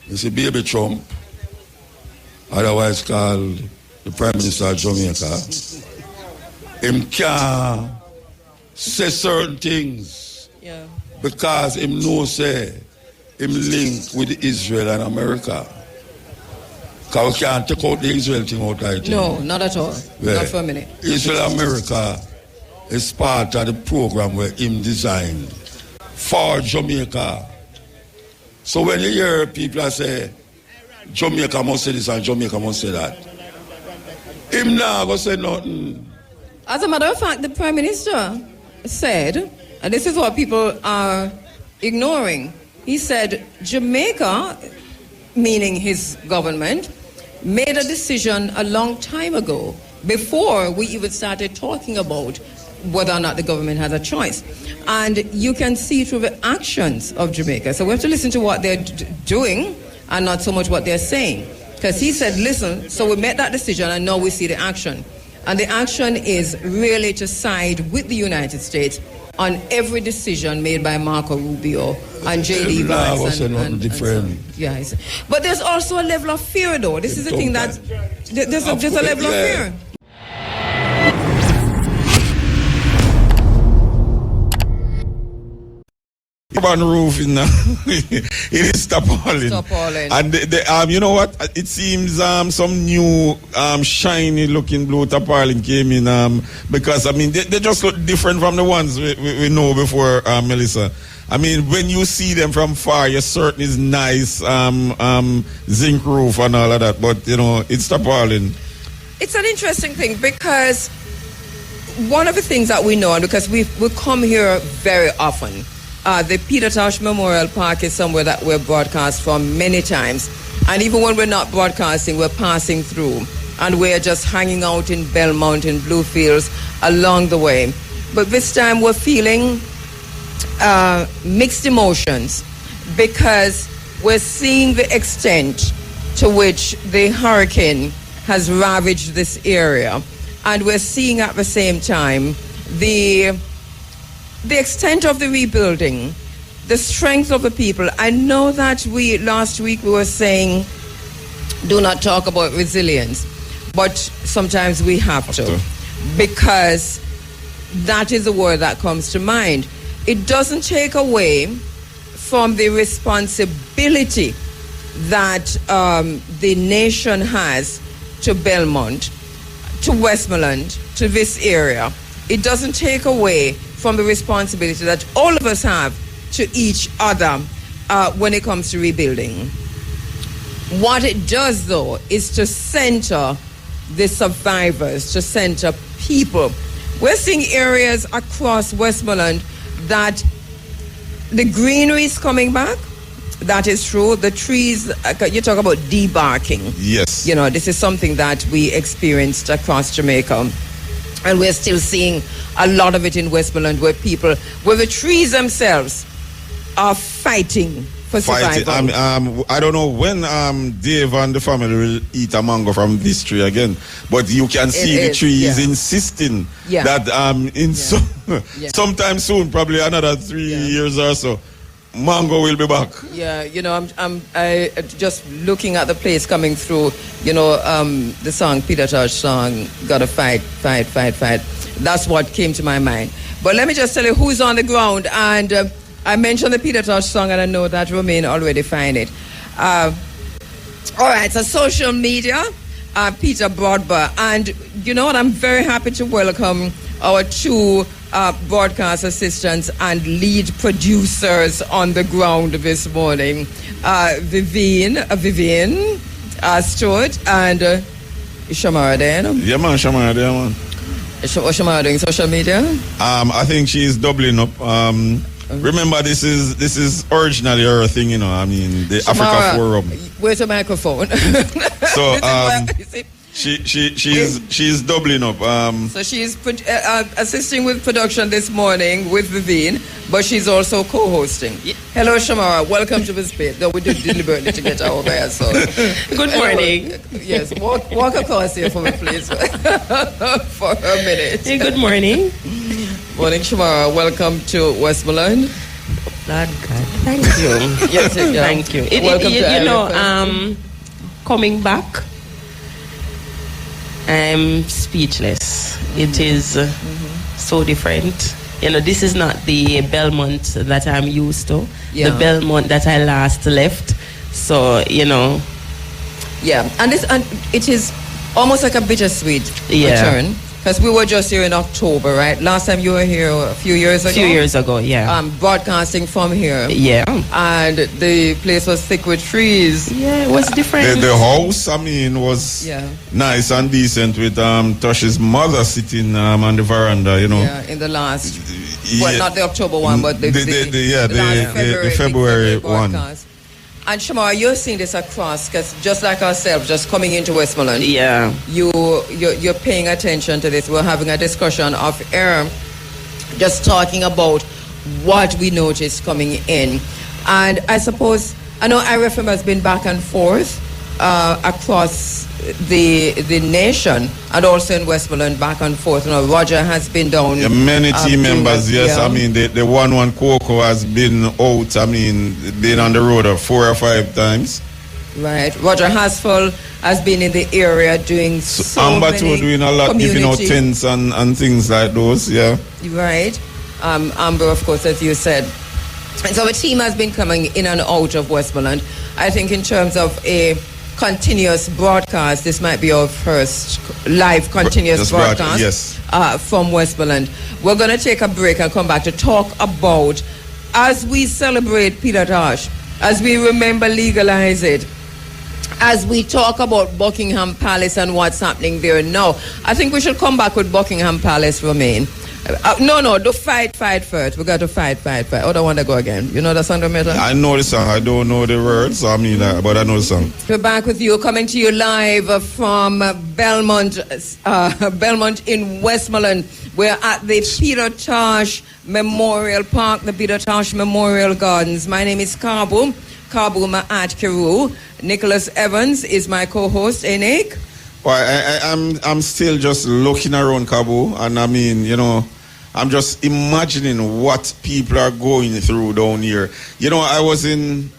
You see, Baby Trump, otherwise called the Prime Minister of Jamaica, him can't say certain things because him knows say him linked with Israel and America. Because we can't take out the Israel thing out of it. No, not at all. Yeah. Not for a minute. Israel and America is part of the program where him designed for Jamaica. So when you hear people say, Jamaica must say this and Jamaica must say that, him now go say nothing. As a matter of fact, the Prime Minister said, and this is what people are ignoring, he said Jamaica, meaning his government, made a decision a long time ago, before we even started talking about whether or not the government has a choice. And you can see through the actions of Jamaica. So we have to listen to what they're doing and not so much what they're saying. Because he said, listen, so we made that decision and now we see the action. And the action is really to side with the United States on every decision made by Marco Rubio and J.D. Vance. Yes. But there's also a level of fear, though. This is the thing that there's a level of fear. Urban roof in it is appalling. And you know what? It seems some new shiny looking blue tarpaulin came in because I mean they just look different from the ones we know before, Melissa. I mean, when you see them from far, you're certain it's nice zinc roof and all of that, but you know it's tarpaulin. It's an interesting thing because one of the things that we know, and because we come here very often. The Peter Tosh Memorial Park is somewhere that we're broadcast from many times. And even when we're not broadcasting, we're passing through. And we're just hanging out in Belmont, in Bluefields, along the way. But this time we're feeling mixed emotions because we're seeing the extent to which the hurricane has ravaged this area. And we're seeing at the same time the extent of the rebuilding, the strength of the people. I know that last week we were saying, do not talk about resilience, but sometimes we have to, because that is the word that comes to mind. It doesn't take away from the responsibility that the nation has to Belmont, to Westmoreland, to this area. It doesn't take away from the responsibility that all of us have to each other when it comes to rebuilding. What it does, though, is to center the survivors, to center people. We're seeing areas across Westmoreland that the greenery is coming back. That is true. The trees, you talk about debarking. Yes. You know, this is something that we experienced across Jamaica. And we're still seeing a lot of it in Westmoreland where the trees themselves are fighting for survival. I don't know when Dave and the family will eat a mango from this tree again, but you can see the tree is insisting that sometime soon, probably another 3 years or so, mango will be back. Yeah, you know, I just looking at the place coming through, you know, the song, Peter Tosh song, gotta fight. That's what came to my mind. But let me just tell you who's on the ground. And I mentioned the Peter Tosh song, and I know that Romaine already find it. All right, so social media, Peter Broadber. And you know what, I'm very happy to welcome our two broadcast assistants and lead producers on the ground this morning. Vivian Stewart and Shamara there. Yeah, man, Shamara there, man. What's Shamara doing, social media? I think she's doubling up. Remember, this is originally her thing, you know. I mean, the Shamara, Africa Forum. Where's the microphone? So, she's doubling up. So she's assisting with production this morning with Vivian, but she's also co-hosting. Hello, Shamara. Welcome to this bit. No, we did deliberately to get over here. So, good morning. Yes, walk across here for me, please, for a minute. Hey, good morning. Morning, Shamara. Welcome to Westmoreland. Lord God, thank you. Yes, thank you. Coming back, I'm speechless. It is so different. This is not the Belmont that I'm used to. The Belmont that I last left. So, Yeah, and it is almost like a bittersweet return. Because we were just here in October, right? Last time you were here a few years ago. A few years ago, yeah. Broadcasting from here. Yeah. And the place was thick with trees. Yeah, it was different. The house, was nice and decent with Tosh's mother sitting on the veranda, Yeah, in the last, well, not the October one, but the February one. And Shamar, you're seeing this across, because just like ourselves, just coming into Westmoreland, you're paying attention to this. We're having a discussion of air, just talking about what we noticed coming in. And I suppose, I know IRFM has been back and forth across the nation and also in Westmoreland, back and forth. Roger has been down. Many team members, yes. The 1-1 Coco has been out, been on the road 4 or 5 times. Right. Roger Hasfall has been in the area doing Amber too, doing a lot, giving out tents and things like those, yeah. Right. Amber, of course, as you said. And so a team has been coming in and out of Westmoreland. I think in terms of a continuous broadcast, this might be our first live continuous broadcast from Westmoreland. We're going to take a break and come back to talk about, as we celebrate Peter Tosh, as we remember Legalize It, as we talk about Buckingham Palace and what's happening there now. I think we should come back with Buckingham Palace, Romain. No, the fight first. We got to fight. I don't want to go again. You know the song, Dometa? I know the song. I don't know the words, but I know the song. We're back with you, coming to you live from Belmont in Westmoreland. We're at the Peter Tosh Memorial Park, the Peter Tosh Memorial Gardens. My name is Kabu Ma'at Kiru. Nicholas Evans is my co-host. Nick? Well, I'm still just looking around Kabu, and I'm just imagining what people are going through down here. I was in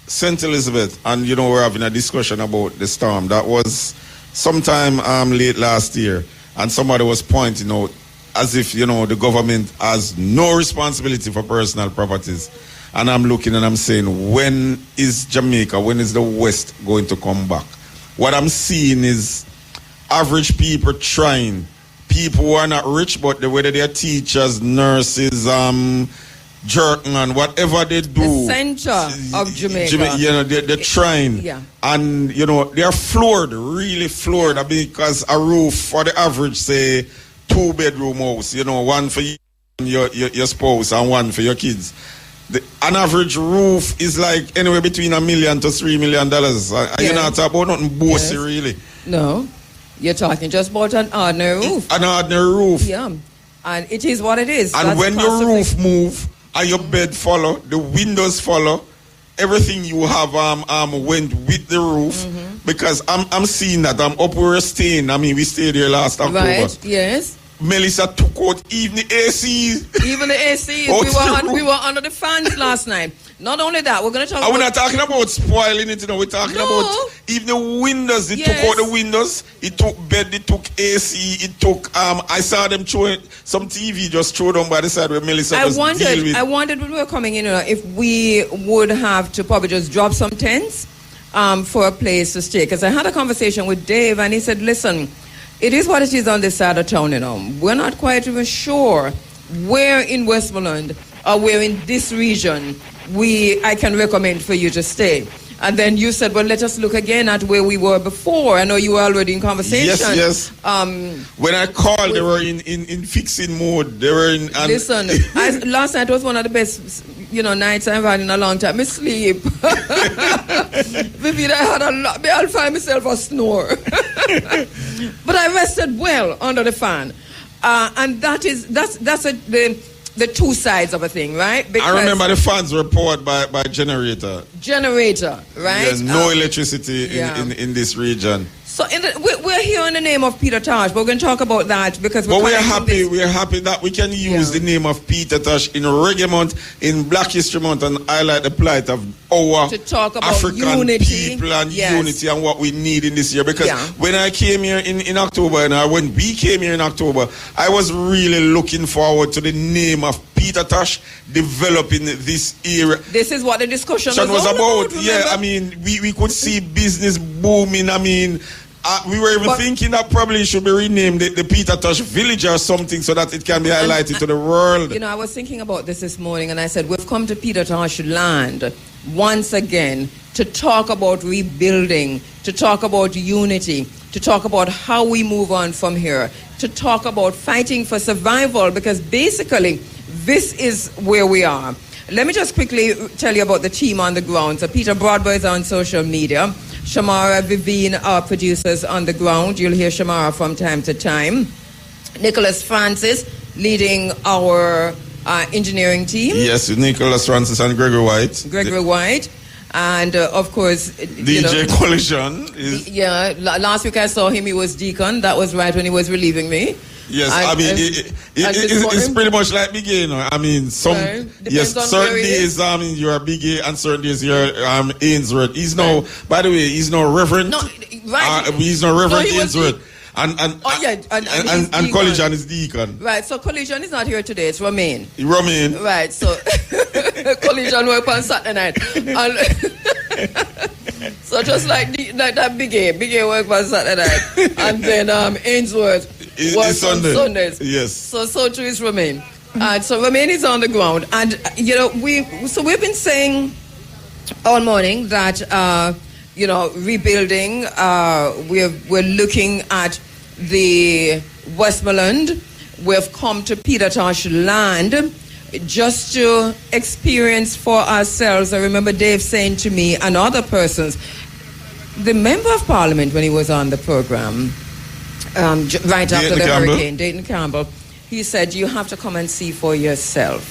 St. Elizabeth, and we're having a discussion about the storm. That was sometime late last year, and somebody was pointing out as if the government has no responsibility for personal properties. And I'm looking and I'm saying, when is Jamaica, when is the West going to come back? What I'm seeing is average people trying. People who are not rich, but whether they're teachers, nurses, jerkman, whatever they do. The center of Jamaica. They're trying. Yeah. And, they're floored, really floored. Because a roof for the average, say, 2-bedroom house, one for your spouse and one for your kids. An average roof is like anywhere between $1 million to $3 million. You're not talking about nothing bossy, really. No. You're talking just about an ordinary roof. An ordinary roof. Yeah. And it is what it is. And that's when your roof move and your bed follow, the windows follow, everything you have went with the roof. Because I'm seeing that. I'm up where we're staying. We stayed here last October. Right, yes. Melissa took out even the AC. Even the AC. We were under the fans last night. Not only that, we're going to talk about... We're not talking about spoiling it, We're talking about even the windows. They took out the windows. It took bed. It took AC. It took... I saw them throwing some TV just thrown on by the side where Melissa was dealing with. I wondered when we were coming in, if we would have to probably just drop some tents for a place to stay. Because I had a conversation with Dave and he said, listen... It is what it is on this side of town, We're not quite even sure where in Westmoreland or where in this region I can recommend for you to stay. And then you said, well, let us look again at where we were before. I know you were already in conversation. Yes. When I called, they were in fixing mode. They were in... Listen, last night was one of the best, nights I've had in a long time. I sleep. Vivian, I had a lot. I'll find myself a snore. But I rested well under the fan. And that's the two sides of a thing, right? Because I remember the fans were powered by generator. Generator, right? There's no electricity in this region. So we're here in the name of Peter Tosh, but we're going to talk about that because we're happy. We're happy that we can use the name of Peter Tosh in Reggae Month, in Black History Month, and highlight the plight of our to talk about African unity. people and unity and what we need in this year. Because when I came here in October, and when we came here in October, I was really looking forward to the name of Peter Tosh developing this era. This is what the discussion was about. Remember? Yeah, I mean, we could see business booming. I mean, we were even thinking that probably it should be renamed the Peter Tosh Village or something so that it can be highlighted to the world. You know, I was thinking about this morning, and I said, we've come to Peter Tosh land once again to talk about rebuilding, to talk about unity, to talk about how we move on from here, to talk about fighting for survival, because basically this is where we are. Let me just quickly tell you about the team on the ground. So Peter Broadway is on social media. Shamara, Vivine are producers on the ground. You'll hear Shamara from time to time. Nicholas Francis leading our engineering team. Yes, Nicholas Francis and Gregory White. Gregory White. And, of course... DJ Collision is... Yeah, last week I saw him, he was Deacon. That was right when he was relieving me. Yes, I mean, it's pretty much like Big A, you know. I mean, certain days, you're Big A, and certain days you're Ainsworth. He's no, by the way, he's no Reverend. No, right. He's no Reverend Ainsworth. And Collision is Deacon. Right, so Collision is not here today, it's Romain. Romain. Right, so Collision work on Saturday night. So just like that Big A work on Saturday night. And then Ainsworth works on Sundays. Yes. So too is Romain. So Romain is on the ground. And, you know, we've been saying all morning that, rebuilding, we're looking at the Westmoreland. We've come to Peter Tosh land just to experience for ourselves. I remember Dave saying to me and other persons, the Member of Parliament, when he was on the program, right after the hurricane, Dayton Campbell, he said, you have to come and see for yourself.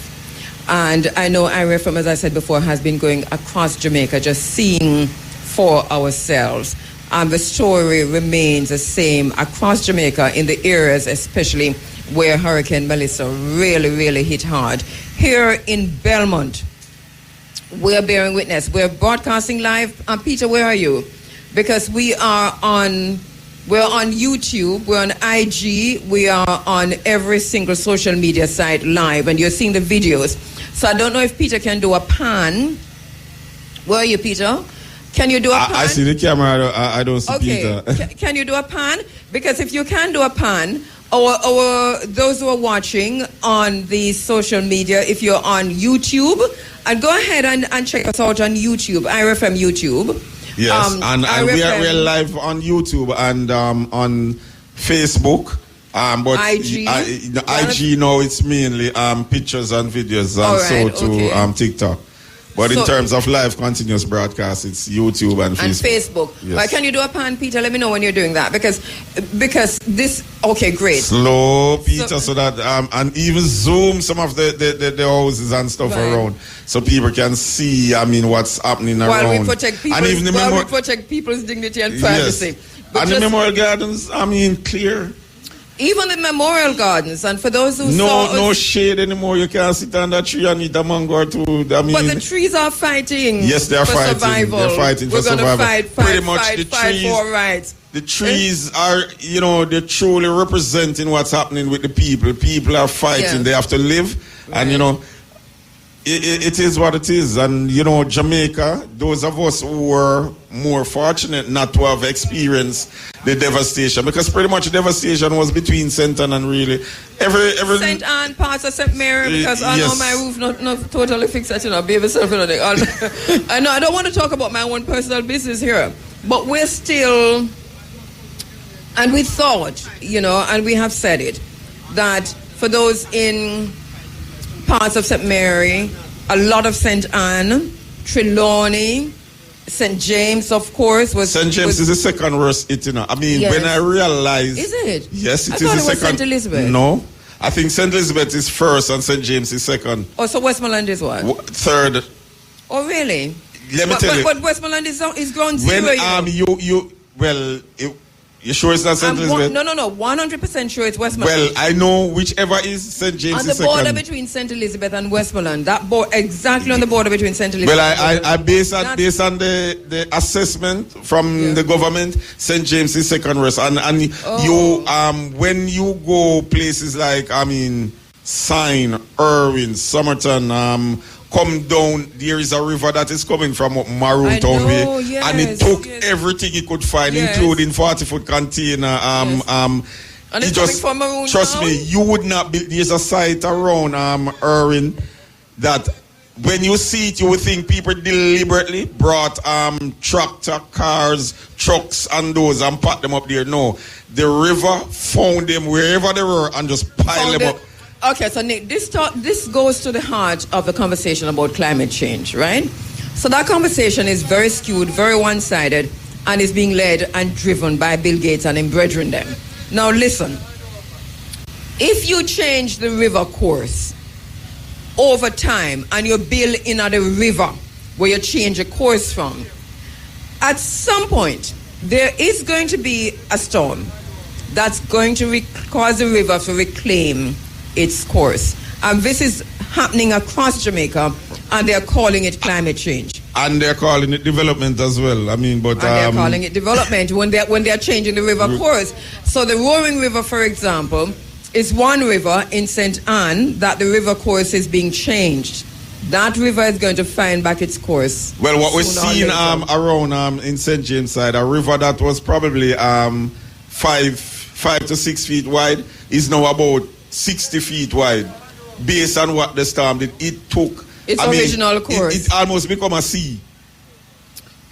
And I know IRFM, as I said before, has been going across Jamaica, just seeing for ourselves. And the story remains the same across Jamaica in the areas, especially where Hurricane Melissa really, really hit hard. Here in Belmont, we're bearing witness. We're broadcasting live. Peter, where are you? Because we're on YouTube, we're on IG, we are on every single social media site live, and you're seeing the videos. So I don't know if Peter can do a pan. Where are you, Peter? Can you do a pan? I see the camera, I don't see Peter. Can you do a pan? Because if you can do a pan, or those who are watching on the social media, if you're on YouTube, and go ahead and check us out on YouTube, IRFM YouTube. Yes, and we're live on YouTube and on Facebook. But IG now it's mainly pictures and videos, and TikTok. But in terms of live continuous broadcast, it's YouTube and Facebook. Yes. Right, can you do a pan, Peter? Let me know when you're doing that because this. Okay, great. Slow, Peter, so that and even zoom some of the houses and stuff around, so people can see. I mean, what's happening around. While we protect people's dignity and privacy. Yes. And the Memorial Gardens, I mean, clear. Even the Memorial Gardens, and for those who no shade anymore. You can't sit on that tree and eat a mango or two. I mean, but the trees are fighting. Yes, they're fighting. Survival. They're fighting for survival. We're going to fight for rights. The trees are, they're truly representing what's happening with the people. People are fighting. Yeah. They have to live, and it is what it is. And Jamaica, those of us who were more fortunate not to have experienced the devastation, because pretty much the devastation was between St. Anne and really every St. Anne, parts of St. Mary, because I know my roof not totally fixed. Behave yourself. I know I don't want to talk about my own personal business here, but we're still, and we thought, and we have said it, that for those in parts of St. Mary, a lot of St. Anne, Trelawney, St. James, of course, was... St. James is the second worst hit, I mean, when I realized... Is it? Yes, it is the second. St. Elizabeth. No. I think St. Elizabeth is first and St. James is second. Oh, so Westmoreland is what? Third. Oh, really? Let me tell you. But Westmoreland is ground zero. You sure it's not St. Elizabeth? No, 100% sure it's Westmoreland. Well, I know whichever is St. James on the border between St. Elizabeth and Westmoreland. That exactly on the border between St. Elizabeth. Well, I based on the assessment from the government, St. James is second worst. And you when you go places like Sign, Irwin, Somerton, come down, there is a river that is coming from Maroon Town Way, and it took everything it could find, including 40-foot container. And it's coming from Maroon Trust Town? me, you would not be. There's a site around Irwin that when you see it, you would think people deliberately brought tractor, cars, trucks, and those and packed them up there. No, the river found them wherever they were and just piled them up. Okay, so Nick, this goes to the heart of the conversation about climate change, right? So that conversation is very skewed, very one-sided, and is being led and driven by Bill Gates and him brethren them. Now listen, if you change the river course over time and you build in the river where you change a course from, at some point there is going to be a storm that's going to cause the river to reclaim its course. And this is happening across Jamaica, and they're calling it climate change. And they're calling it development as well. They're calling it development when they're changing the river course. So the Roaring River, for example, is one river in St. Anne that the river course is being changed. That river is going to find back its course. Well, what we're seeing around in St. James side, a river that was probably 5 to 6 feet wide is now about 60 feet wide, based on what the storm did. It took its original course. It almost become a sea.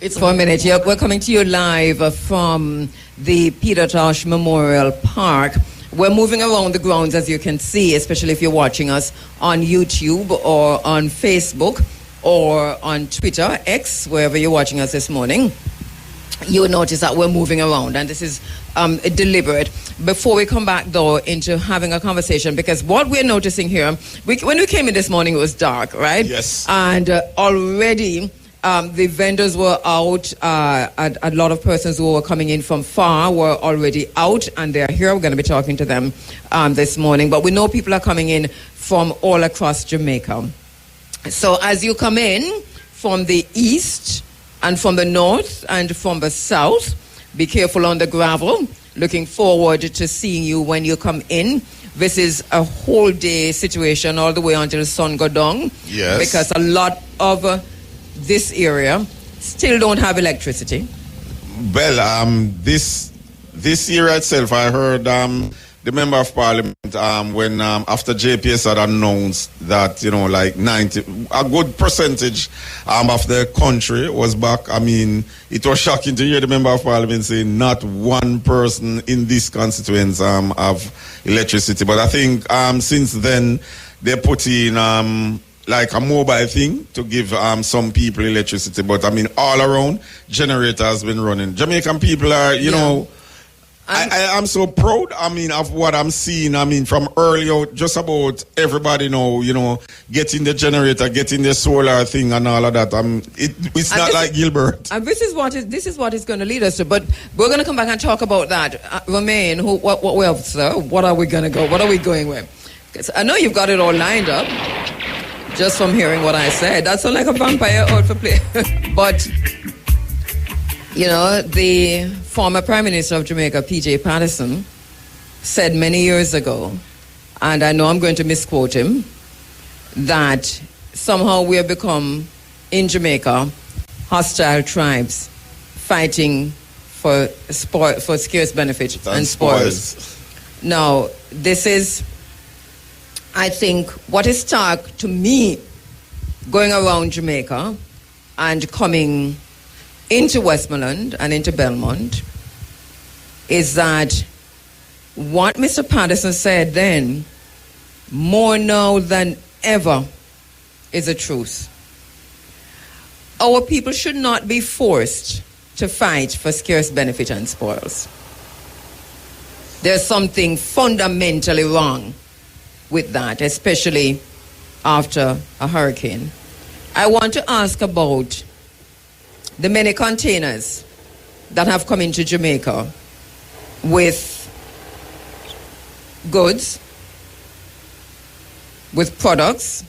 It's 4 minutes. Yep, we're coming to you live from the Peter Tosh Memorial Park. We're moving around the grounds, as you can see, especially if you're watching us on YouTube or on Facebook or on Twitter, X, wherever you're watching us this morning. You'll notice that we're moving around, and this is deliberate. Before we come back, though, into having a conversation, because what we're noticing here, when we came in this morning, it was dark, right? Yes. And already the vendors were out. A lot of persons who were coming in from far were already out, and they're here. We're going to be talking to them this morning. But we know people are coming in from all across Jamaica. So as you come in from the east, and from the north and from the south, be careful on the gravel. Looking forward to seeing you when you come in. This is a whole day situation all the way until the sun go down. Yes. Because a lot of this area still don't have electricity. Well, this area itself, I heard the member of parliament when after JPS had announced that like 90, a good percentage of the country was back. It was shocking to hear the member of parliament saying not one person in this constituency have electricity. But I think since then they put in like a mobile thing to give some people electricity. But all around generator has been running. Jamaican people are I am so proud, of what I'm seeing. From earlier, just about everybody now, getting the generator, getting the solar thing and all of that. It's not like Gilbert. And this is what is going to lead us to. But we're going to come back and talk about that. Romain, what we have, sir? What are we going to go? What are we going with? 'Cause I know you've got it all lined up. Just from hearing what I said, that sounds like a vampire out for play. But the former Prime Minister of Jamaica, P.J. Patterson, said many years ago, and I know I'm going to misquote him, that somehow we have become, in Jamaica, hostile tribes fighting for scarce benefits and spoils. Now, this is, I think, what is stark to me going around Jamaica and coming into Westmoreland and into Belmont is that what Mr. Patterson said then, more now than ever, is the truth. Our people should not be forced to fight for scarce benefit and spoils. There's something fundamentally wrong with that, especially after a hurricane. I want to ask about the many containers that have come into Jamaica with goods, with products,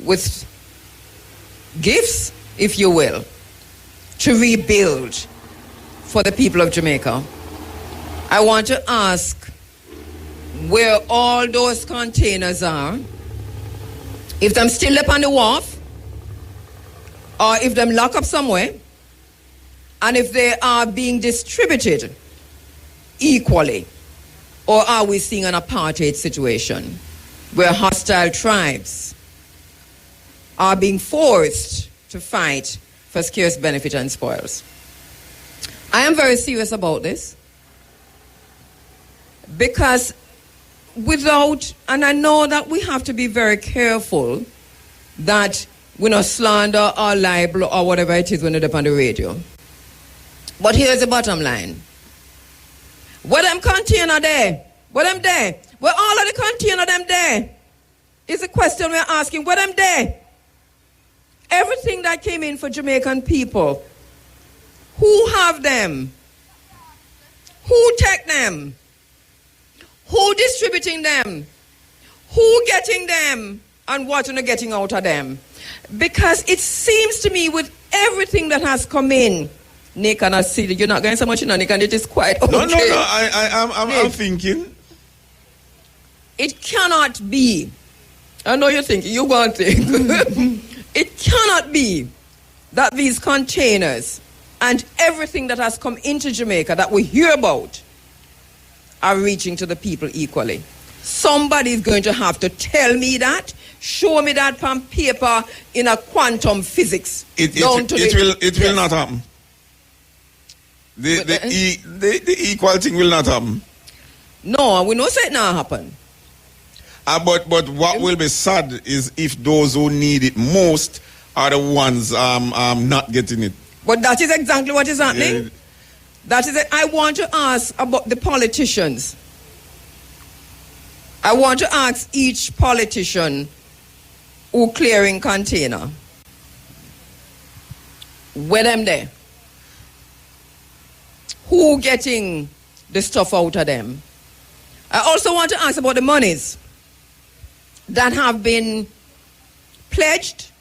with gifts, if you will, to rebuild for the people of Jamaica. I want to ask where all those containers are, if them still up on the wharf, or if them lock up somewhere, and if they are being distributed equally, or are we seeing an apartheid situation where hostile tribes are being forced to fight for scarce benefit and spoils? I am very serious about this because without, and I know that we have to be very careful that we not slander or libel or whatever it is when it's up on the radio. But here's the bottom line. Where them container there? Where them there? Where all of the container them there? Is the question we're asking. Where them there? Everything that came in for Jamaican people, who have them? Who take them? Who distributing them? Who getting them? And what are getting out of them? Because it seems to me with everything that has come in, Nick, and I see that you're not going so much in, Nick, and it is quite okay. No, I'm thinking. It cannot be. I know you're thinking, you want to think. It cannot be that these containers and everything that has come into Jamaica that we hear about are reaching to the people equally. Somebody is going to have to tell me that, show me that on paper in a quantum physics. It will not happen. The equal thing will not happen. No, we know it not happen. But what will be sad is if those who need it most are the ones not getting it. But that is exactly what is happening. Yeah. That is it. I want to ask about the politicians. I want to ask each politician who clearing container. Where them there? Who getting the stuff out of them? I also want to ask about the monies that have been pledged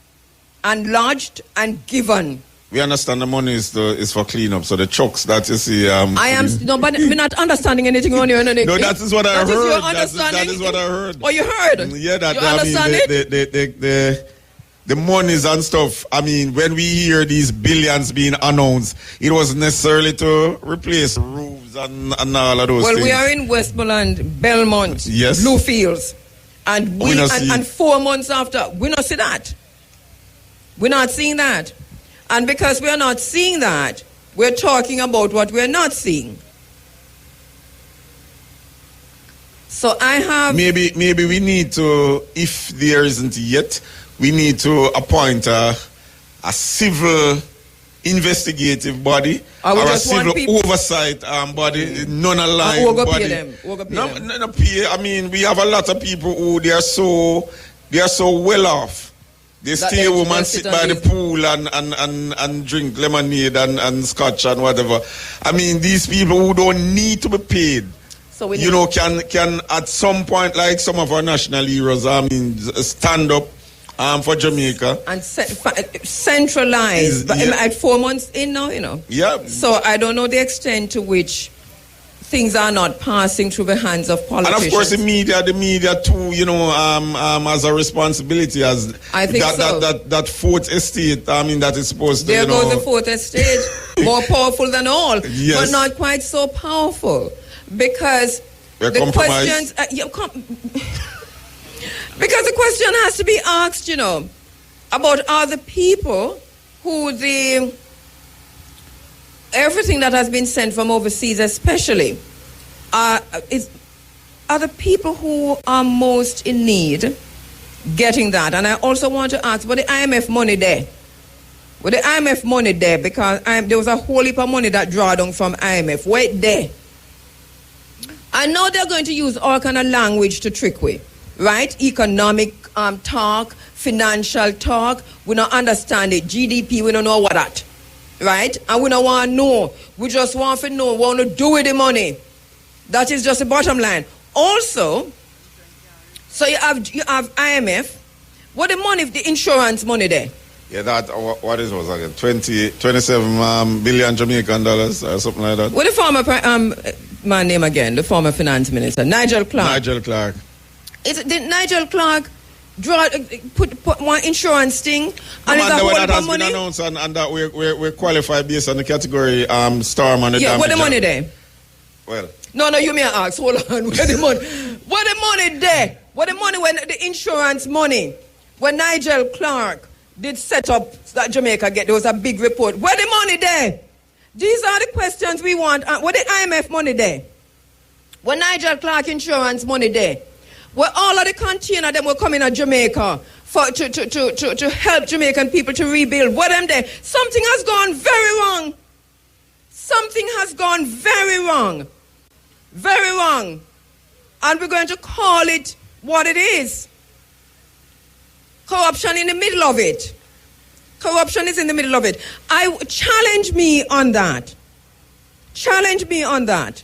and lodged and given. We understand the money is for cleanup, so the trucks that you see... but we're not understanding anything on here. No, that is what I heard. Is your understanding? That is what I heard. Oh, you heard? Yeah, that you understand it? The monies and stuff, I mean, when we hear these billions being announced, it was necessarily to replace roofs and all of those things. Well, we are in Westmoreland, Belmont, yes. Bluefields, and 4 months after, we not see that. We're not seeing that. And because we are not seeing that, we're talking about what we're not seeing. So I have... Maybe we need to, if there isn't yet, we need to appoint a civil investigative body or a civil oversight body, non-aligned body. No, pay. I mean, we have a lot of people who they are so well off. They stay home and sit by the pool and drink lemonade and scotch and whatever. I mean, these people who don't need to be paid, so can at some point, like some of our national heroes, I mean, stand up for Jamaica. And centralize. But at 4 months in now, Yeah. So I don't know the extent to which things are not passing through the hands of politicians. And of course the media too, has a responsibility as I think that fourth estate, that is supposed to, There goes the fourth estate, more powerful than all, yes. But not quite so powerful. Because the questions... because the question has to be asked, about other people who everything that has been sent from overseas especially are the people who are most in need getting that. And I also want to ask, but the IMF money there? Well, the IMF money there, because there was a whole heap of money that draw down from IMF. Wait there. I know they're going to use all kind of language to trick we, right? Economic talk, financial talk. We don't understand it. GDP, we don't know what that. right? And we don't want to know. We just want to know, want to do with the money. That is just the bottom line. Also, so you have IMF. What the money, the insurance money there? Yeah, that, what is it was again? 27 billion Jamaican dollars or something like that. What the former, man name again, the former finance minister, Nigel Clark. Nigel Clark. Did Nigel Clark put one insurance thing? And no, that has been announced and that we're qualified based on the category storm and the damage. What the money there? Well. No, you may ask. Hold on. Where the money? Where the money there? Where the money when the insurance money? When Nigel Clark did set up that Jamaica get, there was a big report. Where the money there? These are the questions we want. Where the IMF money there? Where Nigel Clark insurance money there? Where all of the container them will come in at Jamaica to help Jamaican people to rebuild? Where them there? Something has gone very wrong. Something has gone very wrong. Very wrong. And we're going to call it what it is. Corruption in the middle of it. Corruption is in the middle of it. Challenge me on that. Challenge me on that.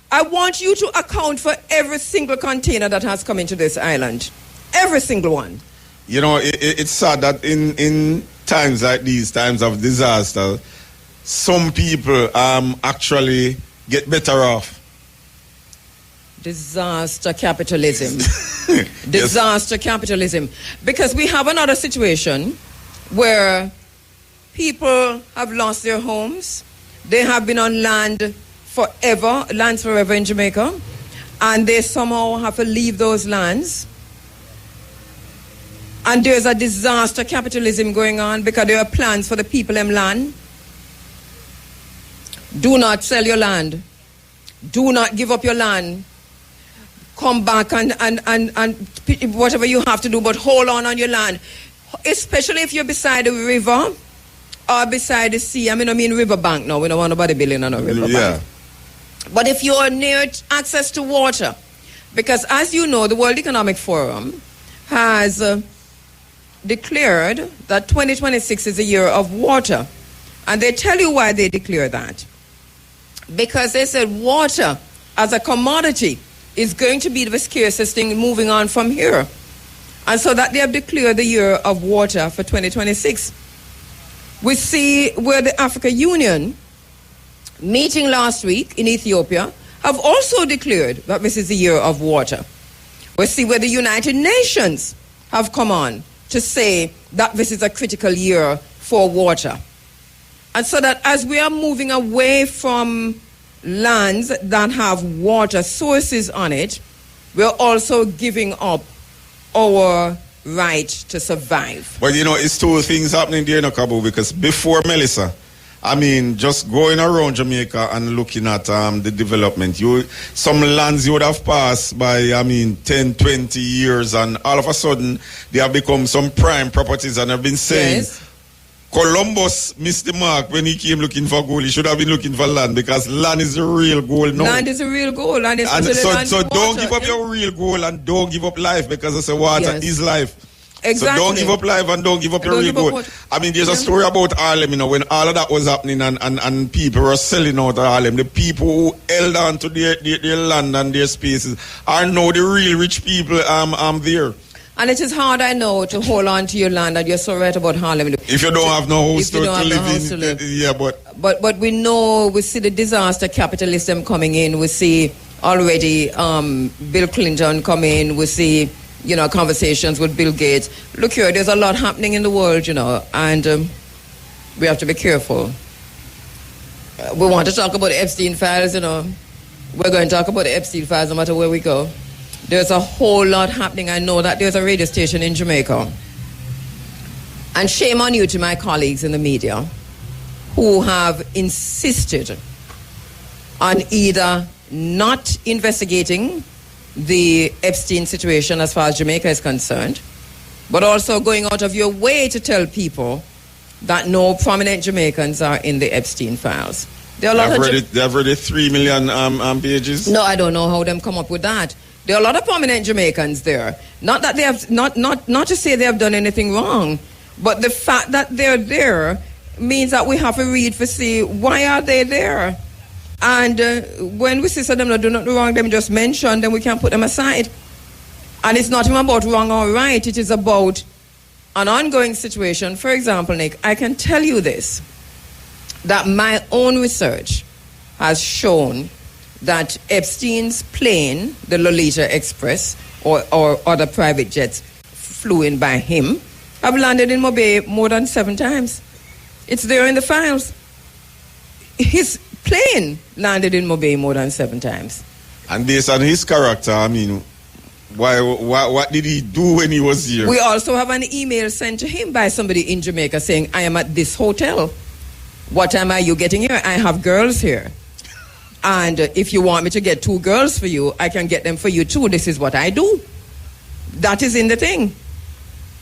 I want you to account for every single container that has come into this island. Every single one. You know, it's sad that in times like these, times of disaster, some people actually get better off. Disaster capitalism. Disaster capitalism. Because we have another situation where people have lost their homes. They have been on lands forever in Jamaica, and they somehow have to leave those lands. And there's a disaster capitalism going on because there are plans for the people in land. Do not sell your land. Do not give up your land. Come back and whatever you have to do, but hold on your land. Especially if you're beside the river or beside the sea. I mean riverbank now. We don't want nobody building on a riverbank. Yeah. But if you're near access to water, because as you know, the World Economic Forum has declared that 2026 is a year of water. And they tell you why they declare that. Because they said water as a commodity is going to be the scarcest thing moving on from here. And so that they have declared the year of water for 2026. We see where the African Union, meeting last week in Ethiopia, have also declared that this is the year of water. We see where the United Nations have come on to say that this is a critical year for water. And so that as we are moving away from lands that have water sources on it, we're also giving up our right to survive. But you know, it's two things happening there in Cabo, because before Melissa, I mean, just going around Jamaica and looking at the development, some lands you would have passed by, 10, 20 years, and all of a sudden they have become some prime properties, and I've been saying, yes, Columbus missed the mark when he came looking for gold. He should have been looking for land, because land is the real goal now. Land is the real goal. And so don't give up your real goal and don't give up life, because I say water is life. Exactly. So don't give up life and don't give up your real goal. I mean, there's a story about Harlem, when all of that was happening and people were selling out of Harlem. The people who held on to their land and their spaces are now the real rich people there. And it is hard, I know, to hold on to your land, and you're so right about Harlem. If you don't have no house to live in, yeah, but we know, we see the disaster capitalism coming in. We see already Bill Clinton come in. We see, conversations with Bill Gates. Look here, there's a lot happening in the world, and we have to be careful. We want to talk about the Epstein files, We're going to talk about the Epstein files no matter where we go. There's a whole lot happening. I know that there's a radio station in Jamaica. And shame on you to my colleagues in the media who have insisted on either not investigating the Epstein situation as far as Jamaica is concerned, but also going out of your way to tell people that no prominent Jamaicans are in the Epstein files. They have read 3 million pages? No, I don't know how them come up with that. There are a lot of prominent Jamaicans there. Not that they have, not to say they have done anything wrong, but the fact that they're there means that we have to read to see why are they there. And when we see some of them do nothing wrong, them just mention, then we can put them aside. And it's not even about wrong or right. It is about an ongoing situation. For example, Nick, I can tell you this, that my own research has shown that Epstein's plane, the Lolita Express, or other private jets flew in by him, have landed in Mobay more than 7 times. It's there in the files. His plane landed in Mobay more than 7 times. And based on his character, I mean, what did he do when he was here? We also have an email sent to him by somebody in Jamaica saying, I am at this hotel. What time are you getting here? I have girls here. And if you want me to get 2 girls for you, I can get them for you too. This is what I do. That is in the thing.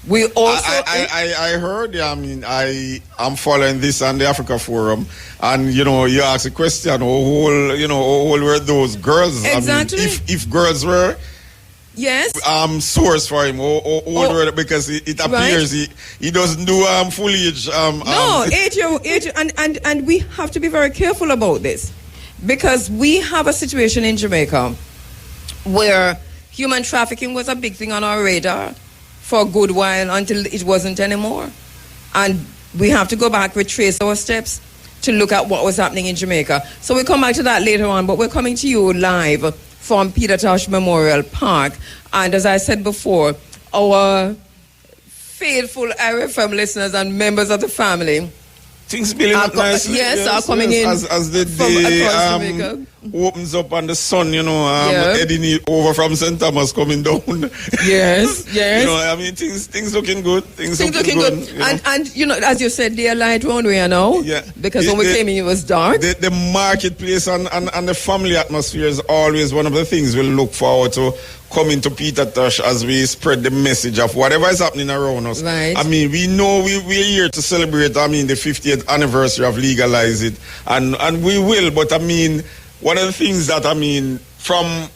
We also... I heard, I mean, I'm following this on the Africa Forum, and, you know, you ask a question, how old were those girls? Exactly. I mean, if girls were... Yes. Source for him, or because it appears right. he doesn't do full age. No, age, and we have to be very careful about this, because we have a situation in Jamaica where human trafficking was a big thing on our radar for a good while until it wasn't anymore, and we have to go back, retrace our steps to look at what was happening in Jamaica. So we'll come back to that later on, but we're coming to you live from Peter Tosh Memorial Park. And as I said before, our faithful RFM listeners and members of the family, things building up nicely. Yes, are coming in as the day opens up and the sun, heading over from St. Thomas coming down. Yes. You know, I mean, things looking good. Things looking good. And you know, as you said, they are light runway now. Yeah. Because when we came in, it was dark. The marketplace and the family atmosphere is always one of the things we'll look forward to coming to Peter Tosh as we spread the message of whatever is happening around us. Right. I mean, we know we're here to celebrate, the 50th anniversary of Legalize It. And we will, but I mean, one of the things that, I mean, from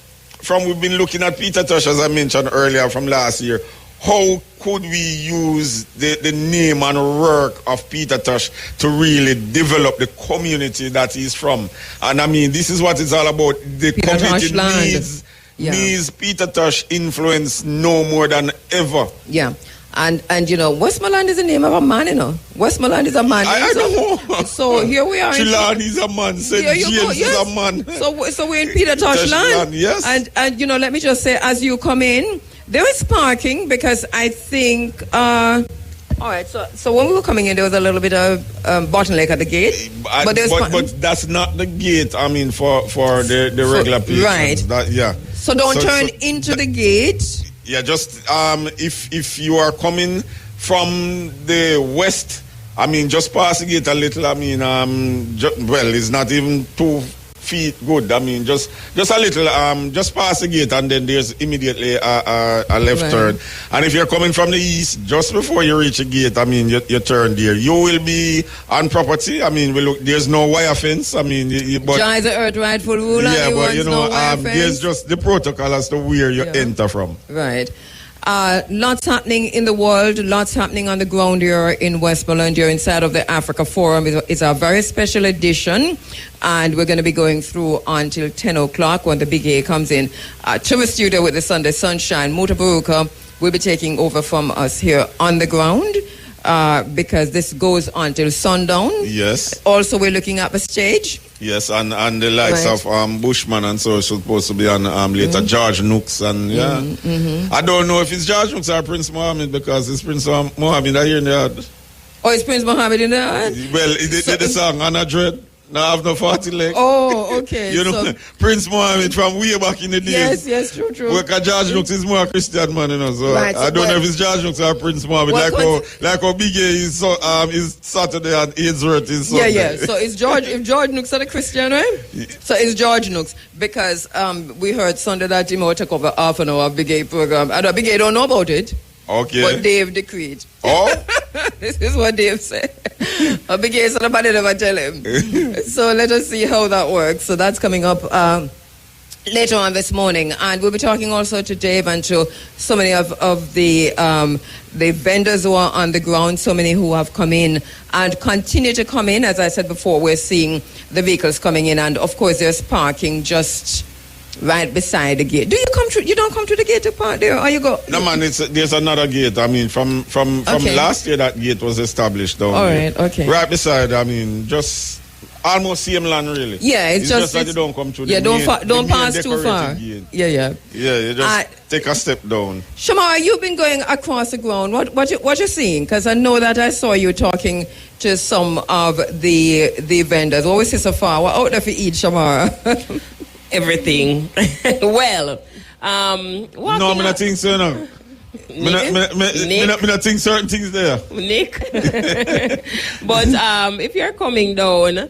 we've been looking at Peter Tosh, as I mentioned earlier, from last year, how could we use the name and work of Peter Tosh to really develop the community that he's from? And I mean, this is what it's all about. The Peter community needs Peter Tosh influence no more than ever. Yeah. And you know, Westmoreland is the name of a man, you know. Westmoreland is a man. I don't know. So here we are. Trelawny is a man. St. James is a man. So we're in Peter Tosh land. Yes. And you know, let me just say, as you come in, there is parking, because I think all right, so when we were coming in, there was a little bit of bottleneck at the gate. But that's not the gate, I mean, for the regular patrons. Right. So don't turn into the gate. Yeah, just if you are coming from the west, I mean, just pass the gate a little. I mean, it's not even 2 feet good. I mean, just a little. Just pass the gate, and then there's immediately a left turn. And if you're coming from the east, just before you reach the gate, I mean, you turn there. You will be on property. I mean, there's no wire fence. I mean, Jah is the earth rightful ruler. Yeah, but you know, there's just the protocol as to where you enter from. Right. Lots happening in the world, lots happening on the ground here in Westmoreland. You're inside of the Africa Forum. It's a very special edition, and we're going to be going through until 10 o'clock when the Big A comes in to the studio with the Sunday Sunshine. Muta Baruka will be taking over from us here on the ground, because this on until sundown. Yes. Also, we're looking at the stage. Yes, and the likes of Bushman and so supposed to be on later, George Nooks and I don't know if it's George Nooks or Prince Mohammed, because it's Prince Mohammed I hear in the yard. Oh, it's Prince Mohammed in the yard? Well, he did the song Anna Dread. Now I have no 40 leg. Oh, okay. You know, Prince Mohammed from way back in the days. Yes, true. Because George Nooks is more a Christian man, you know. So I don't know if it's George Nooks or Prince Mohammed. Like how Big A is Saturday and Aidsworth is Sunday. Yeah. So it's George. If George Nooks are the Christian, right? So it's George Nooks, because we heard Sunday that he might take over half an hour of Big A program. And Big A don't know about it. Okay. But Dave decreed. Oh? This is what Dave said. Big A, so nobody never tell him. So let us see how that works. So that's coming up later on this morning, and we'll be talking also to Dave and to so many of the vendors who are on the ground, so many who have come in and continue to come in. As I said before, we're seeing the vehicles coming in, and of course there's parking just right beside the gate. Do you come through? You don't come to the gate to park there, or you go? No, man. There's another gate. I mean, from last year that gate was established down there. All right, okay. Right beside. I mean, just almost same land, really. Yeah, it's just that you don't come through. Yeah, the don't pass too far. Gate. Yeah. Yeah, you just take a step down. Shamara, you've been going across the ground. What you seeing? Because I know that I saw you talking to some of the vendors. What was it so far? What out there for eat, Shamara? Everything. Well, no, I'm not think so now. Me not think certain things there. Nick. But if you're coming down,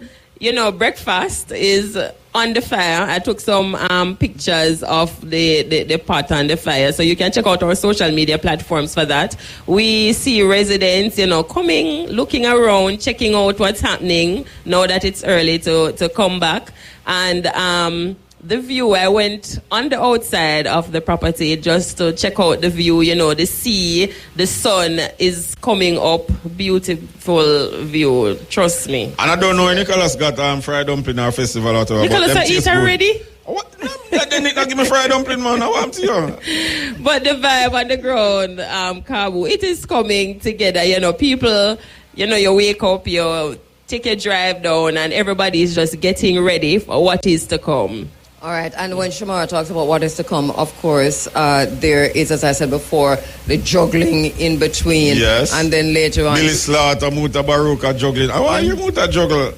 breakfast is on the fire. I took some pictures of the pot on the fire, so you can check out our social media platforms for that. We see residents, coming, looking around, checking out what's happening now that it's early to come back. And the view, I went on the outside of the property just to check out the view, the sea, the sun is coming up, beautiful view, trust me. And I don't know if Nicholas got fried dumpling or festival out of Nicholas, I eat already? What? Then they give me fried dumpling, man. I want to. But the vibe on the ground, Kabu, it is coming together, people, you wake up, you take a drive down and everybody is just getting ready for what is to come. All right, and when Shamara talks about what is to come, of course, there is, as I said before, the juggling in between. Yes. And then later on... Billy Slaughter, Muta Baruka juggling. How are you Muta juggle?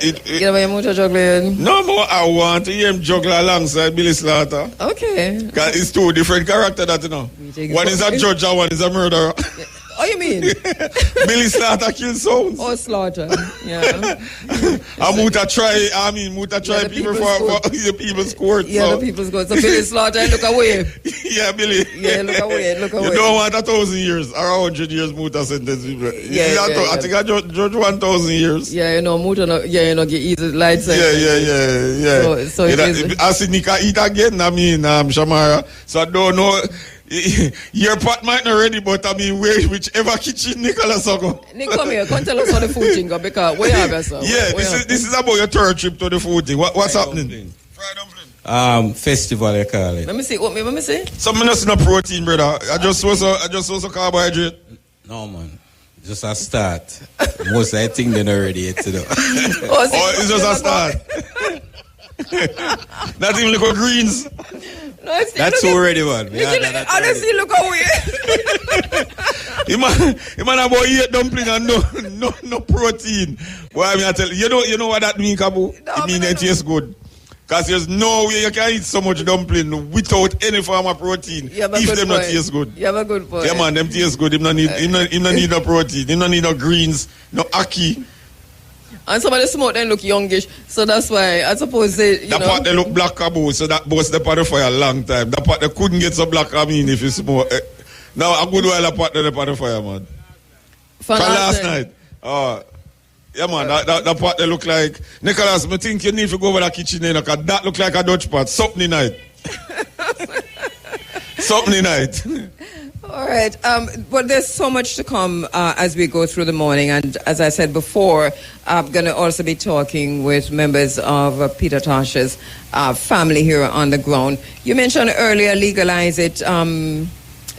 You know why Muta juggling? No more. I want to hear him juggle alongside Billy Slaughter. Okay. Because it's two different characters that, One is a judge and one is a murderer. Oh, you mean? Billy Slaughter kill sounds. Oh, slaughter. Yeah. Muta try people for the people's court. Yeah, so. the people's court. So Billy Slaughter, look away. Yeah, Billy. Yeah, look away. You don't want 1,000 years or 100 years Muta sentence people. I think I judge 1,000 years. Yeah, Muta, get easy lights. Yeah. So I see Nika eat again, Shamara. So I don't know. Your pot might not ready, but whichever kitchen Nicholas will go. Nick, come here. Come tell us how the food thing go, because we have yourself. Yeah, this is about your third trip to the food thing. What's happening? Fried dumpling. Festival, they call it. Let me see. What me say? Some not no protein, brother. I just was a carbohydrate. No, man. Just a start. Most I think they're not ready yet to do. It's just a start. Not even look at greens. No, that's already one. Honestly, look away. You man about eat dumpling and no protein. Boy, I tell you know what that mean, Kabu? It mean it tastes good. Because there's no way you can eat so much dumpling without any form of protein. If them not taste good. You have a good point. Yeah, man, them taste good. Him not need no protein. Him not need no greens, no ackee. And some of the smoke then look youngish, so that's why I suppose that part they look black, Kabu, so that boss the part for a long time. That part they couldn't get so black, if you smoke. Now a good while the part the fire, man. From last night. Yeah, man, that part they look like Nicholas, I think you need to go over the kitchen there, because that look like a Dutch pot. Something night. Something night. All right. Well, there's so much to come as we go through the morning. And as I said before, I'm going to also be talking with members of Peter Tosh's family here on the ground. You mentioned earlier, legalize it.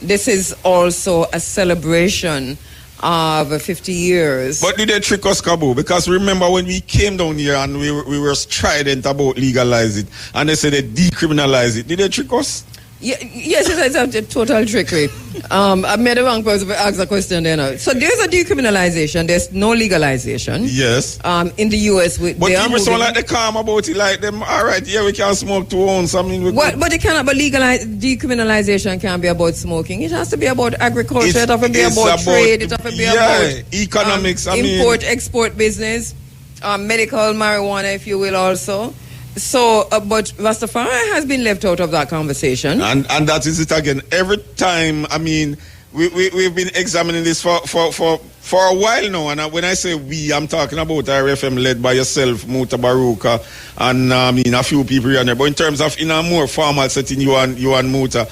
This is also a celebration of 50 years. But did they trick us, Kabu? Because remember when we came down here and we were strident about legalize it, and they said they decriminalize it. Did they trick us? Yes, it's a total trickery. I made the wrong person to ask a question there. So there's a decriminalization. There's no legalization. Yes. In the U.S. But people sound like they calm about it, like them. All right, yeah, we can smoke to own something. But it cannot. But decriminalization can't be about smoking. It has to be about agriculture. It has to be about trade. It has to be about economics. Import, export business, medical marijuana, if you will, also. So, but Rastafari has been left out of that conversation. And that is it again. Every time, we've been examining this for For a while now, and when I say we, I'm talking about RFM led by yourself, Muta Baruka, and a few people here and there. But in terms of in a more formal setting, you and Muta,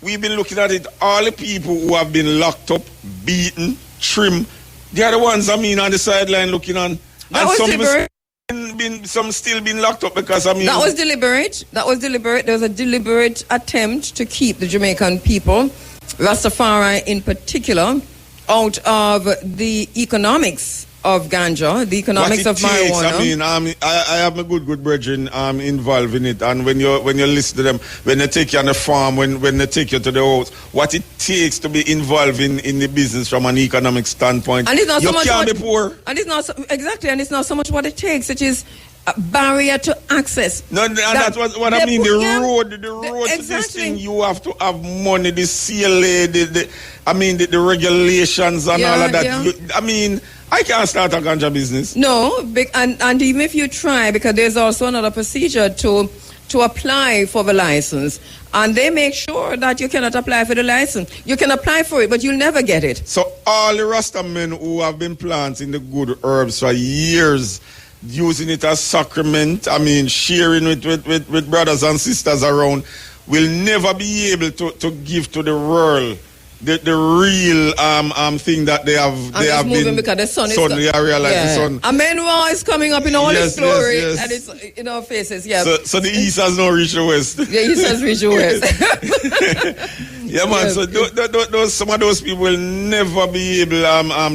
we've been looking at it. All the people who have been locked up, beaten, trimmed, they are the ones on the sideline looking on. That was deliberate. Some still been locked up because that was deliberate. There was a deliberate attempt to keep the Jamaican people, Rastafari in particular, out of the economics of ganja, the economics of marijuana. I have my good brethren involved in it, and when you listen to them, when they take you on the farm, when they take you to the house, what it takes to be involved in the business from an economic standpoint. And it's not you so much can't be poor. And it's not and it's not so much what it takes, it is a barrier to access. No, and that's what I mean. The road to this thing, you have to have money, the CLA, the regulations and all of that. Yeah. I can't start a ganja business. No, and even if you try, because there's also another procedure to apply for the license, and they make sure that you cannot apply for the license. You can apply for it, but you'll never get it. So all the Rasta men who have been planting the good herbs for years, using it as sacrament, sharing it with brothers and sisters around, will never be able to give to the world the real thing that they have been because the sun is the sun. A Menwa is coming up in all its glory, and it's in our faces. Yeah. So the east has not reached the west. The east has reached the west. Yeah, man. So some of those people will never be able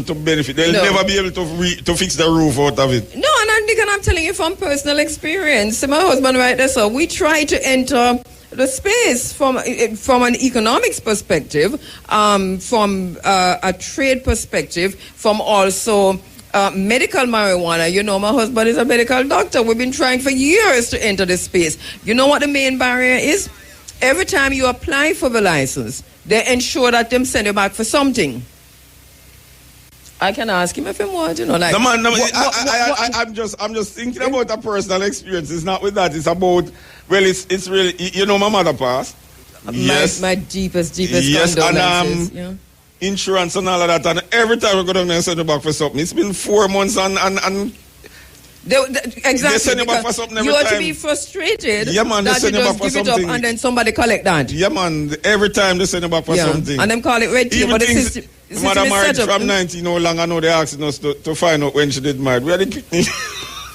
to benefit. They'll never be able to fix the roof out of it. No, and I'm telling you from personal experience. My husband right there. So we try to enter the space from an economics perspective, from a trade perspective, from also medical marijuana. My husband is a medical doctor. We've been trying for years to enter this space. You know what the main barrier is? Every time you apply for the license, they ensure that them send you back for something. I can ask him if he wants, I'm just thinking about a personal experience. It's not with that. It's about, it's really, my mother passed. Yes. My deepest yes, condolences. And insurance and all of that. And every time I go down there and send you back for something, it's been 4 months and exactly. They send you back for something every you time. ought to be frustrated that you just give it up and then somebody collect that. Yeah, man. Every time they send you back for something. And them call it red tape, but the system mother married from 19 no longer. I know they're asking us to find out when she did married. We are the picnic.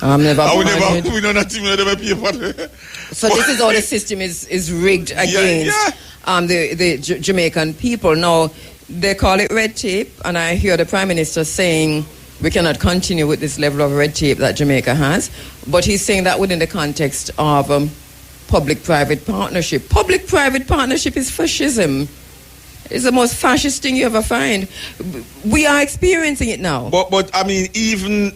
I'm never married. We don't have to never pay for it. So this is how the system is rigged against the Jamaican people. Now, they call it red tape, and I hear the Prime Minister saying we cannot continue with this level of red tape that Jamaica has. But he's saying that within the context of public-private partnership. Public-private partnership is fascism. It's the most fascist thing you ever find. We are experiencing it now. But even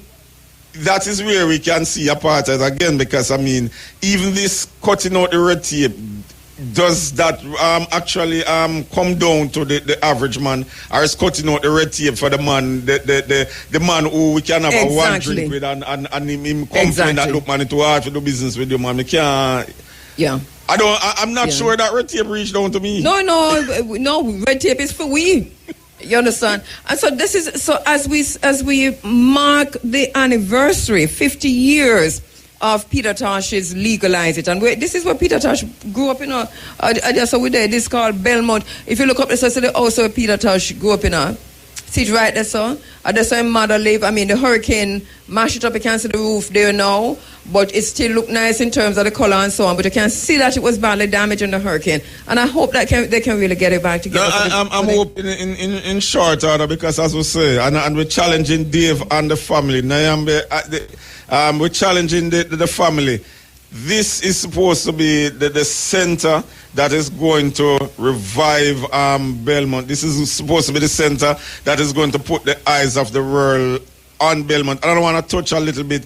that is where we can see apartheid again, because even this cutting out the red tape, does that actually come down to the average man, or is cutting out the red tape for the man, the man who we can have a one drink with and him complain that, look, man, it's too hard to do business with you, man. We can't. Yeah. I'm not sure that red tape reached down to me. No, red tape is for we. You understand? And so this is, so as we mark the anniversary, 50 years of Peter Tosh's Legalize It. And this is where Peter Tosh grew up in this called Belmont. If you look up, this is also where Peter Tosh grew up in see it right there, so. That's where mother live. The hurricane mashed it up. You can't see the roof there now, but it still look nice in terms of the color and so on. But you can see that it was badly damaged in the hurricane. And I hope that they can really get it back together. I'm hoping in short order, because as we say, and we're challenging Dave and the family. We're challenging the family. This is supposed to be the center that is going to revive Belmont. This is supposed to be the center that is going to put the eyes of the world on Belmont. And I want to touch a little bit.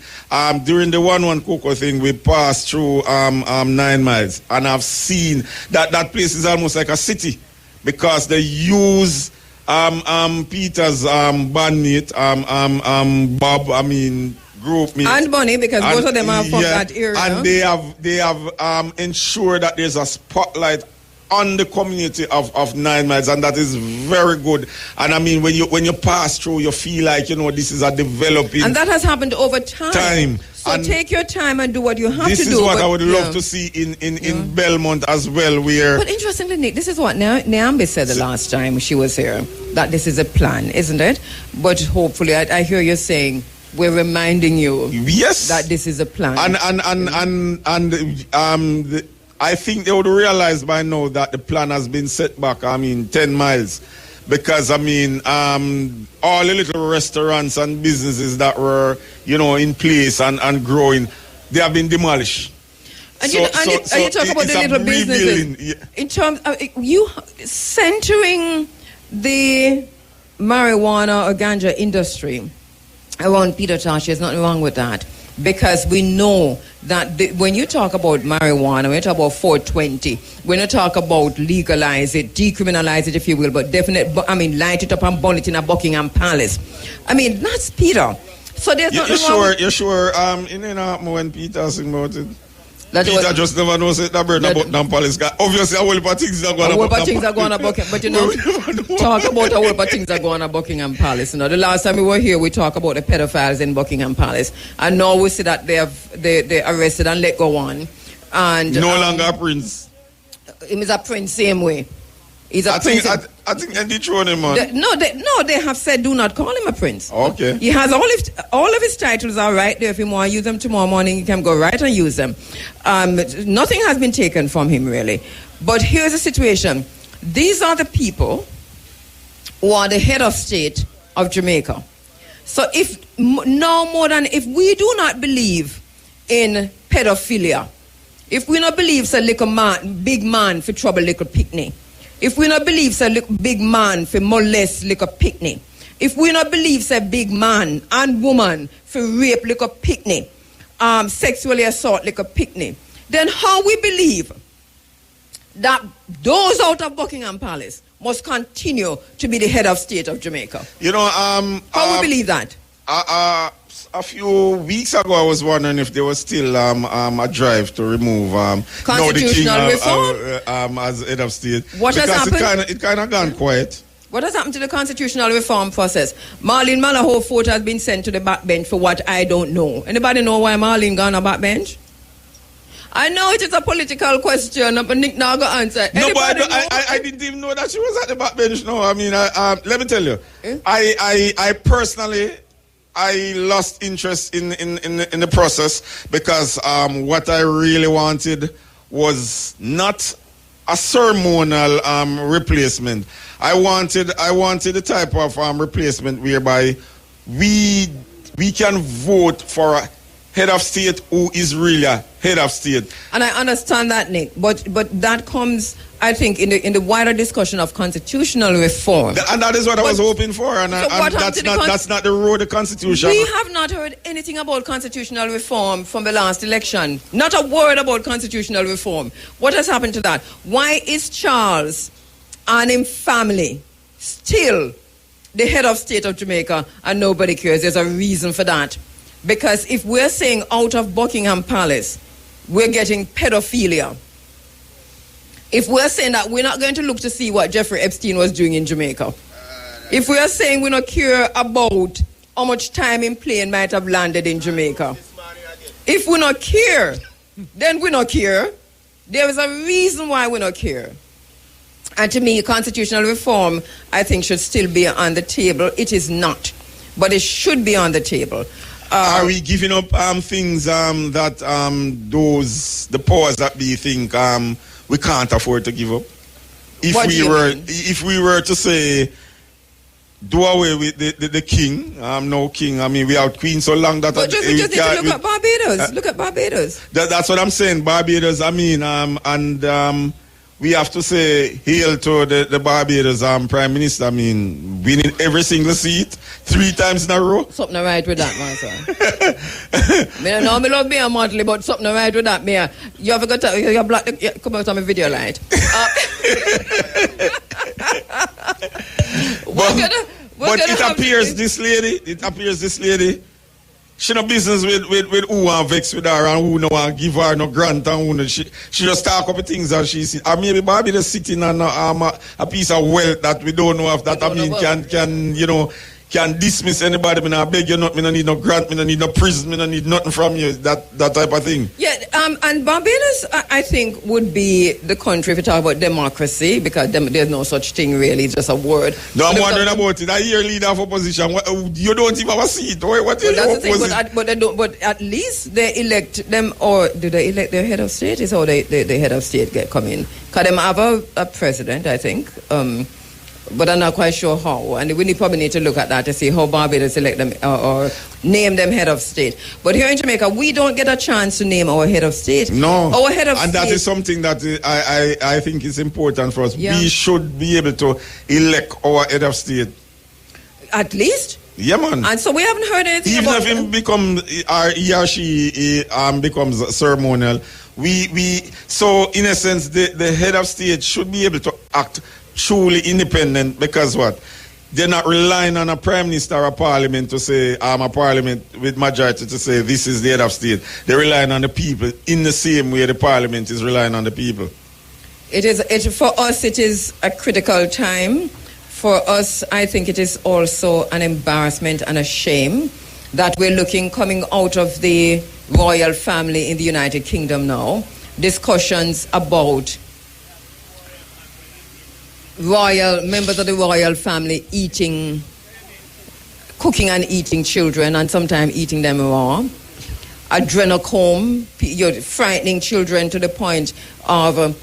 During the 1-1 Cocoa thing, we passed through 9 Miles, and I've seen that place is almost like a city, because they use Peter's bandmate, Bob, group meet. And Bunny, because both of them are from that area. And they have ensured that there's a spotlight on the community of 9 Miles, and that is very good. And I mean, when you pass through, you feel like, this is a developing. And that has happened over time. So and take your time and do what you have to do. This is what I would love to see in Belmont as well, where... But interestingly, Nick, this is what Nyambe said the last time she was here, that this is a plan, isn't it? But hopefully, I hear you saying, we're reminding you that this is a plan. I think they would realize by now that the plan has been set back, 10 miles. Because, all the little restaurants and businesses that were, in place and growing, they have been demolished. And you talk about the little businesses. In terms of you centering the marijuana or ganja industry around Peter Tosh, there's nothing wrong with that. Because we know that when you talk about marijuana, when you talk about 420, when you talk about legalize it, decriminalize it, if you will, but light it up and burn it in a Buckingham Palace. That's Peter. So there's nothing wrong. You're sure? When Peter sing about it. Peter just never knows that bird about Buckingham Palace. Obviously, a whole lot of things are going on. But talk about a whole lot of things are going on at Buckingham Palace. The last time we were here, we talked about the pedophiles in Buckingham Palace, and now we see that they arrested and let go on. And no longer a prince. He's a prince same way. He's a prince. I think they thrown him on. They have said do not call him a prince. Okay. He has all of his titles are right there. If you want to use them tomorrow morning, you can go right and use them. Nothing has been taken from him really. But here's the situation. These are the people who are the head of state of Jamaica. So if we do not believe in pedophilia, if we not believe it's a big man for trouble little picnic, if we not believe it's a big man for molest little picnic, if we not believe it's a big man and woman for rape little picnic, sexually assault little picnic, then how we believe that those out of Buckingham Palace must continue to be the head of state of Jamaica? How we believe that? A few weeks ago, I was wondering if there was still a drive to remove constitutional reform as head of state. What has happened? It kind of gone quiet. What has happened to the constitutional reform process? Marlene Malaho's vote has been sent to the backbench for what I don't know. Anybody know why Marlene gone on backbench? I know it is a political question, but Nick now go answer. No, but I didn't even know that she was at the backbench. No, let me tell you, I personally, I lost interest in the process because what I really wanted was not a ceremonial replacement. I wanted the type of replacement whereby we can vote for a head of state who is really a head of state. And I understand that, Nick, but that comes, I think, in the wider discussion of constitutional reform. And that is what I was hoping for, and that's not the road of the Constitution. We have not heard anything about constitutional reform from the last election. Not a word about constitutional reform. What has happened to that? Why is Charles and his family still the head of state of Jamaica and nobody cares? There's a reason for that. Because if we're saying out of Buckingham Palace, we're getting pedophilia. If we're saying that we're not going to look to see what Jeffrey Epstein was doing in Jamaica. If we're saying we don't care about how much time in plane might have landed in Jamaica. If we not care, then we not care. There is a reason why we not care. And to me, constitutional reform, I think, should still be on the table. It is not. But it should be on the table. Are we giving up things that the powers that be think we can't afford to give up? If we were to say do away with the king, no king. We have queen so long that. But just look at Barbados. Look at Barbados. That's what I'm saying. Barbados. And we have to say hail to the Barbados Prime Minister. Winning every single seat 3 times in a row. Something right with that, man, sir. I love me a monthly, but something right with that, man. You have got your black. Come out on my video light. But it appears this lady, She no business with who want vex with her and who no want give her no grant and who no, she just talk up things that she see. Or maybe Bobby just sitting on a piece of wealth that we don't know if that can you know can dismiss anybody. Me not beg you not, me no need no grant, me no need no prison, me no need nothing from you. That type of thing. Yeah, and Barbados, I think, would be the country if you talk about democracy, because there's no such thing really, it's just a word. No, I'm wondering about it. I hear leader of opposition. You don't even have a seat. What is that's the thing, but at least they elect them, or do they elect their head of state? Is how the head of state come in? Because they have a president, I think. But I'm not quite sure how. And we probably need to look at that to see how Barbados elect them or name them head of state. But here in Jamaica, we don't get a chance to name our head of state. No. Our head of state. And that is something that I think is important for us. Yeah. We should be able to elect our head of state. At least? Yeah, man. And so we haven't heard anything even about if he or she becomes ceremonial, so in a sense, the head of state should be able to act truly independent, because what? They're not relying on a prime minister or a parliament to say, a parliament with majority to say this is the head of state. They're relying on the people in the same way the parliament is relying on the people. For us, it is a critical time. For us, I think it is also an embarrassment and a shame that we're coming out of the royal family in the United Kingdom now, discussions about members of the royal family cooking and eating children, and sometimes eating them raw. Adrenochrome, you're frightening children to the point of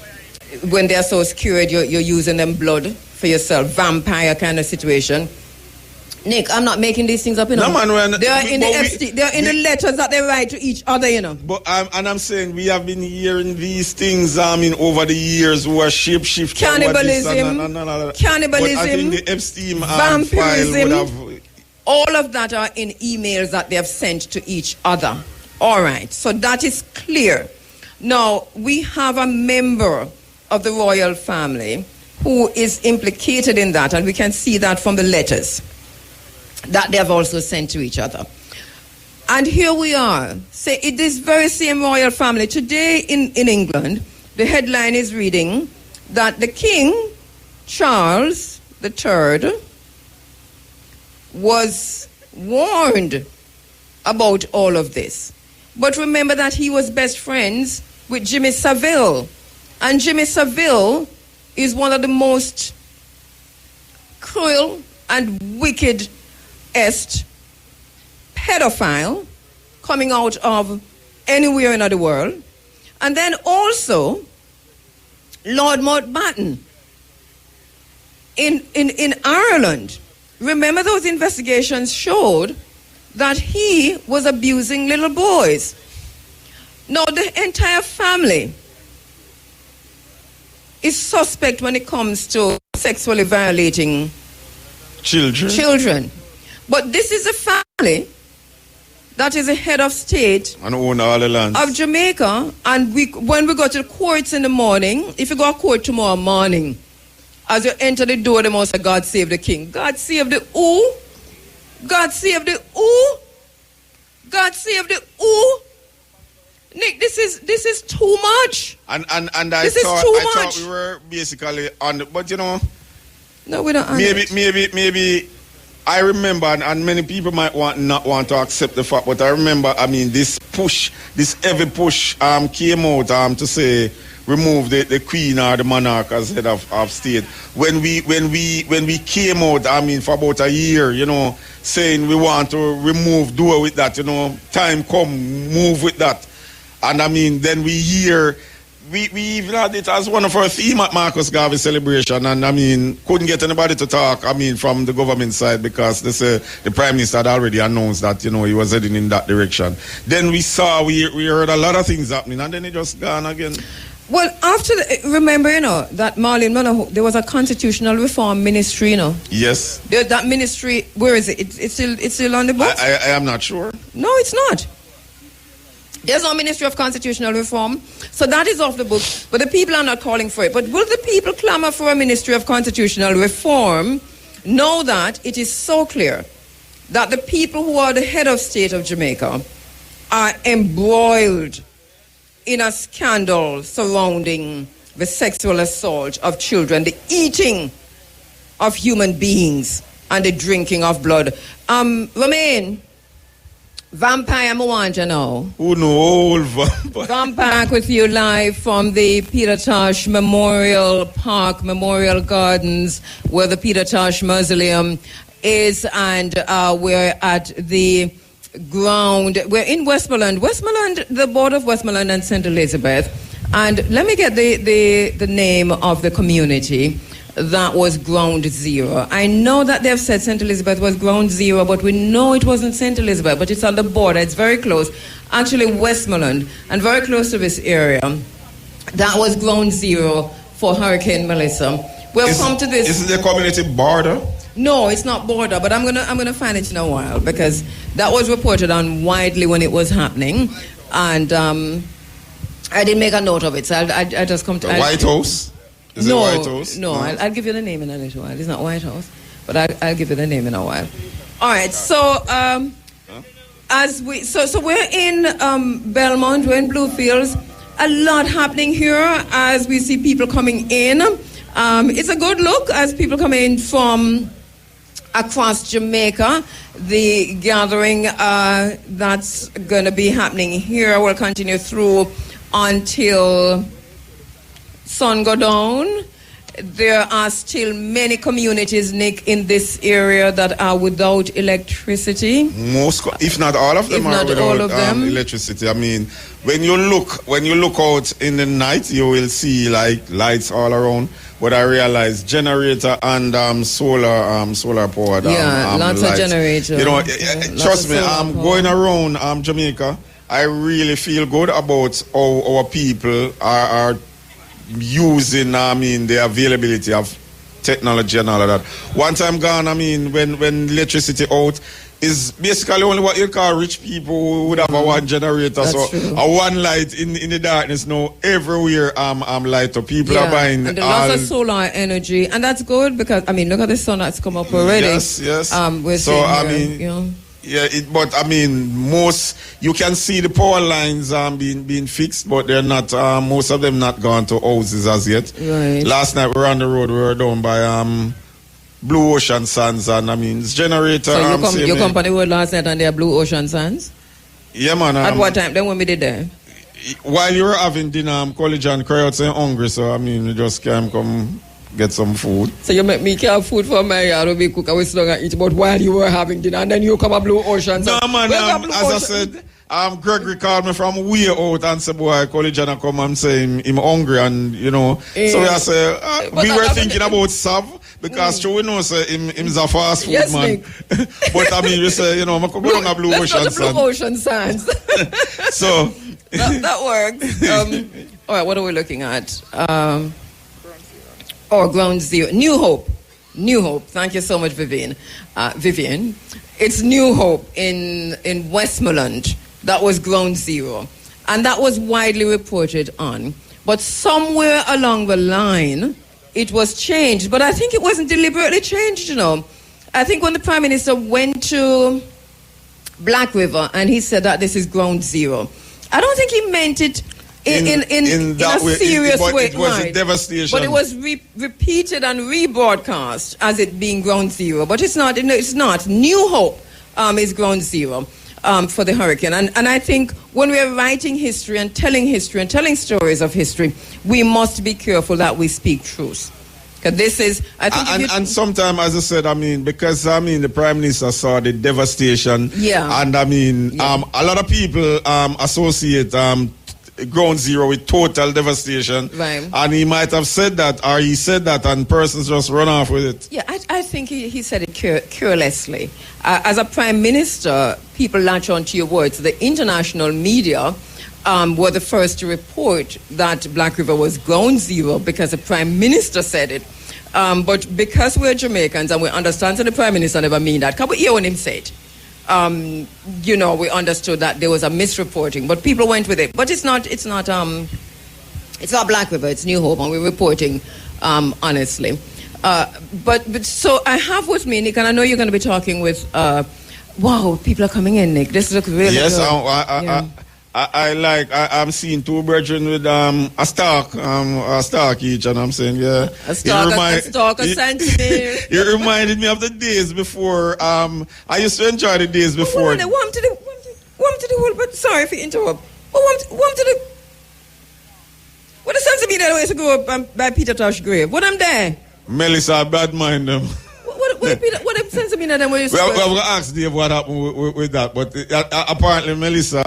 when they're so scared, you're using them blood for yourself. Vampire kind of situation. Nick, I'm not making these things up, you know. No, man, they are in the letters that they write to each other, you know. But I'm saying we have been hearing these things over the years who are shape-shifting. Cannibalism. Cannibalism. But I think the Epstein file would have... All of that are in emails that they have sent to each other. All right, so that is clear. Now, we have a member of the royal family who is implicated in that, and we can see that from the letters that they have also sent to each other. And here we are. Say, it is very same royal family. Today in England, the headline is reading that the King, Charles III, was warned about all of this. But remember that he was best friends with Jimmy Savile. And Jimmy Savile is one of the most cruel and wicked pedophile coming out of anywhere in the world. And then also Lord Mountbatten in Ireland. Remember, those investigations showed that he was abusing little boys. Now the entire family is suspect when it comes to sexually violating children. But this is a family that is a head of state and own all the land of Jamaica. And when we go to the courts in the morning, if you go to court tomorrow morning, as you enter the door, they must say, God save the king. God save the who? God save the who? God save the who? Nick, this is too much. And I thought we were basically on, but you know, no, we don't. Maybe. I remember, and many people might not want to accept the fact, but I remember, this heavy push came out to say remove the queen or the monarch as head of state. When we came out, for about a year, saying we want to do with that, time come, move with that. And then we hear, we even had it as one of our theme at Marcus Garvey celebration, and couldn't get anybody to talk, from the government side, because they say the Prime Minister had already announced that, he was heading in that direction. Then we heard a lot of things happening, and then it just gone again. Well, remember, that Marlene, there was a constitutional reform ministry, Yes. That ministry, where is it? It's still on the books? I am not sure. No, it's not. There's no Ministry of Constitutional Reform, so that is off the book, but the people are not calling for it. But will the people clamor for a Ministry of Constitutional Reform know that it is so clear that the people who are the head of state of Jamaica are embroiled in a scandal surrounding the sexual assault of children, the eating of human beings, and the drinking of blood. Romain, vampire Mwanja now. Who know old vampire? Back with you live from the Peter Tosh Memorial Park, Memorial Gardens, where the Peter Tosh Mausoleum is, and we're at the ground. We're in Westmoreland. Westmoreland, the border of Westmoreland and St. Elizabeth. And let me get the name of the community that was ground zero. I know that they've said St. Elizabeth was ground zero, but we know it wasn't St. Elizabeth, but it's on the border. It's very close. Actually, Westmoreland, and very close to this area. That was ground zero for Hurricane Melissa. We'll come to this. Is it the community border? No, it's not border, but I'm gonna find it in a while, because that was reported on widely when it was happening, and I didn't make a note of it, so I just come to the White House. Is it White House? No, I'll give you the name in a little while. It's not White House, but I'll give you the name in a while. All right, so so we're in Belmont, we're in Bluefields. A lot happening here as we see people coming in. It's a good look as people come in from across Jamaica. The gathering that's going to be happening here will continue through until sun go down. There are still many communities, Nick, in this area that are without electricity. Most, if not all of them, are without electricity. I mean, when you look out in the night, you will see like lights all around. But I realize generator and solar powered. Lots lights. of generators. You know, trust me, I'm going around Jamaica. I really feel good about how our people are using, the availability of technology and all of that. One time gone, when electricity out, is basically only what you call rich people who would have a one generator. That's so true. A one light in the darkness now everywhere light up. People are buying and lots of solar energy, and that's good because look at the sun that's come up already. Yes. We're seeing but most you can see the power lines being fixed, but they're not. Most of them not gone to houses as yet. Right. Last night we were on the road. We were down by Blue Ocean Sands, and it's generator. So you come on the road last night and there are Blue Ocean Sands? Yeah, man. At what time? Then when we did there? While you were having dinner, college and crowds and hungry, so we just can't come get some food. So you make me carry food for my yard, we cook, and we sit down and eat, but while you were having dinner, and then you come a Blue Ocean. No, man, as I said, Gregory called me from way out and said, boy, college and come and say him hungry, and so I say, we were thinking about Sav, because we know say him's a fast food man. But you say, I'm going to Blue Ocean Sands. Blue Ocean Sands. So that works. All right, what are we looking at? Ground zero. New Hope. Thank you so much, Vivian. It's New Hope in Westmoreland. That was ground zero. And that was widely reported on. But somewhere along the line, it was changed. But I think it wasn't deliberately changed, I think when the Prime Minister went to Black River and he said that this is ground zero, I don't think he meant it in a serious way. It was a devastation. But it was repeated and rebroadcast as it being ground zero. But it's not. It's not. New Hope is ground zero for the hurricane. And I think when we are writing history and telling stories of history, we must be careful that we speak truth. Because this is, I think, and sometimes, as I said, because the Prime Minister saw the devastation. Yeah. And a lot of people associate ground zero with total devastation. Right. And he might have said that, or he said that, and persons just run off with it. Yeah, I think he said it carelessly. As a Prime Minister, people latch on to your words. The international media were the first to report that Black River was ground zero because the Prime Minister said it. But because we're Jamaicans and we understand that the Prime Minister never mean that, because we hear when him say it. We understood that there was a misreporting, but people went with it. But it's not Black River, it's New Hope, and we're reporting honestly. But so I have with me, Nick, and I know you're going to be talking with Wow, people are coming in, Nick. This looks really yes, good. I'm seeing two brethren with a stalk each, and I'm saying, yeah. A stalk assigned to me. You reminded me of the days before. I used to enjoy the days before. Warm to the whole, but sorry if you interrupt. Warm to the. What the sense of me that way to go up by Peter Tosh grave? What I'm there? Melissa, bad mind them. What the sense of me that them way? Well, we're going to ask Dave what happened with that, but apparently Melissa,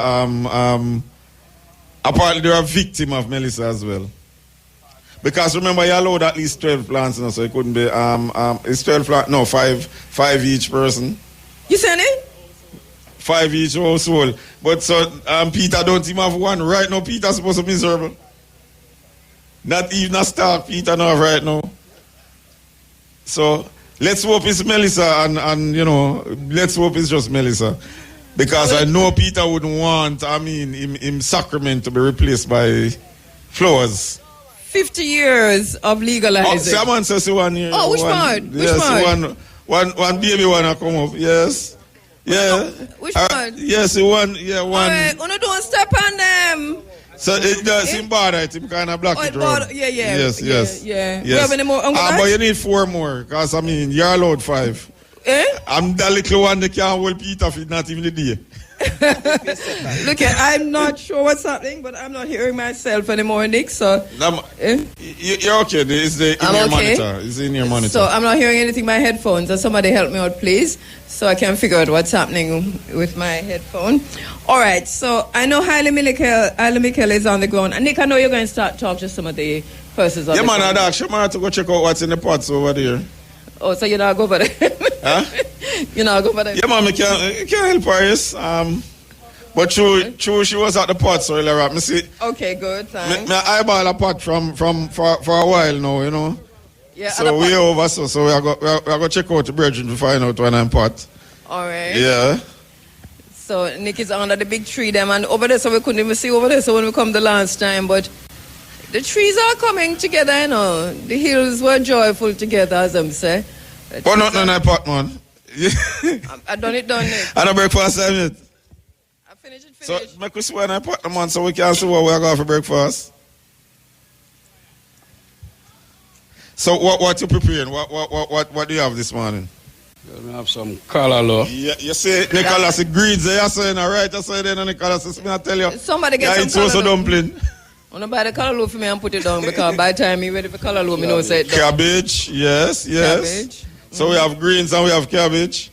apparently they're a victim of Melissa as well. Because remember, you allowed at least 12 plants, so it couldn't be, it's 12 plants, no, five each person. You saying it? 5 each household. But so, Peter don't even have one. Right now, Peter's supposed to be miserable. Not even a star, Peter now right now. So, let's hope it's Melissa and let's hope it's just Melissa. Because I know Peter wouldn't want, him sacrament to be replaced by flowers. 50 years of legalizing. Someone says one year. Oh, which one? Yes, one baby wanna come up. Yes. Yeah. Which one? Yes, one. Yeah, one. Alright, don't step on them. So it does seem bad, right? It kind of block it road. Yeah. Yes. Yeah. Yes. Have any more? But you need 4 more, because you're allowed 5. I'm the little one that can't hold Peter for not even the day. Look, I'm not sure what's happening, but I'm not hearing myself anymore, Nick. So you're okay. It's in your monitor. It's in your monitor. So I'm not hearing anything by headphones. So somebody help me out, please, so I can figure out what's happening with my headphone. All right. So I know Haile Mikel is on the ground, and Nick, I know you're going to start talk to some of the persons on the ground. Yeah, man. I'd actually to go check out what's in the pots over there. Oh, so you're not go for that? Huh? You're not go for that? Yeah, man, I can't help her, yes. But true, she was at the pot, so earlier. Me see. Okay, good, thanks. Me eyeball a pot for a while now, Yeah. So we over, so we are go check out the bridge to find out when I'm pot. All right. Yeah. So Nick is under the big tree there, and over there, so we couldn't even see over there. So when we come the last time, but the trees are coming together, The hills were joyful together, as I'm saying. But not in that pot, man. I done it, Nick. I don't breakfast time yet. I finished. So make we see when I pot them on, so we can see what we are going for breakfast. So what you preparing? What do you have this morning? We have some callaloo. Yeah, you see, Nicholas, the greens there, saying all right. I say then, Nicholas, I tell you. Somebody get some it's also dumpling. I'm going to buy the callaloo for me and put it down, because by the time you're ready for callaloo, me know say it down. Cabbage, yes. Cabbage. So we have greens and we have cabbage.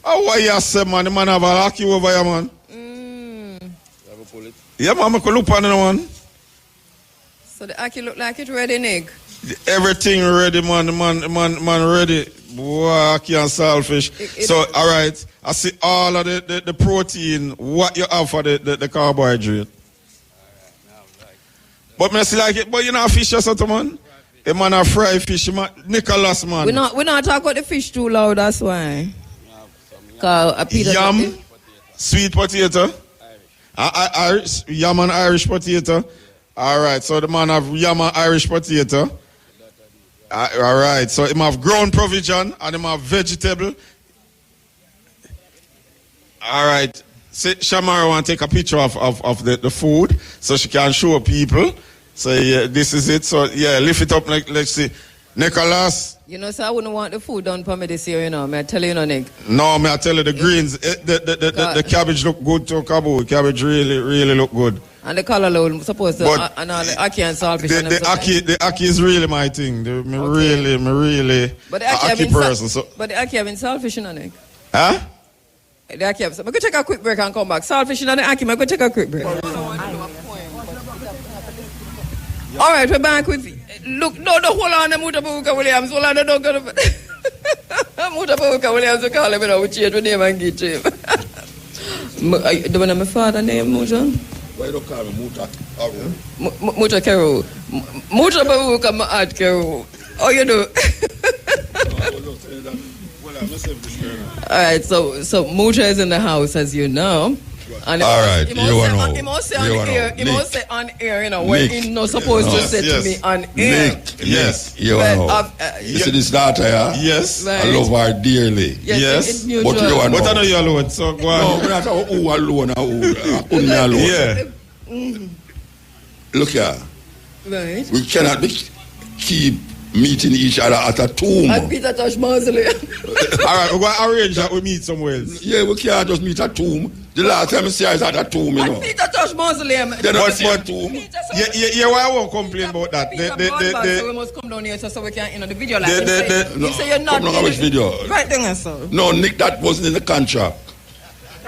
Oh, what you say, man? The man have a lucky over here, man. Yeah, man, I can look on the one. So the aki look like it ready, Nick? Everything ready, man. The man ready. Boy, aki and saltfish. So, all right. I see all of the protein, what you have for the carbohydrate. But I see like it, but you know fish or something, man? A man a fry fish, man. Nicholas, man. We're not talking about the fish too loud, that's why. Yam, sweet potato, Irish, yam and Irish potato. All right, so the man have yam and Irish potato. All right, so him have ground provision and him have vegetable. All right, so Shamara want to take a picture of the food so she can show people. So yeah, this is it. So yeah, lift it up like, let's see. Nicholas. So I wouldn't want the food done for me this year, May I tell you, Nick? No, may I tell you, the greens, the cabbage look good too, Cabo. Cabbage really look good. And the callaloo supposed to, and all the ackee and saltfish. The ackee is really my thing. Me really, but the ackee person. But the ackee having saltfish, Nick? Huh? The ackee have, so we could take a quick break and come back. Saltfish and the ackee, we could take a quick break. All right, we're back with. Look, no, hold on, Mutabuka Williams. Hold on, don't go to. Mutabuka Williams, we call him, we change the name and get him. The one of my father name, Muta? Why don't call me Muta? Muta Keru. Mutabuka, my aunt Keru. Oh, you do? All right, so Muta is in the house, as you know. And all right, he must say on air, you know, when he's not supposed to say to me on air. Nick, you know. You see this daughter, yeah? Yes. Right. I love her dearly. Yes. But you know. But I know you alone, so go on. No, we're not alone. Only alone. Yeah. Look here. Right. We cannot keep meeting each other at a tomb. At Peter Tosh Mausoleum. All right, we're going to arrange that we meet somewhere else. Yeah, we can't just meet at a tomb. The last time I see her is at a tomb, you know. At Peter Tosh Mausoleum. They don't see a tomb. Yeah, well, I won't complain about that. So we must come down here so we can, you know, the video like you say you're not in which video? Right there, sir. No, Nick, that wasn't in the contract.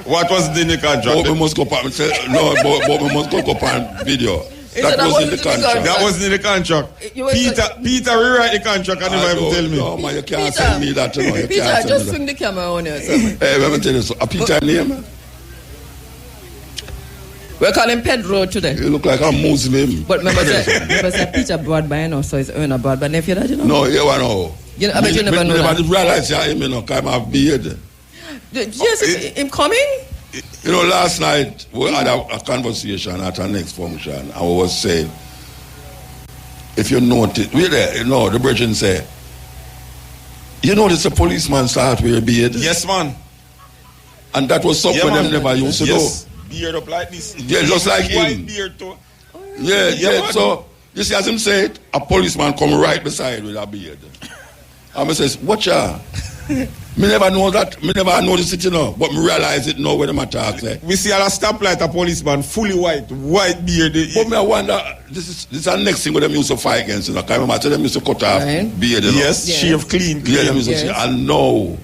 What was in the contract? But we must go back and say, no, but we must go on video. That wasn't in the contract. That wasn't in the contract. Peter rewrite the contract and never even tell me. No, man, you can't send me that. You know, you Peter, just swing the camera on here. Hey, let me tell you something. A Peter name? We call him Pedro today. You look like a Muslim. But remember say Peter Broadband, you know, so it's Erna Broadband nephew that, you know? No, you know. I bet you never know that. I realize him, you know, because I have beard. Yes, him coming? You know, last night we had a conversation at our next function, and we was saying, if you notice, the brethren say, you notice a policeman start with a beard? Yes, man. And that was something them never used to do. Beard up like this. Yeah, just like him. White beard too. Yeah. So, you see, as him said, a policeman come right beside with a beard. And I says, watch out. Me never know that. Me never notice it, you know. But me realize it now when them attack. We see at a stoplight a policeman fully white beard. But me I wonder, this is the next thing what them used to fight against, you know. Because remember, them used to cut off beard, you know. Yes, shave clean. Yeah, them used to say, and no.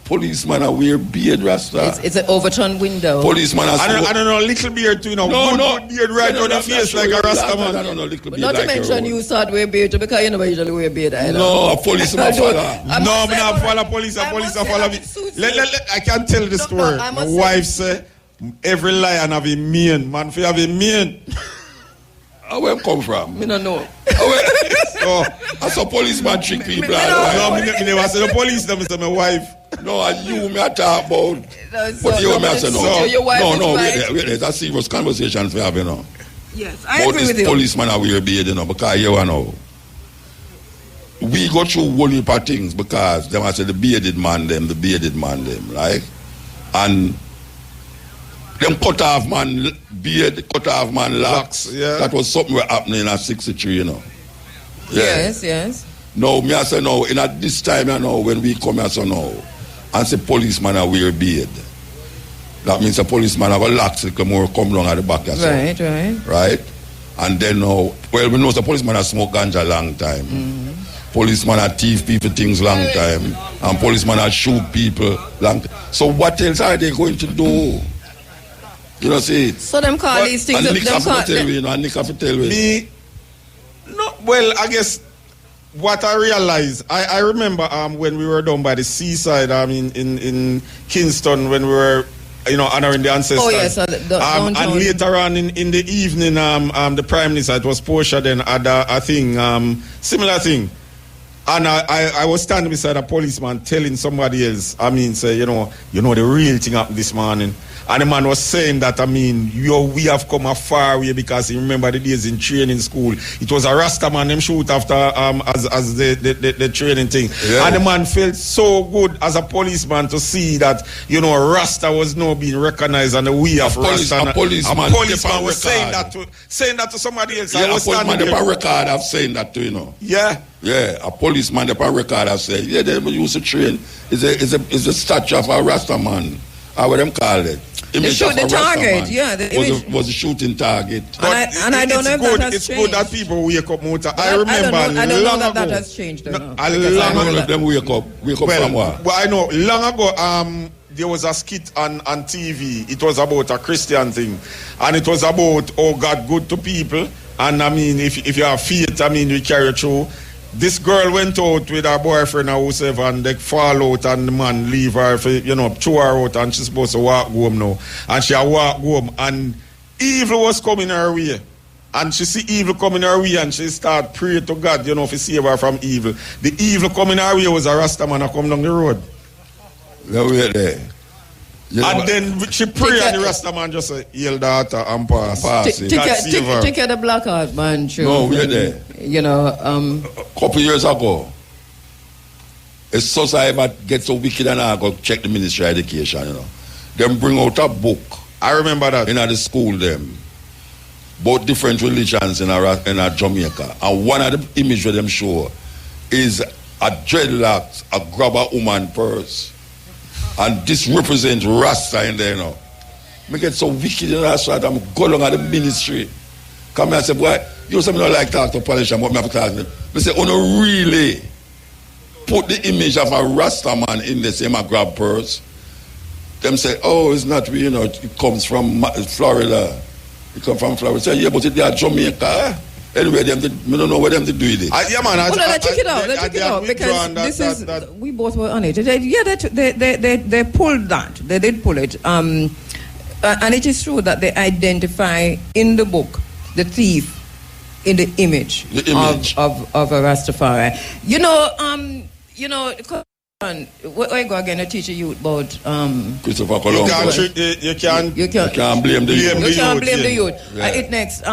Policeman are wear beard, Rasta. It's an overturned window. Policeman are... I don't know, little beard too, you know. No. Beard right on the face like a Rasta man. I don't know, little beard not like to mention you start wear beard too, because you never usually wear beard either. No, a policeman follow. No, I'm not follow police. A police follow me. I can't tell the story. My wife say, every lion have a mane. Man, if you have a mane... Where come from? Me don't know. I saw policeman trick people. No, me never say the police, them say my wife. No, and you me talk about. But you me say no. Wait, that's serious conversations we have, you know. Yes, I agree with you. Policeman are wear beard, you know, because you know. We go through whole heap of things because them I say the bearded man, right? And them cut off man beard, cut off man locks. Yeah. That was something were happening at 63, you know. Yeah. Yes. No, me I say no, in at this time, you know, when we come here, so no, and say policeman are wear beard. That means a policeman have a locks, little more come down at the back. Right. And then now, well, we know the policeman has smoked ganja long time. Mm-hmm. Policeman have thief people things long time. And policeman have shoot people long time. So what else are they going to do? You know, see? So them call these things... And Nick have to tell you, Me? No, well, I guess... What I realized, I remember when we were down by the seaside, in Kingston, when we were, you know, honoring the ancestors. Oh yes, and later on in the evening, the Prime Minister, it was Portia, then had a thing, similar thing. And I was standing beside a policeman telling somebody else, say, you know the real thing happened this morning. And the man was saying that, we have come a far way because you remember the days in training school. It was a Rasta man, them shoot after as the training thing. Yeah. And the man felt so good as a policeman to see that, you know, Rasta was now being recognized and the way of Rasta. A policeman was saying that to somebody else. Yeah, a policeman the record have saying that too, you know. Yeah. Yeah, a policeman the record have said, yeah, they used to train. It's a statue of a Rasta man. How would them call it? They shoot the target, yeah. Was a shooting target. And I don't know if that has changed. It's good that people wake up more. I remember I don't know that has changed. Them wake up from what? Well, I know. Long ago, there was a skit on TV. It was about a Christian thing. And it was about, God good to people. And if you have faith, we carry through. This girl went out with her boyfriend or whoever and they fall out and the man leave her, throw her out and she's supposed to walk home now. And she walk home and evil was coming her way. And she see evil coming her way and she start praying to God, to save her from evil. The evil coming her way was a Rasta man come down the road. Wait there. And then she pray and the Rasta man just say, heal daughter and pass. Take care of the black heart, man. True. No, we're there. You know, a couple years ago, a society get so wicked and I go check the Ministry of Education, you know. Them bring out a book. I remember that. In the school them. Both different religions in a Jamaica. And one of the images them show is a dreadlocks, a grab a woman purse. And this represents Rasta in there, you know. Me get so wicked in that side, I'm go along at the ministry. Come here and say, boy, you say me not like talk to politicians, but me have to talk to them. Me say, oh no, really put the image of a Rasta man in the same grab purse. Them say, oh, it's not we, you know, it comes from Florida. It comes from Florida. Say, yeah, but it's Jamaica. Anyway, we don't know what them to do with it. Yeah, man. Let's check it out. Let's check it out because we both were on it. They pulled that. They did pull it. And it is true that they identify in the book the thief in the image. Of a Rastafari. You know. Where I go again to teach a youth about Christopher Columbus. You can't blame the youth. You can't blame the youth. Yeah. It next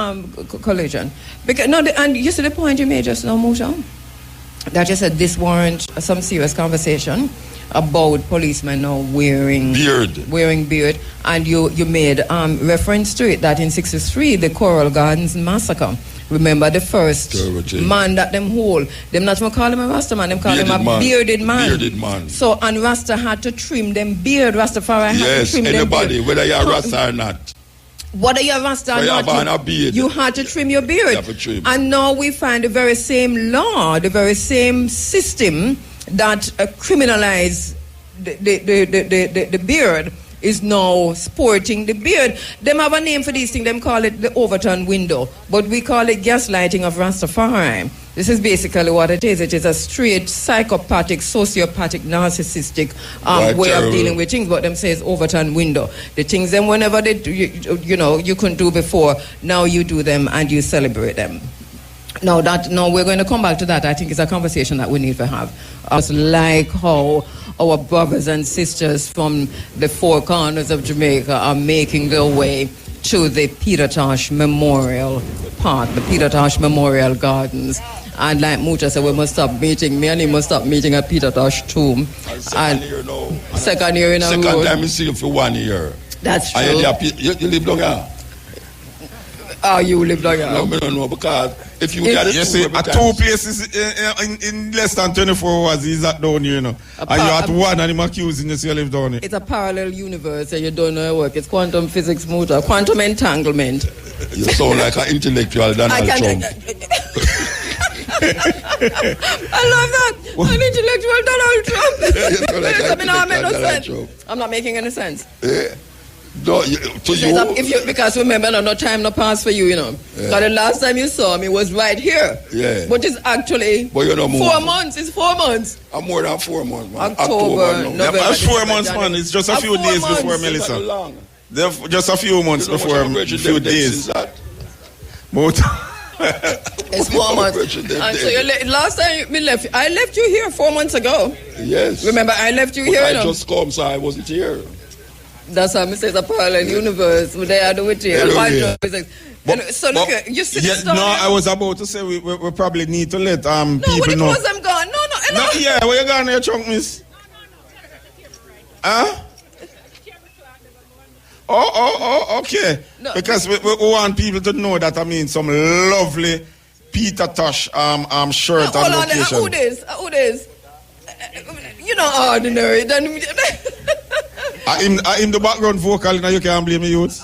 collision. Because and you see the point you made just now, Musha, that you said this weren't some serious conversation about policemen now wearing beard, and you made reference to it that in '63 the Coral Gardens massacre. Remember the first man that them hold. Them not even call him a Rasta man, them call him a bearded man. So, and Rasta had to trim them beard. Rastafari had to trim them beard. Yes, anybody, whether you're Rasta or not. Whether you're Rasta or not, you had to trim your beard. And now we find the very same law, the very same system that criminalize the beard is now sporting the beard. Them have a name for these things. Them call it the Overton window. But we call it gaslighting of Rastafari. This is basically what it is. It is a straight, psychopathic, sociopathic, narcissistic way of dealing with things. But them says Overton window. The things them whenever they do, you couldn't do before, now you do them and you celebrate them. Now we're going to come back to that. I think it's a conversation that we need to have. It's like how our brothers and sisters from the four corners of Jamaica are making their way to the Peter Tosh Memorial Park, the Peter Tosh Memorial Gardens. And like Mucha said, we must stop meeting. Me and he must stop meeting at Peter Tosh tomb. Second year now. Second year in a row. Second time I see you for 1 year. That's true. You live long here? You live down here? No, I don't know, because if you get it, you see, at two places in less than 24 hours, he's at down here, you know. And you're at one and I'm accusing you, so you live down here. It's a parallel universe and you don't know your work. It's quantum physics, motor, quantum entanglement. You sound like an intellectual Donald Trump. I love that. An intellectual Donald Trump. I'm not making any sense. Yeah. No, because remember, no time no pass for you, you know. Because the last time you saw me was right here. Yeah. But it's actually 4 months. It's 4 months. I'm more than 4 months, man. October, November. Yeah, it's 4 months, man. It's just a few days before Melissa. Just a few months before, a few days. It's 4 months. And so last time we left, I left you here 4 months ago. Yes. Remember, I left you here. I just come, so I wasn't here. That's how I say it's a parallel universe. They are doing it here. So look, you see this No, I was about to say we probably need to let people know. No, when it was I'm gone. No. Yeah, where you going there, chunk, miss? Huh? Oh, okay. No. Because we want people to know that, some lovely Peter Tosh shirt and location. Who this? Ordinary. I'm the background vocal, now you can't blame me, youth.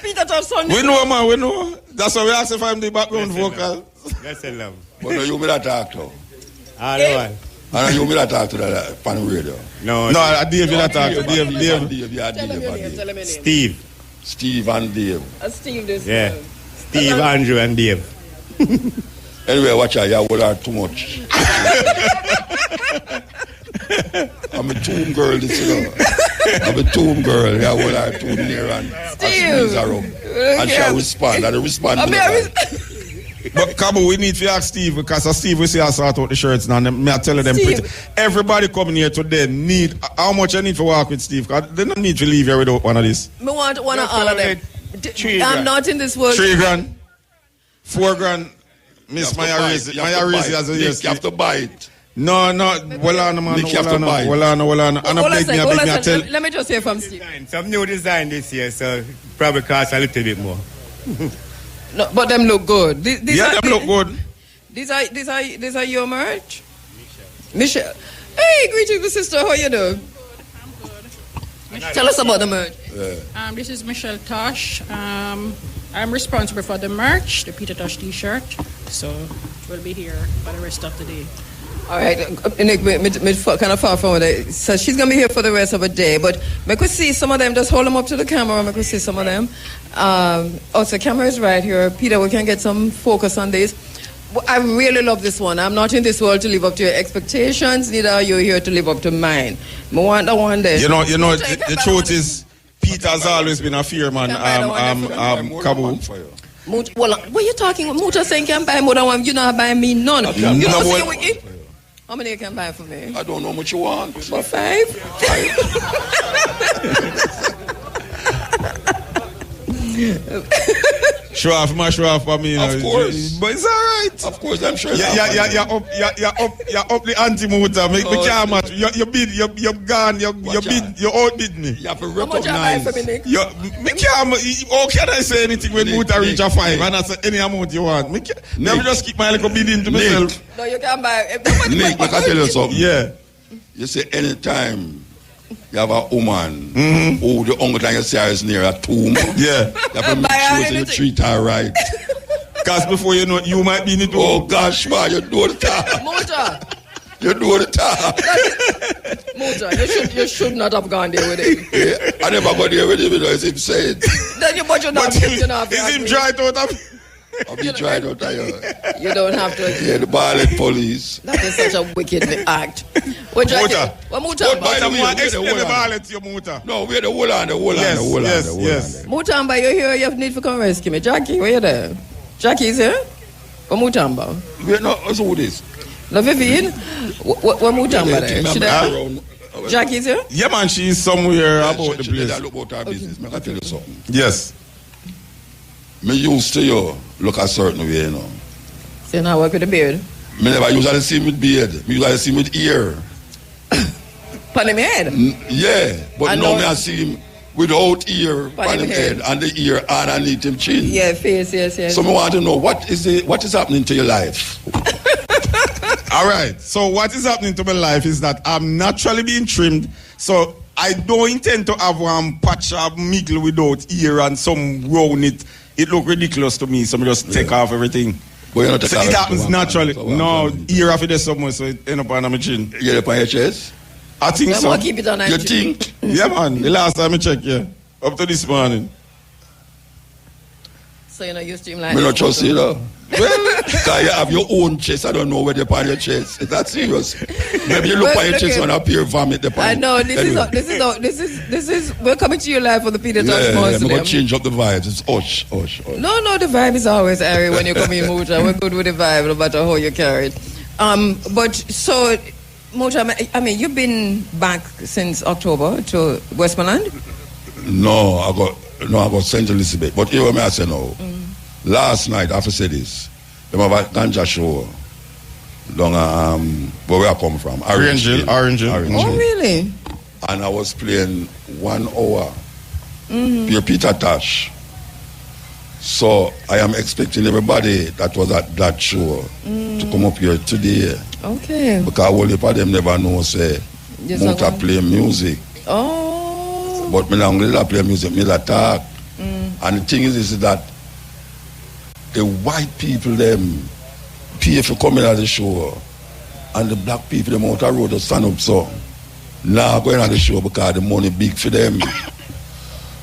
Peter Tosh son. We know, man, we know. That's why we ask if I'm the background vocal. That's a love. But no, you me that talk to. And you me that talk to that pan radio. No, Dave, you that talk to. Dave. Steve. Steve and Dave. Steve this. Yeah. Steve, Andrew and Dave. Anyway, watch out, you will have too much. I'm a tomb girl, I'm a tomb girl. You will have too near and Steve. and shall respond. And respond to But Cabo, we need to ask Steve, because Steve will say I sort out the shirts now. And I tell them pretty. Everybody coming here today need, how much I need to work with Steve? Because they don't need to leave here without one of this. I want one of all of them. I'm not in this world. 3 grand, 4 grand. Miss Maya Rizzi as a yes. You have to buy it. No, well on, man. Let me just hear from Steve. Some new design this year, so probably cost a little bit more. No, but them look good. Look good. These are your merch? Michelle. Hey, greetings, sister. How you doing? Tell us about the merch. This is Michelle Tosh. I'm responsible for the merch, the Peter Tosh t-shirt. So we'll be here for the rest of the day. All right, Nick, kind of far from it. So she's going to be here for the rest of the day. But we could see some of them. Just hold them up to the camera. We could see some of them. Also, camera is right here. Peter, we can get some focus on this. I really love this one. I'm not in this world to live up to your expectations. Neither are you here to live up to mine. I want that one day. You know, the truth is, Peter's always been a fear man. Kabu. Well, what are you talking about? Muta saying can buy more than one. You not buy me none. You know say wicked? How many you can buy for me? I don't know how much you want. For 5? Show off for me. Of course. But it's all right. Of course, I'm sure. You're up the anti-motor. Me can't match. You bid, you're gone, you bid, you outbid me. You have to recognize. How much I buy for me, Nick? Me can't, how can I say anything when motor reach a 5 and I say any amount you want? Me can't, never just keep my little bidding to myself. No, you can't buy. Nick, I can tell you something. Yeah. You say anytime you have a woman who the only time you see her is near a tomb. Yeah. You have to make sure that you treat her right. Because before you know, you might be in the tomb. Oh gosh, man, you do the talk. Motor. You do the talk. Motor, you should not have gone there with him. Yeah, I never go there with him, as him said. Then you but you not. Is him dried out of? I'll be dried out of you. You don't have to. Yeah, the ballet police. That is such a wicked act. What Motor. What Motor? No, we're the whole on. Yes. Mutamba, you're here. You need to come rescue me. Jackie, where you there? Jackie's here. What Mutamba? We're not. Who this? No, Vivian. What Mutamba there? She there? Jackie's here. Yeah, man. She's somewhere about the place. I look about her business. I can tell you something. Yes. Me used to look a certain way, you know. So now work with the beard? Me never usually see him with beard. Me usually see him with ear. Pan him head? Yeah, but now me I see him without ear, pan him head, and the ear underneath him chin. Yeah, face, yes. So me want to know, what is happening to your life? All right, so what is happening to my life is that I'm naturally being trimmed, so I don't intend to have one patch of middle without ear and some round it. It look ridiculous to me, so I just take off everything. But you so it happens naturally. No, ear off it there somewhere, so it end up on my chin. You get up on your chest? I think so. Keep it on you think? Yeah, man. The last time I checked, up to this morning. So you know you streamline. Me not trust you, though. Well, because you have your own chest. I don't know where they're on your chest. Is that serious? Maybe you look on your chest when I appear vomit. I know this is. We're coming to you live for the Peter Tosh Mausoleum. I'm gonna change up the vibes. It's hush. No, the vibe is always airy when you come in Muta. We're good with the vibe, no matter how you carry it. But so Muta, I mean, you've been back since October to Westmoreland? No, I got St. Elizabeth. But here may I say now. Last night, after say this, they have a Ganja show down where I come from. Orange Hill. Oh, really? And I was playing 1 hour. Peter Tosh. So I am expecting everybody that was at that show to come up here today. Okay. Because all of them never know, say, Muta play music. Oh. But me don't play music, me that talk. And the thing is that the white people them pay for coming at the show, and the black people them out the road to stand up so now going at the show because the money big for them.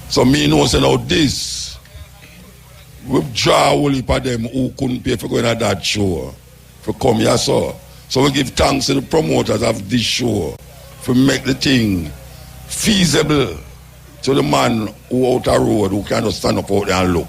So me know say now this we draw all heap of them who couldn't pay for going at that show for come here so we give thanks to the promoters of this show for make the thing feasible to the man who out the road who cannot stand up out there and look.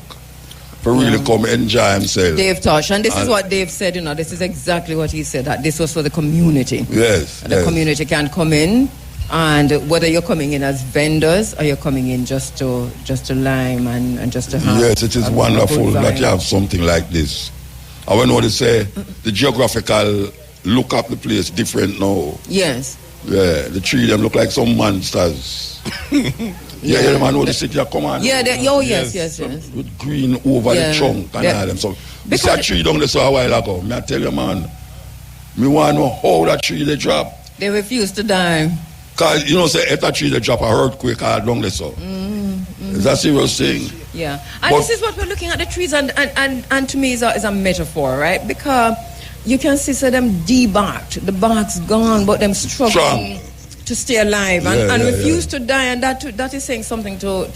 for really come enjoy himself. Dave Tosh, and this is what Dave said, this is exactly what he said, that this was for the community. Yes. The community can come in, and whether you're coming in as vendors or you're coming in just to lime and just to have. Yes, it is wonderful that you have something like this. I want to say the geographical look of the place different now. Yes. Yeah, the tree them look like some monsters. Yeah, the man know the city come on. Yeah, yes. With green over the trunk and all them. So this that tree down there so a while ago. Me I tell you, man, me want to know how that tree they drop. They refuse to die. Cause say if that tree they drop a earthquake all down there so. It's a serious thing. Yeah, and this is what we're looking at the trees, and to me is a metaphor, right? Because you can see them debarked, the bark's gone, but them struggling to stay alive and refuse to die, and that is saying something to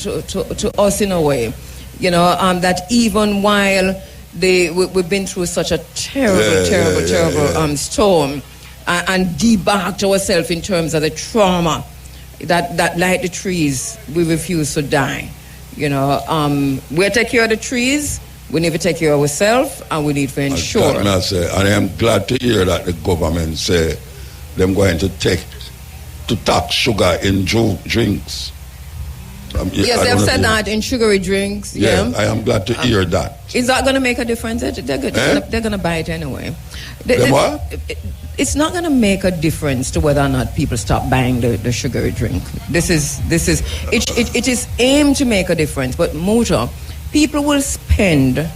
us in a way, that even while we've been through such a terrible storm, and debarked ourselves in terms of the trauma that like the trees, we refuse to die. We take care of the trees. We need to take care of ourselves, and we need to ensure. And I am glad to hear that the government say they're going to tax sugar in drinks. Yes, they've said that in sugary drinks. Yeah, I am glad to hear that. Is that going to make a difference? They're going to buy it anyway. It's not going to make a difference to whether or not people stop buying the sugary drink. It is aimed to make a difference, but people will spend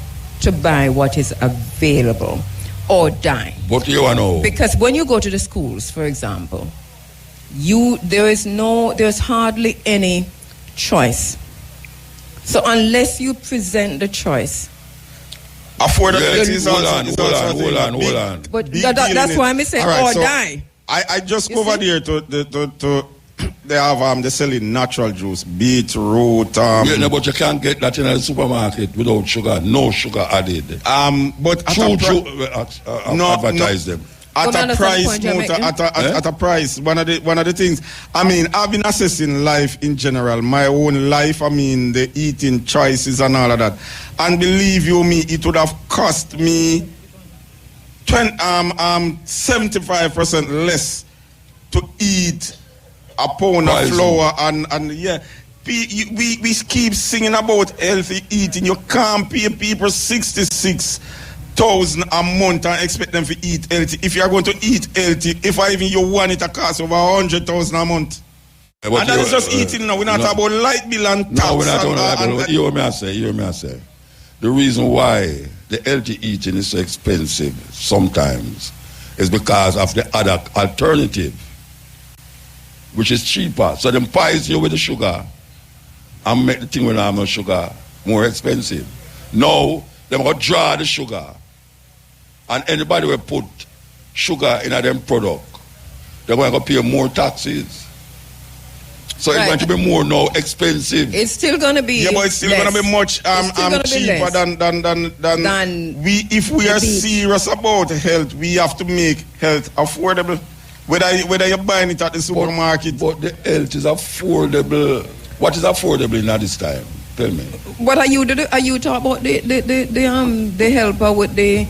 to buy what is available or die. But you know, because when you go to the schools, for example, there's hardly any choice. So unless you present the choice, affordability is hold on. But that's why I'm saying die. I just go over there to they have they're selling natural juice, beetroot. But you can't get that in a supermarket without sugar, no sugar added. But advertise them. At a price, at a price. One of the things. I mean, I've been assessing life in general, my own life. I mean, the eating choices and all of that. And believe you me, it would have cost me 75% less to eat a pound of flour and we keep singing about healthy eating. You can't pay people 66,000 a month and expect them to eat healthy. If you are going to eat healthy, if you want it, it costs over 100,000 a month. And that is just eating now. We're not talking about light bill and tax. No, we're not talking about that. You hear me I say. The reason why the healthy eating is so expensive sometimes is because of the other alternative, which is cheaper. So them pies you with the sugar and make the thing with no sugar more expensive. Now, them going to draw the sugar, and anybody will put sugar in them product, they're going to pay more taxes. So it's going to be more now expensive. It's still going to be but it's still going to be much cheaper than we. If we are serious about health, we have to make health affordable. Whether you're buying it at the supermarket. But the health is affordable. What is affordable in this time? Tell me. What are you talking about the helper with the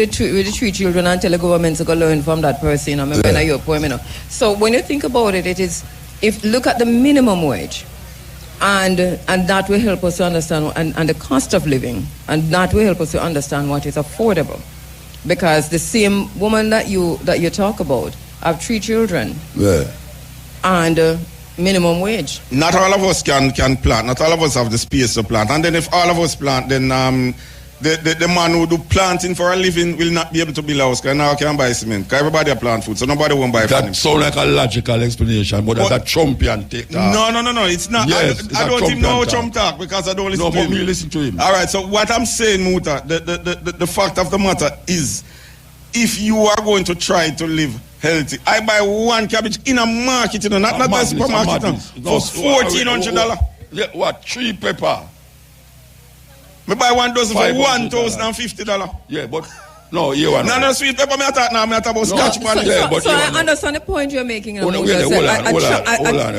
3 children and tell the government to go learn from that person? So when you think about it, it is, if look at the minimum wage, and that will help us to understand and the cost of living, and that will help us to understand what is affordable, because the same woman that you talk about have 3 children, and minimum wage. Not all of us can plant. Not all of us have the space to plant. And then if all of us plant, then the man who do planting for a living will not be able to build a house, because now can buy cement. Because everybody plant food, so nobody won't buy food. That sounds like a logical explanation, but that's a Trumpian take. No, it's not. Yes, I don't even know how Trump talk, because I don't listen to him. No, but me listen to him. All right, so what I'm saying, Muta, the fact of the matter is, if you are going to try to live healthy, I buy 1 cabbage in a market, not the supermarket, for $1,400. Yeah, what? 3 pepper. Me buy 1 dozen for $1,050. Yeah, but no, you want no sweet pepper. Me talk about scotch man. So I understand the point you're making. Hold on.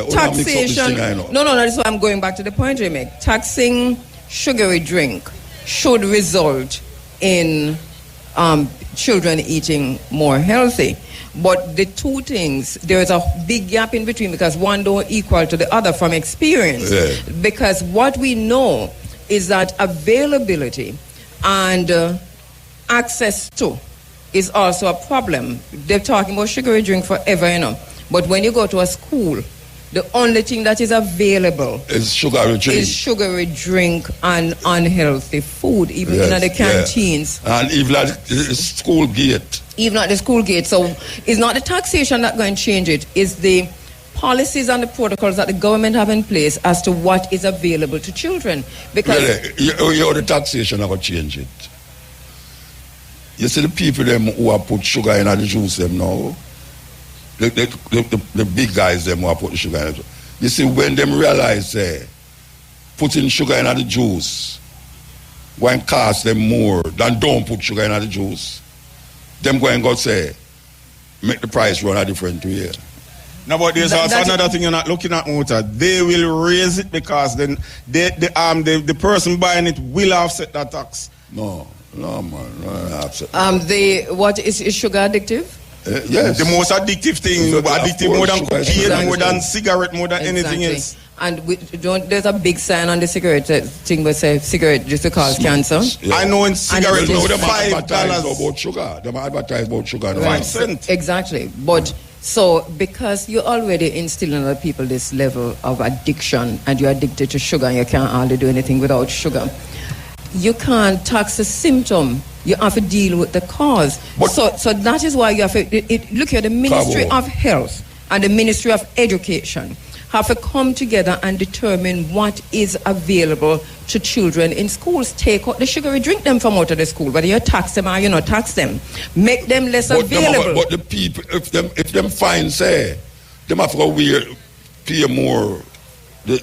Taxation. No, that's why I'm going back to the point you make. Taxing sugary drink should result in children eating more healthy. But the two things, there is a big gap in between because one don't equal to the other from experience. Yeah. Because what we know is that availability and access to is also a problem. They're talking about sugary drink forever, you know. But when you go to a school, the only thing that is available is sugary drink and unhealthy food, even in the canteens. Yeah. And even at the school gate. Even at the school gate. So it's not the taxation that going to change it. It's the policies and the protocols that the government have in place as to what is available to children. Because the taxation are going to change it. You see the people them who have put sugar in the juice them now. The big guys them who have put the sugar in the juice. You see when them realize putting sugar in the juice going cost them more than don't put sugar in the juice, them going to say make the price run a different way. No, but there's also another thing you're not looking at, Mota. They will raise it because then the person buying it will offset that tax. No, man, no offset. What is sugar addictive? Yes. The most addictive thing, addictive more than cocaine, more than cigarette, more than anything else. And there's a big sign on the cigarette thing that says cigarette just to cause cancer. Yeah. I know in cigarette it's $5 about sugar. They advertise about sugar. 5 cents. Exactly. But so because you already instill in other people this level of addiction and you're addicted to sugar and you can't hardly do anything without sugar, you can't tax the symptom. You have to deal with the cause. But so that is why you have to look at the Ministry of Health and the Ministry of Education have to come together and determine what is available to children in schools. Take out the sugary drink them from out of the school, whether you tax them or you not tax them. Make them less available. But the people, if them fine say, them have to pay more to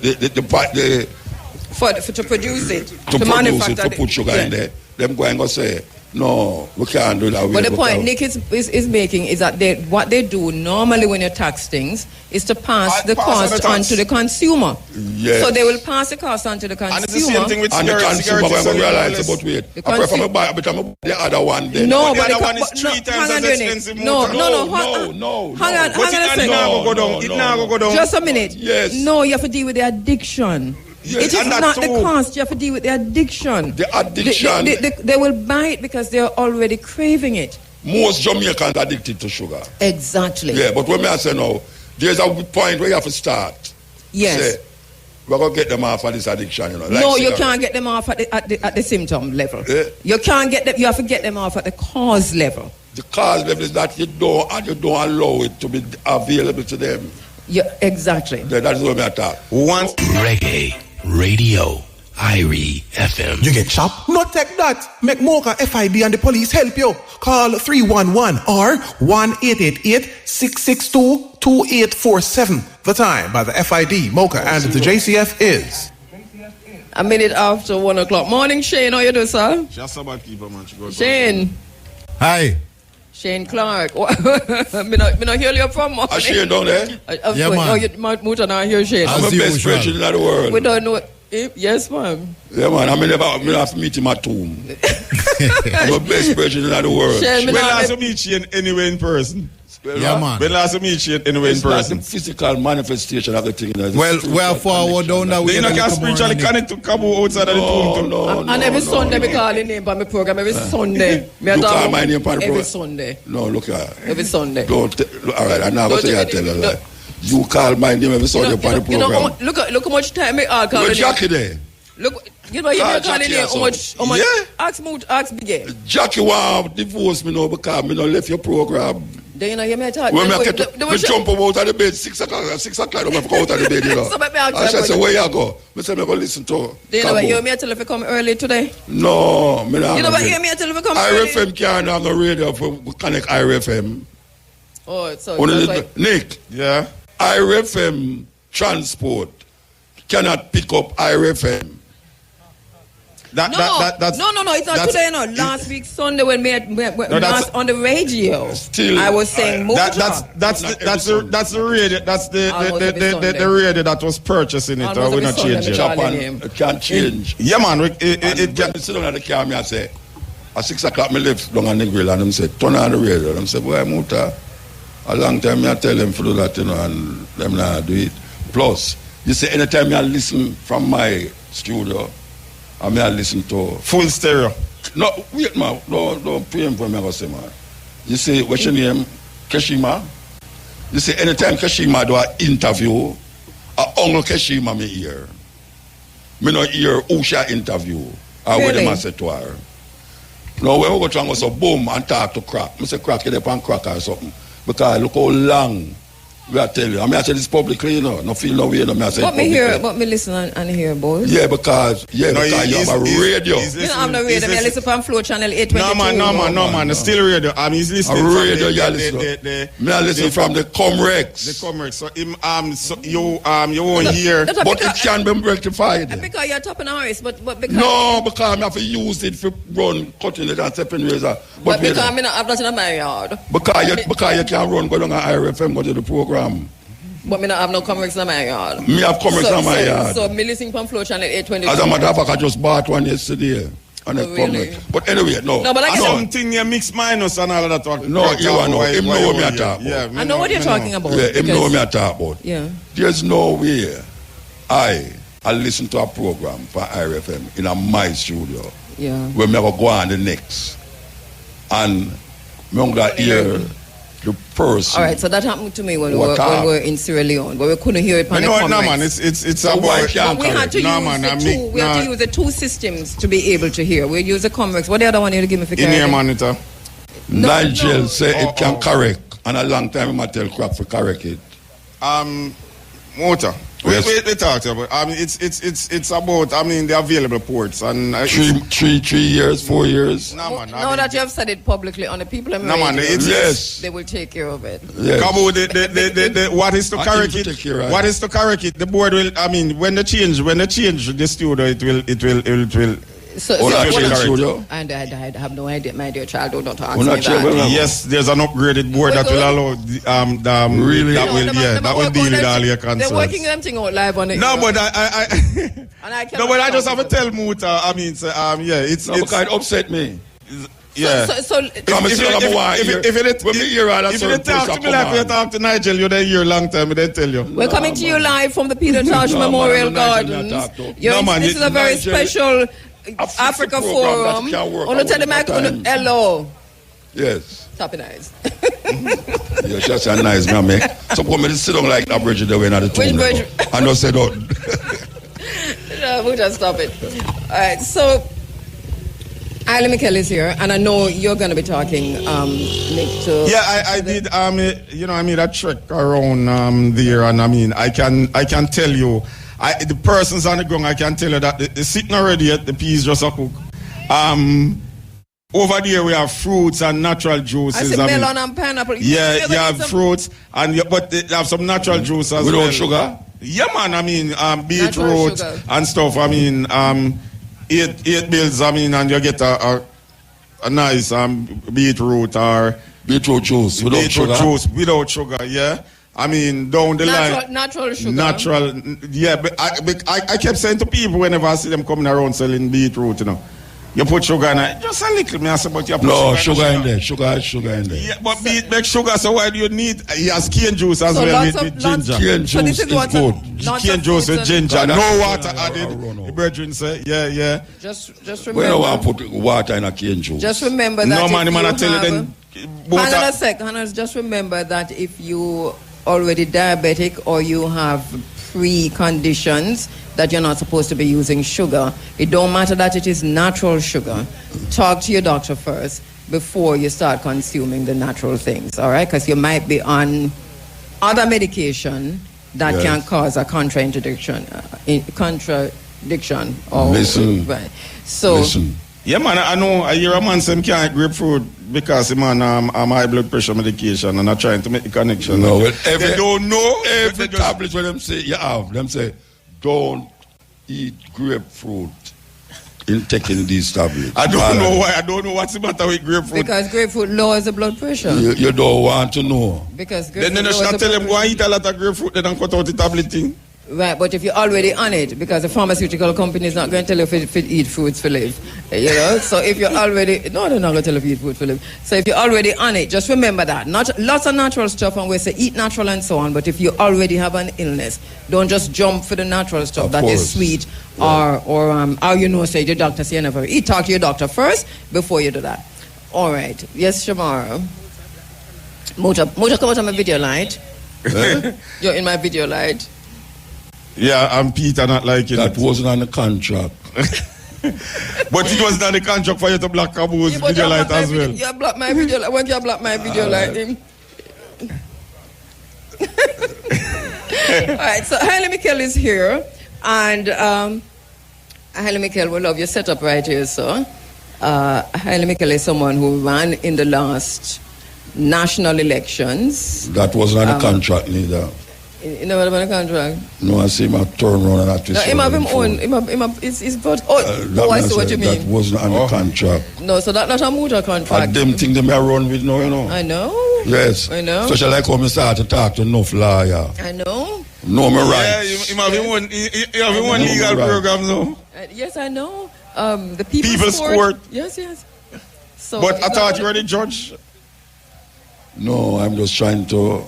produce it, to manufacture to put sugar in there. Them going to say, no, we can't do that. But the point Nick is making is that what they do normally when you tax things is to pass the cost on to the consumer. Yes. So they will pass the cost on to the consumer. And it's the same thing with cigarettes. And the consumer will realize about weight. I prefer buy the other one then. No, but the other one is 3 times as expensive. No. Hang on a second. Just a minute. Yes. No, you have to deal with the addiction. Yes, it is not the cost. You have to deal with the addiction. The addiction. They will buy it because they are already craving it. Most Jamaicans are addicted to sugar. Exactly. Yeah, but when I say no, there's a point where you have to start. Yes. Say, we're going to get them off of this addiction, you know. Like no, you can't get them off at the symptom level. Yeah. You can't get them. You have to get them off at the cause level. The cause level is that you don't allow it to be available to them. Yeah, exactly. That is what I talk. Once reggae. Radio, Irie FM. You get chopped? Not take that. Make Mocha FID and the police help you. Call 311 or 1-888-662-2847. The time by the FID, Mocha and the JCF is a minute after 1 o'clock. Morning, Shane. How you doing, sir? Just about keeper, man. Shane. Hi. Shane Clark. Me not hear you from morning. Shane down there? Yeah, man. Oh, you might not hear Shane. I'm the best president in the world. We don't know. Yes, ma'am. Yeah, man. I have to meet him at home. I'm the best president in the world. Shane, when last you meet Shane anywhere in person? Yeah, man. When last you meet Shane anywhere in person? It's not the physical manifestation of the thing. Well, forward down that way. You know, can spiritually connect to Cabo outside of the tomb. And every Sunday we call your name on my program. Every Sunday. You call my name on the program? Every Sunday. No, look at every Sunday. All right, I'm not going to tell you that. You call my name every Sunday on the program. Look how much time I call your name. Jackie there. Look, you know, you're calling name how much? Yeah. Ask Big. Jackie want to divorce me now because me not left your program. Do you know you may talk? When I jump out of the bed 6 o'clock, I'm going to go out of the bed, you know. I said, where you go? I said, I'm going to listen to. Do you know what you may tell if you come early today? No, me not. You know what you may tell if you come early? IRFM can't have a radio for connect IRFM. Oh, so like... Nick. Yeah? IRFM transport cannot pick up IRFM. that's no. It's not today. No, last week Sunday when on the radio, still, I was saying more. That's the radio. That's the radio that was purchasing it. We're not changing it. It can't change. Yeah, man. It can sit down at the car. Me I say at 6 o'clock me live down on the grill and them say turn on the radio. Them say boy Muta. A long time me I tell them to do that, and them not do it. Plus, you say anytime I listen from my studio, I may listen to full stereo. No, wait, man. Don't pay him for me. Say, man. You say, what's your name? Keshima. You say, anytime Keshima do an interview, Uncle Keshima me hear. Me no hear Usha interview. Or what them say to her. No, when we go to and go so boom and talk to Crack. I say, Crack, get up and Crack or something. Because look how long we are telling you. I mean, I say this publicly, you know. No feel no way, no. I say but me hear, but me listen and hear, boys. Yeah, because you have a radio. You don't have no radio. I listen from Flow Channel 822. No, man. It's still radio. I mean, he's listening from radio. I listen from the Comrex. The Comrex. So you won't hear. But it can be rectified. Because you're top in Harris, but because no, because I have to use it for run, cutting it and stepping razor. But because I'm not in my yard. Because you can run, go down on IRFM, go to the program. But me not have no Comrex in my yard. Me have Comrex in my yard. So me listening from Flow Channel 822. As a matter of fact, I just bought one yesterday. And really? But anyway, no. No, but I something you mix minus and all of that. No, you know. Him know what me I talk about. Yeah, I know what you're talking about. Yeah, him know what me I talk about. Yeah. There's no way I listen to a program for IRFM in my studio. Yeah. Where me go on the next. And me gonna hear the person. All right, so that happened to me when we were in Sierra Leone, but we couldn't hear it. No, man, it's so about. We had to use the two systems to be able to hear. We use the Comrex. What the other one you give me for in-ear monitor? Nigel say it can correct, and a long time I tell Crack for correct it. Motor. Yes. We talked about. I mean, it's about. I mean, the available ports and 3 years, 4 years. No, man. Now that you have said it publicly on the people in yes, they will take care of it. Yes. The what is to correct it? What is to correct it? The board will. I mean, when they change the studio, it will. So and I have no idea, my dear child. Don't ask me that. Yes, there's an upgraded board that will allow really that will deal with all your concerns. They're working them thing out live on it. No, but I just have to tell Muta. I mean, it's kind of upset me. Yeah. So if you talk to me like you talk to Nigel, you're there a long time. I didn't tell you. We're coming to you live from the Peter Tosh Memorial Gardens. This is a very special Africa Forum. On the telemark, hello. Yes. Top nice. Yeah, just a nice man, make. So come and sit down like a bridge the way not the two. Which bridge? I know say don't. We'll just stop it. All right, so Ali Mikel is here, and I know you're going to be talking, Nick, to... Yeah, I did, I made a trek around there, and I mean, I can tell you, the persons on the ground, I can tell you that they're sitting already at the peas just a cook. Over there we have fruits and natural juices. I see melon and pineapple. Yeah, you have fruits, but they have some natural juice as well. Without sugar? Yeah, man, I mean, beetroot and stuff, I mean, 8 bills, I mean, and you get a nice beetroot or... Beetroot juice without sugar, yeah. I mean, down the line... Natural sugar. Natural, yeah. But I kept saying to people whenever I see them coming around selling beetroot, you know, you put sugar in it. Just a little, me I say, but you put sugar in there. Sugar in there. Yeah, but make sugar, so why do you need... He has cane juice as well with ginger. Cane juice is good. Cane juice with ginger. No water added. The brethren say, yeah. Just remember... We don't want to put water in a cane juice. Just remember that no, man, I tell you then... Hang on a sec. Just remember that if you already diabetic or you have pre-conditions that you're not supposed to be using sugar, it don't matter that it is natural sugar. Talk to your doctor first before you start consuming the natural things, all right? Because you might be on other medication that can cause a contradiction. Or, listen. Right. So. Listen. Yeah, man, I know. I hear a man say he can't eat grapefruit because him on high blood pressure medication, and I'm trying to make the connection. No, they don't know. Every tablet when them say you have, them say don't eat grapefruit. in taking these tablets. I don't know why. I don't know what's the matter with grapefruit. Because grapefruit lowers the blood pressure. You don't want to know. Because grapefruit then you should tell them, go and eat a lot of grapefruit, then cut out the tablet thing. Right, but if you're already on it, because the pharmaceutical company is not going to tell you if you eat fruits for live, you know. So if you're already, no, they're not going to tell you if you eat food for live. So if you're already on it, just remember that. Not lots of natural stuff, and we say eat natural and so on. But if you already have an illness, don't just jump for the natural stuff that is sweet, or you know, say your doctor say you never eat. Talk to your doctor first before you do that. All right. Yes, Shamara. Moja, come out on my video light. You're in my video light. Yeah, and Peter not liking that. That wasn't on the contract. But it wasn't on the contract for you to block Kabu's video light as well. You block my video light. When you block my video light, him. All right, so Haile Mikel is here. And Haile Mikel, we love your setup right here, sir. Haile Mikel is someone who ran in the last national elections. That wasn't on the contract neither. You know what about the contract? No, I see him turn around and have to say. Him have him own. It's about. I see what you mean. That wasn't on the contract. No, so that's not a Muta contract. I them think they may run with now, you know. I know. Yes. I know. Especially like when I start to talk to enough lawyer. I know. No, my right. Yeah, you have him one legal program now. Yes, I know. The People's Court. Yes. So, but I thought you were the judge. No, I'm just trying to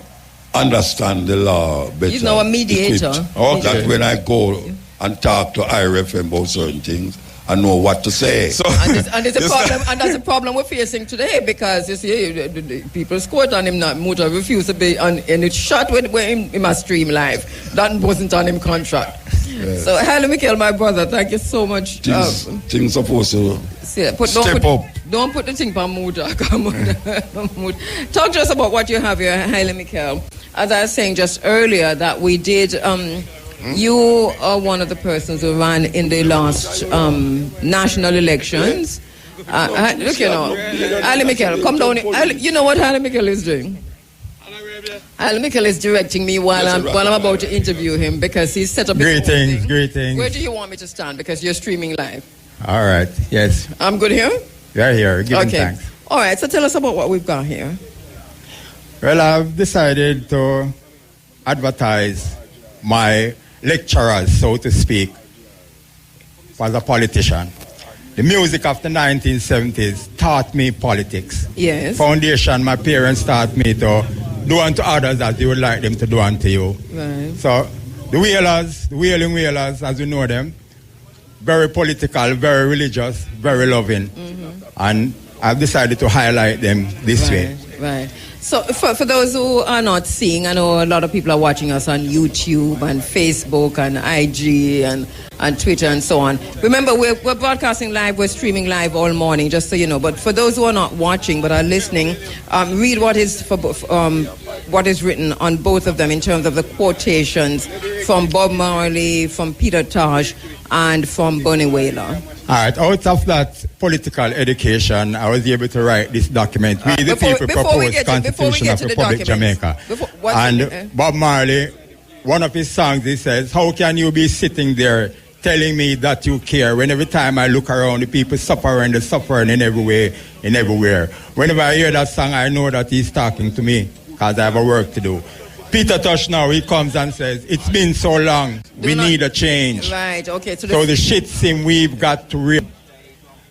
understand the law better. He's now a mediator. Okay. That when I go and talk to IRFM about certain things, I know what to say. So, and that's a problem we're facing today, because you see, the People's Court on him not Muta refused to be on, and it's shot when him a stream live. That wasn't on him contract. Yes. So Haile Mikel, my brother, thank you so much. Things supposed to step up. Don't put the thing on Muta. Come on. Talk to us about what you have here, Haile Mikel. As I was saying just earlier, that we did. You are one of the persons who ran in the last national elections. Look, you know, Haile Mikel, come down. You know what Haile Mikel is doing? Haile Mikel is directing me while I'm about to interview him, because he's set up. Greetings. Where do you want me to stand? Because you're streaming live. All right. Yes. I'm good here. You're here. Giving thanks. All right. So tell us about what we've got here. Well, I've decided to advertise my lecturers, so to speak, as a politician. The music of the 1970s taught me politics. Yes. Foundation, my parents taught me to do unto others as you would like them to do unto you. Right. So the Wailing Wailers, as you know them, very political, very religious, very loving. Mm-hmm. And I've decided to highlight them this way. Right. So for those who are not seeing, I know a lot of people are watching us on YouTube and Facebook and IG and Twitter and so on. Remember, we're broadcasting live, we're streaming live all morning, just so you know. But for those who are not watching but are listening, read what is written on both of them in terms of the quotations from Bob Marley, from Peter Tosh, and from Bunny Wailer. All right, out of that political education, I was able to write this document. We the people proposed Constitution of Republic Jamaica. Bob Marley, one of his songs, he says, how can you be sitting there telling me that you care when every time I look around, the people suffering in every way, in everywhere. Whenever I hear that song, I know that he's talking to me, because I have a work to do. Peter Tosh now, he comes and says, it's been so long, we need a change. Right, okay. So the shit seem we've got to real.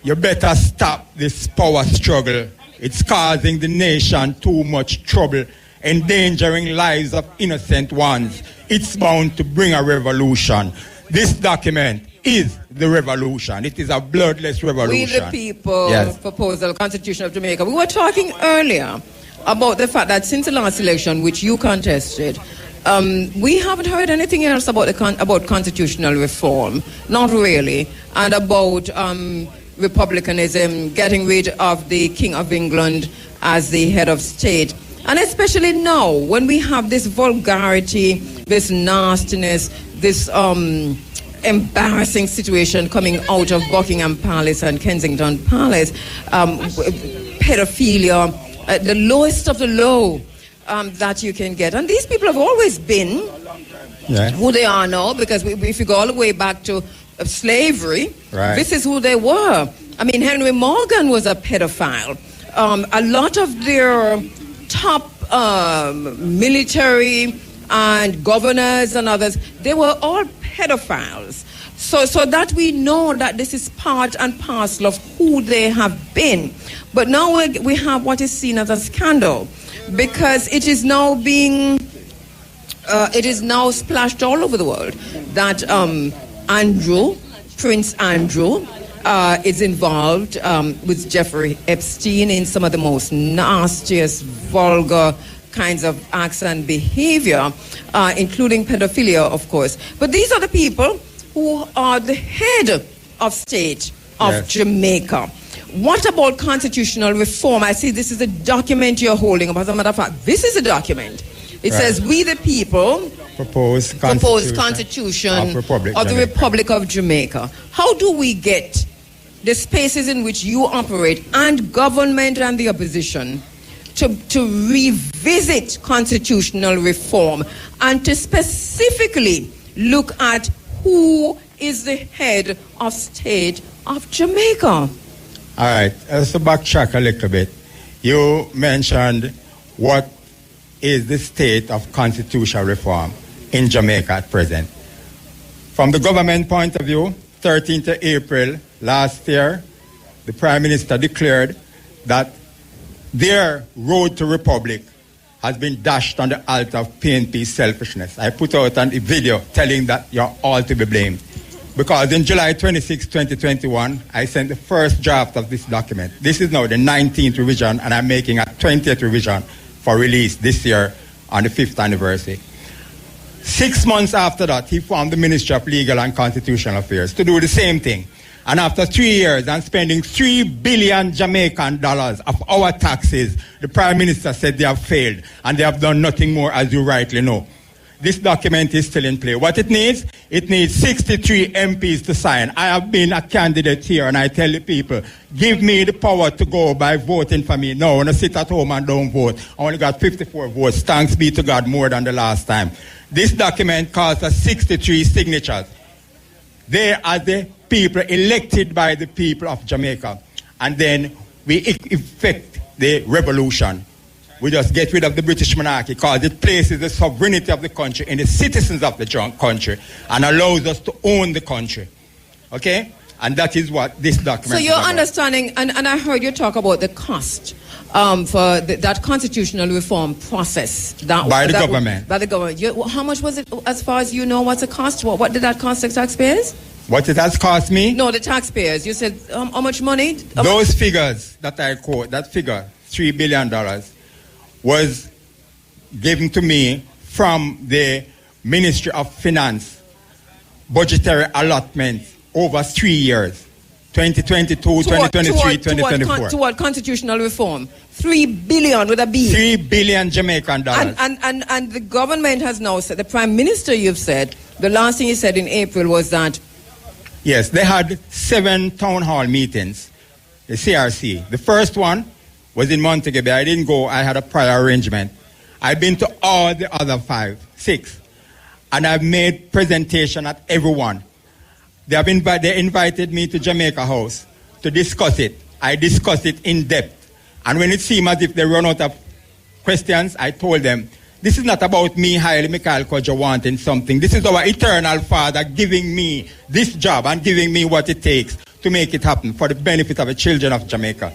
You better stop this power struggle. It's causing the nation too much trouble, endangering lives of innocent ones. It's bound to bring a revolution. This document is the revolution. It is a bloodless revolution. We the people proposal, Constitution of Jamaica. We were talking earlier about the fact that since the last election, which you contested, we haven't heard anything else about about constitutional reform. Not really. And about republicanism, getting rid of the King of England as the head of state. And especially now, when we have this vulgarity, this nastiness, this embarrassing situation coming out of Buckingham Palace and Kensington Palace, pedophilia, the lowest of the low that you can get. And these people have always been who they are now, because if you go all the way back to slavery. Right. This is who they were. I mean, Henry Morgan was a pedophile. A lot of their top military and governors and others, they were all pedophiles. So that we know that this is part and parcel of who they have been. But now we have what is seen as a scandal, because it is now splashed all over the world that Prince Andrew, is involved with Jeffrey Epstein in some of the most nastiest, vulgar kinds of acts and behavior, including pedophilia, of course. But these are the people who are the head of state of Jamaica. What about constitutional reform? I see this is a document you're holding. As a matter of fact, this is a document. It says, we the people propose constitution of the Republic of Jamaica. How do we get the spaces in which you operate and government and the opposition to revisit constitutional reform and to specifically look at who is the head of state of Jamaica? All right, let's backtrack a little bit. You mentioned what is the state of constitutional reform in Jamaica at present. From the government point of view, 13th of April last year, the Prime Minister declared that their road to republic has been dashed on the altar of PNP selfishness. I put out a video telling that you're all to be blamed. Because in July 26, 2021, I sent the first draft of this document. This is now the 19th revision, and I'm making a 20th revision for release this year on the 5th anniversary. 6 months after that, he formed the Ministry of Legal and Constitutional Affairs to do the same thing. And after 3 years and spending $3 billion Jamaican dollars of our taxes, the Prime Minister said they have failed and they have done nothing more, as you rightly know. This document is still in play. What it needs 63 MPs to sign. I have been a candidate here, and I tell the people, give me the power to go by voting for me. No, I want to sit at home and don't vote. I only got 54 votes. Thanks be to God, more than the last time. This document calls for 63 signatures. They are the people elected by the people of Jamaica. And then we effect the revolution. We just get rid of the British monarchy because it places the sovereignty of the country in the citizens of the country and allows us to own the country. Okay? And that is what this document is about. So your understanding, and I heard you talk about the cost for that constitutional reform process. By the government. By the government. How much was it, as far as you know, what's the cost? What did that cost the taxpayers? What it has cost me? No, the taxpayers. You said how much money? Those figures that I quote, that figure, $3 billion, was given to me from the Ministry of Finance, budgetary allotment over 3 years, 2022, 2023, 2024. Toward constitutional reform. 3 billion with a B. 3 billion Jamaican dollars. And the government has now said, the Prime Minister, you've said, the last thing he said in April was that... Yes, they had 7 town hall meetings, the CRC. The first one was in Montego Bay. I didn't go. I had a prior arrangement. I've been to all the other 6. And I've made presentation at everyone. They invited me to Jamaica House to discuss it. I discussed it in depth. And when it seemed as if they run out of questions, I told them, this is not about me, Haile Mikhail Kojo, wanting something. This is our eternal Father giving me this job and giving me what it takes to make it happen for the benefit of the children of Jamaica.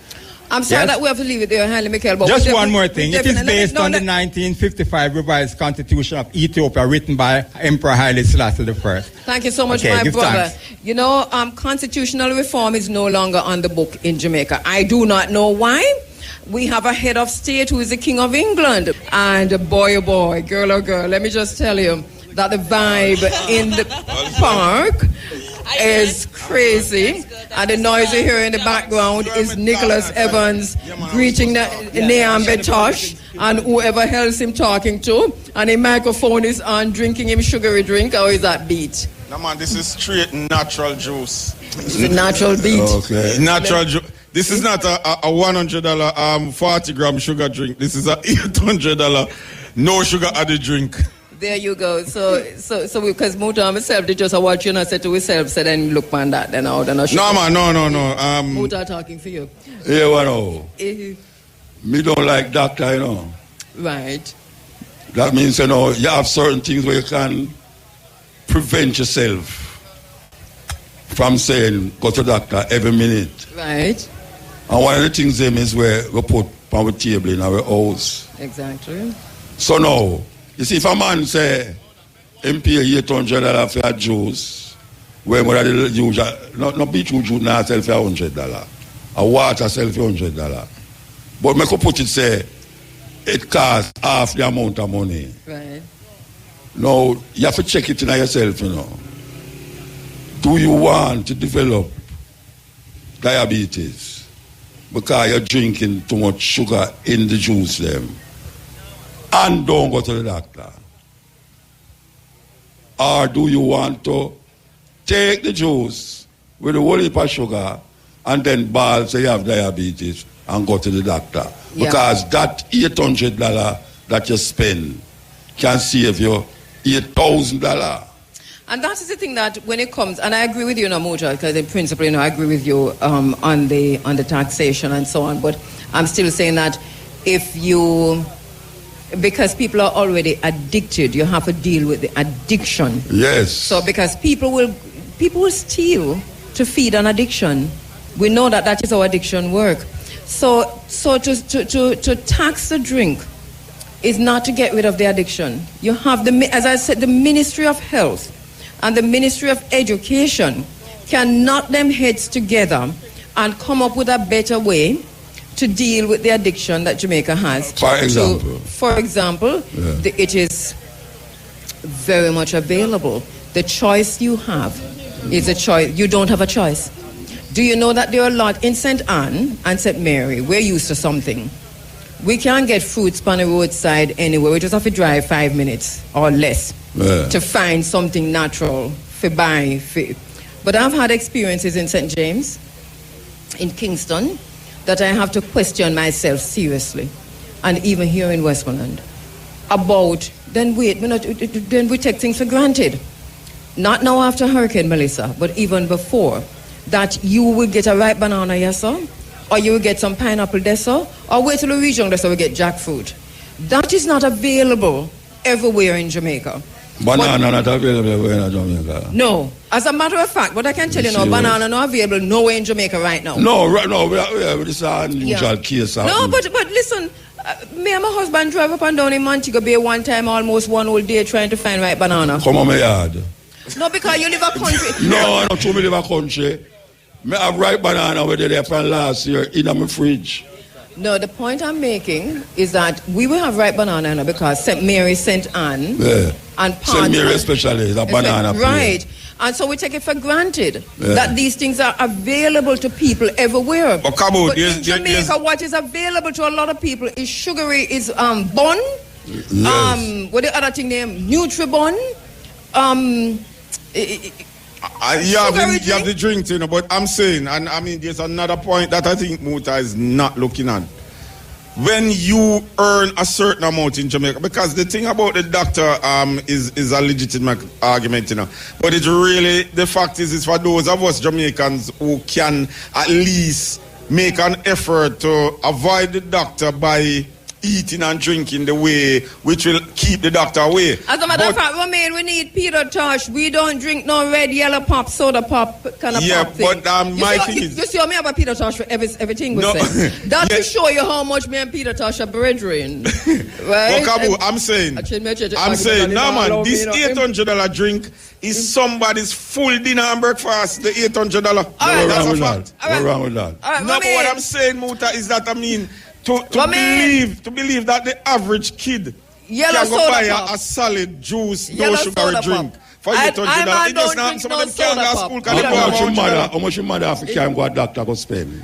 I'm sorry that we have to leave it there, Haile Mikhail. But just one more thing. It is based on the 1955 revised constitution of Ethiopia, written by Emperor Haile Selassie I. Thank you so much, my brother. Thanks. You know, constitutional reform is no longer on the book in Jamaica. I do not know why. We have a head of state who is the King of England. And boy, oh boy, girl, oh girl, let me just tell you that the vibe in the park is crazy. And the noise you hear in the background is Nicholas Evans greeting Neambe Tosh and whoever else him talking to. And the microphone is on, drinking him sugary drink. How is that beat? No, man, this is straight natural juice. It's a natural beat. Okay. Natural juice. This is not a $100 40-gram sugar drink. This is a $800 no sugar added drink. There you go. So because Muta myself, they just watch you and said to himself, said then look on that, then out and no man, no. Muta talking for you. Yeah, well, me don't like doctor, you know. Right. That means, you know, you have certain things where you can prevent yourself from saying go to doctor every minute. Right. And one of the things them is where we put on the table in our house. Exactly. So now, you see, if a man say, him pay $800 for a juice, where one of the juice, no beetroot juice now sell for $100. A water sell for $100. But me could put it say, it costs half the amount of money. Right. Now, you have to check it in yourself, you know. Do you want to develop diabetes because you're drinking too much sugar in the juice them? And don't go to the doctor. Or do you want to take the juice with a whole heap of sugar and then ball say you have diabetes and go to the doctor? Because that $800 that you spend can save you $8,000. And that is the thing that when it comes, and I agree with you, Namuja, because in principle, you know, I agree with you on the taxation and so on. But I'm still saying that because people are already addicted, you have to deal with the addiction. Yes. So because people will steal to feed an addiction. We know that is how addiction works. So to tax the drink is not to get rid of the addiction. You have as I said, the Ministry of Health and the Ministry of Education can knock them heads together and come up with a better way to deal with the addiction that Jamaica has. For example, it is very much available. The choice you have is a choice. You don't have a choice. Do you know that there are a lot in St. Anne and St. Mary? We're used to something. We can't get fruits on the roadside anywhere. We just have to drive 5 minutes or less to find something natural for buy. But I've had experiences in St. James, in Kingston, that I have to question myself seriously, and even here in Westmoreland, about then we take things for granted. Not now after Hurricane Melissa, but even before, that you will get a ripe banana, yes sir, or you will get some pineapple, yes sir, or wait till the region, yes sir, we get jackfruit. That is not available everywhere in Jamaica. Banana not available everywhere in Jamaica? No. As a matter of fact, what I can tell you now, banana not available nowhere in Jamaica right now. No, this is an unusual case. No, but listen, me and my husband drive up and down in Montego Bay one time, almost one whole day trying to find ripe banana. Come on my yard. No, because you live a country. No, not to me live a country. Me have ripe banana where they there from last year in my fridge. No, the point I'm making is that we will have ripe banana because St. Mary, St. Anne, and St. Mary especially is a banana. Right. And so we take it for granted that these things are available to people everywhere. But in Jamaica, what is available to a lot of people is Sugary, is bun, what the other thing named Nutribun, you have the drink, you know, but I'm saying, and I mean, there's another point that I think Muta is not looking at. When you earn a certain amount in Jamaica, because the thing about the doctor is a legitimate argument, you know, but it's really, the fact is for those of us Jamaicans who can at least make an effort to avoid the doctor by eating and drinking the way which will keep the doctor away. As a matter of fact, we need Peter Tosh. We don't drink no red, yellow pop, soda pop kind of pop thing. But my thing is... You see me about Peter Tosh for everything we say. That will show you how much me and Peter Tosh are brethren. Right? Kabu, I'm saying, no man, this $800 drink is somebody's full dinner and breakfast, the $800. That's a fact. What's wrong with that? No, but what I'm saying, Muta, is that I mean... To believe that the average kid can go buy a solid juice, no sugary drink for $800. It does not. Some of them can't go to school. How much your mother have to carry go to doctor go spend?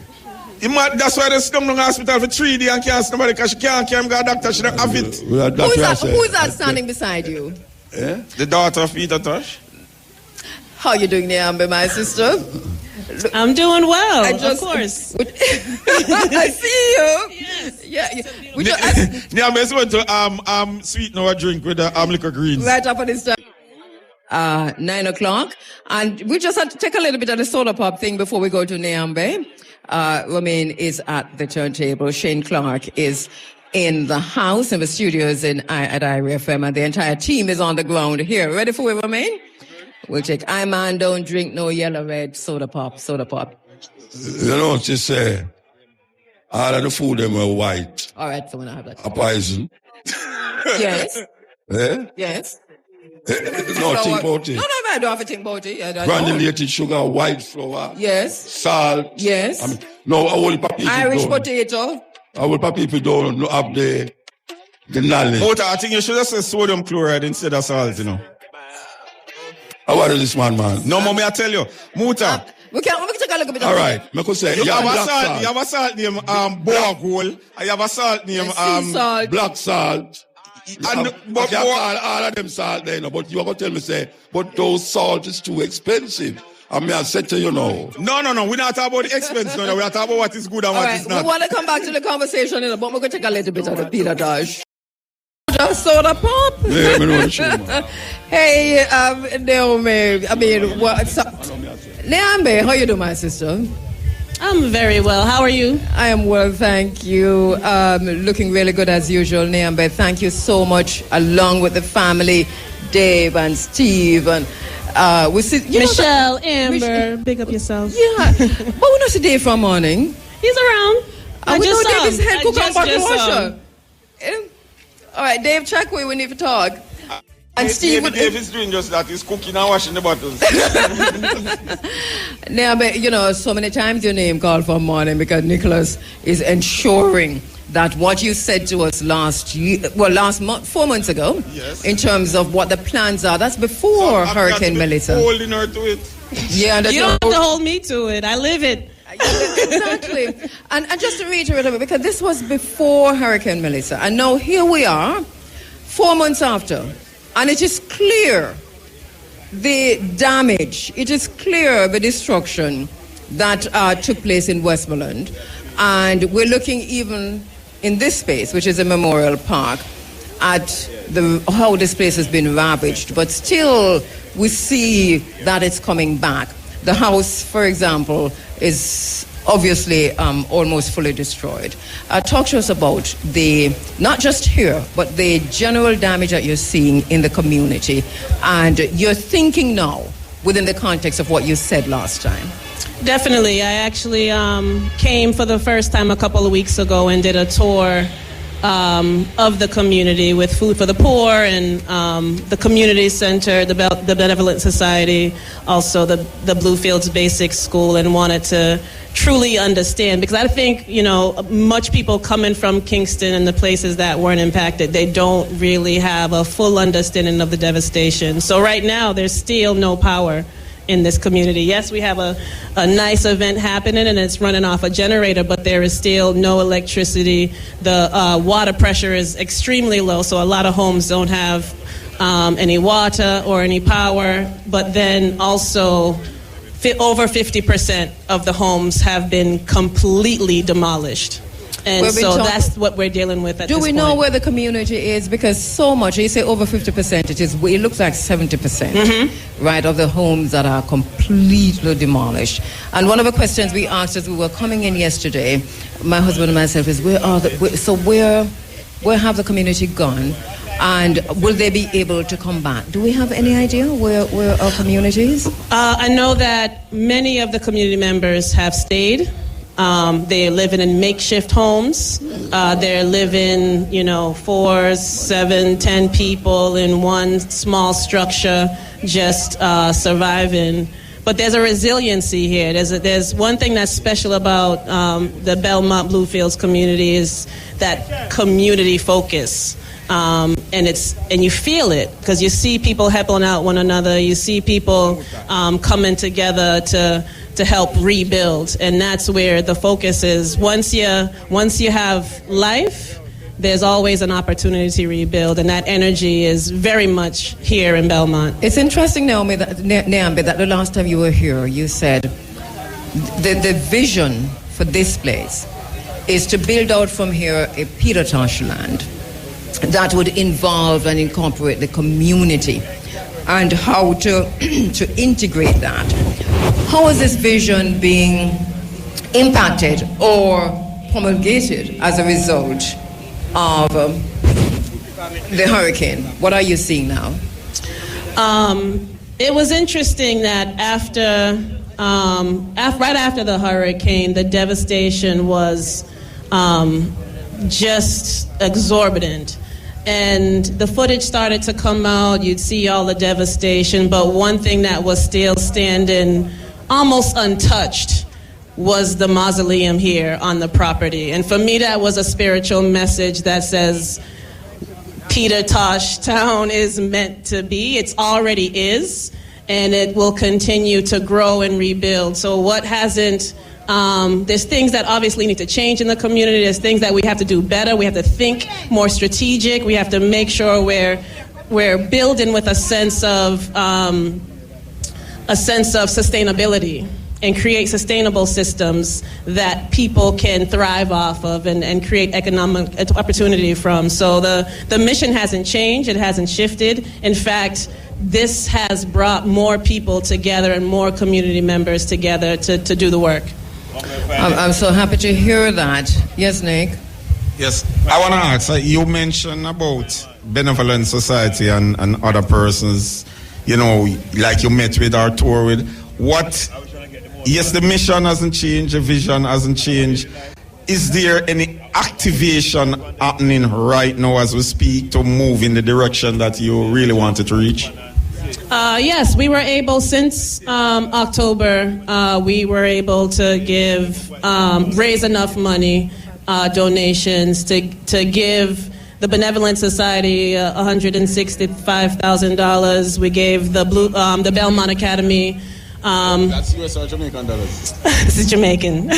That's why they come to the hospital for 3 days and can't see nobody because she can't carry go to doctor. She don't have it. Who is that standing beside you? The daughter of Peter Tosh. How you doing there, Amber, my sister? I'm doing well, of course. I see you. Yeah. Yeah, I'm going to sweeten our drink with liquor greens. Right up on this time. 9 o'clock. And we just had to take a little bit of the soda pop thing before we go to Nyambe. Romaine is at the turntable. Shane Clark is in the house, in the studios at Irie FM, and the entire team is on the ground here. Ready for it, Romaine? We'll take man, don't drink no yellow, red, soda pop. You know what you say? All of the food them were white. All right, so when I have that. A poison. Yes. Eh? Yes. No, think about it. No, I don't have to think about it. Granulated sugar, white flour. Yes. Salt. Yes. I mean, no, all the people Irish don't. potato. All the people don't have the knowledge. But I think you should have said sodium chloride instead of salt, you know. What is this man? No, mommy, I tell you. Muta. We can take a look at it. All right. I could say, you have a salt name, Borgol. I have a salt name, salt. Black salt. And but you call all of them salt there, but you are going to tell me, say, but those salt is too expensive. I mean, I said to you now. No. We're not talking about the expense, no. We're talking about what is good and what is not. We want to come back to the conversation, but we're going to take a little bit of the Peter Tosh. Soda pop? Yeah, me know the show, man. Hey, Naomi, I mean, Nyambe, how you doing, my sister? I'm very well. How are you? I am well, thank you. Looking really good as usual, Nyambe. Thank you so much, along with the family, Dave and Steve and we see Michelle, Amber. Big up yourself. Yeah, but we not see Dave from morning. He's around. I just know Dave's head cook and bottle washer. All right, Dave, check where we need to talk. And Steve, Dave is doing just that. He's cooking and washing the bottles. Now, but, you know, so many times your name called for morning because Nicholas is ensuring that what you said to us last month, 4 months ago, yes, in terms of what the plans are, that's before Hurricane Melissa. Holding her to it. Yeah, you don't have to hold me to it. I live it. Exactly. And just to reiterate a bit, because this was before Hurricane Melissa, and now here we are, 4 months after, and it is clear the damage, it is clear the destruction that took place in Westmoreland, and we're looking even in this space, which is a memorial park, at how this place has been ravaged, but still we see that it's coming back. The house, for example, is obviously almost fully destroyed. Talk to us about not just here, but the general damage that you're seeing in the community and your thinking now within the context of what you said last time. Definitely. I actually came for the first time a couple of weeks ago and did a tour of the community with Food for the Poor and the community center, the Benevolent Society, also the Bluefields Basic School, and wanted to truly understand, because I think, you know, much people coming from Kingston and the places that weren't impacted, they don't really have a full understanding of the devastation. So right now there's still no power in this community. Yes, we have a nice event happening and it's running off a generator, but there is still no electricity. The water pressure is extremely low, so a lot of homes don't have any water or any power. But then also over 50% of the homes have been completely demolished. And so that's what we're dealing with at this point. Do we know where the community is? Because so much, you say over 50%, it looks like 70%, right, of the homes that are completely demolished. And one of the questions we asked as we were coming in yesterday, my husband and myself, is where have the community gone? And will they be able to come back? Do we have any idea where our community is? I know that many of the community members have stayed. They're living in makeshift homes. They're living, 4, 7, 10 people in one small structure, just surviving. But there's a resiliency here. There's one thing that's special about the Belmont Bluefields community is that community focus. And you feel it because you see people helping out one another. You see people coming together to help rebuild, and that's where the focus is. Once you have life, there's always an opportunity to rebuild, and that energy is very much here in Belmont. It's interesting, Naomi, that the last time you were here, you said the vision for this place is to build out from here a Peter Tosh land that would involve and incorporate the community and how to integrate that. How is this vision being impacted or promulgated as a result of the hurricane? What are you seeing now? It was interesting that right after the hurricane, the devastation was just exorbitant. And the footage started to come out. You'd see all the devastation. But one thing that was still standing almost untouched was the mausoleum here on the property. And for me, that was a spiritual message that says Peter Tosh Town is meant to be. It already is. And it will continue to grow and rebuild. So what hasn't... there's things that obviously need to change in the community. There's things that we have to do better. We have to think more strategic. We have to make sure we're building with a sense of sustainability and create sustainable systems that people can thrive off of and create economic opportunity from. So the mission hasn't changed. It hasn't shifted. In fact, this has brought more people together and more community members together to do the work. I'm so happy to hear that. Yes, Nick? Yes, I want to ask, you mentioned about benevolent society and other persons, you know, like you met with our tour with. Yes, the mission hasn't changed, the vision hasn't changed. Is there any activation happening right now as we speak to move in the direction that you really wanted to reach? Yes, we were able, since October, we were able to raise enough money, donations, to give the Benevolent Society $165,000. We gave the Belmont Academy. That's US or Jamaican dollars? This is Jamaican.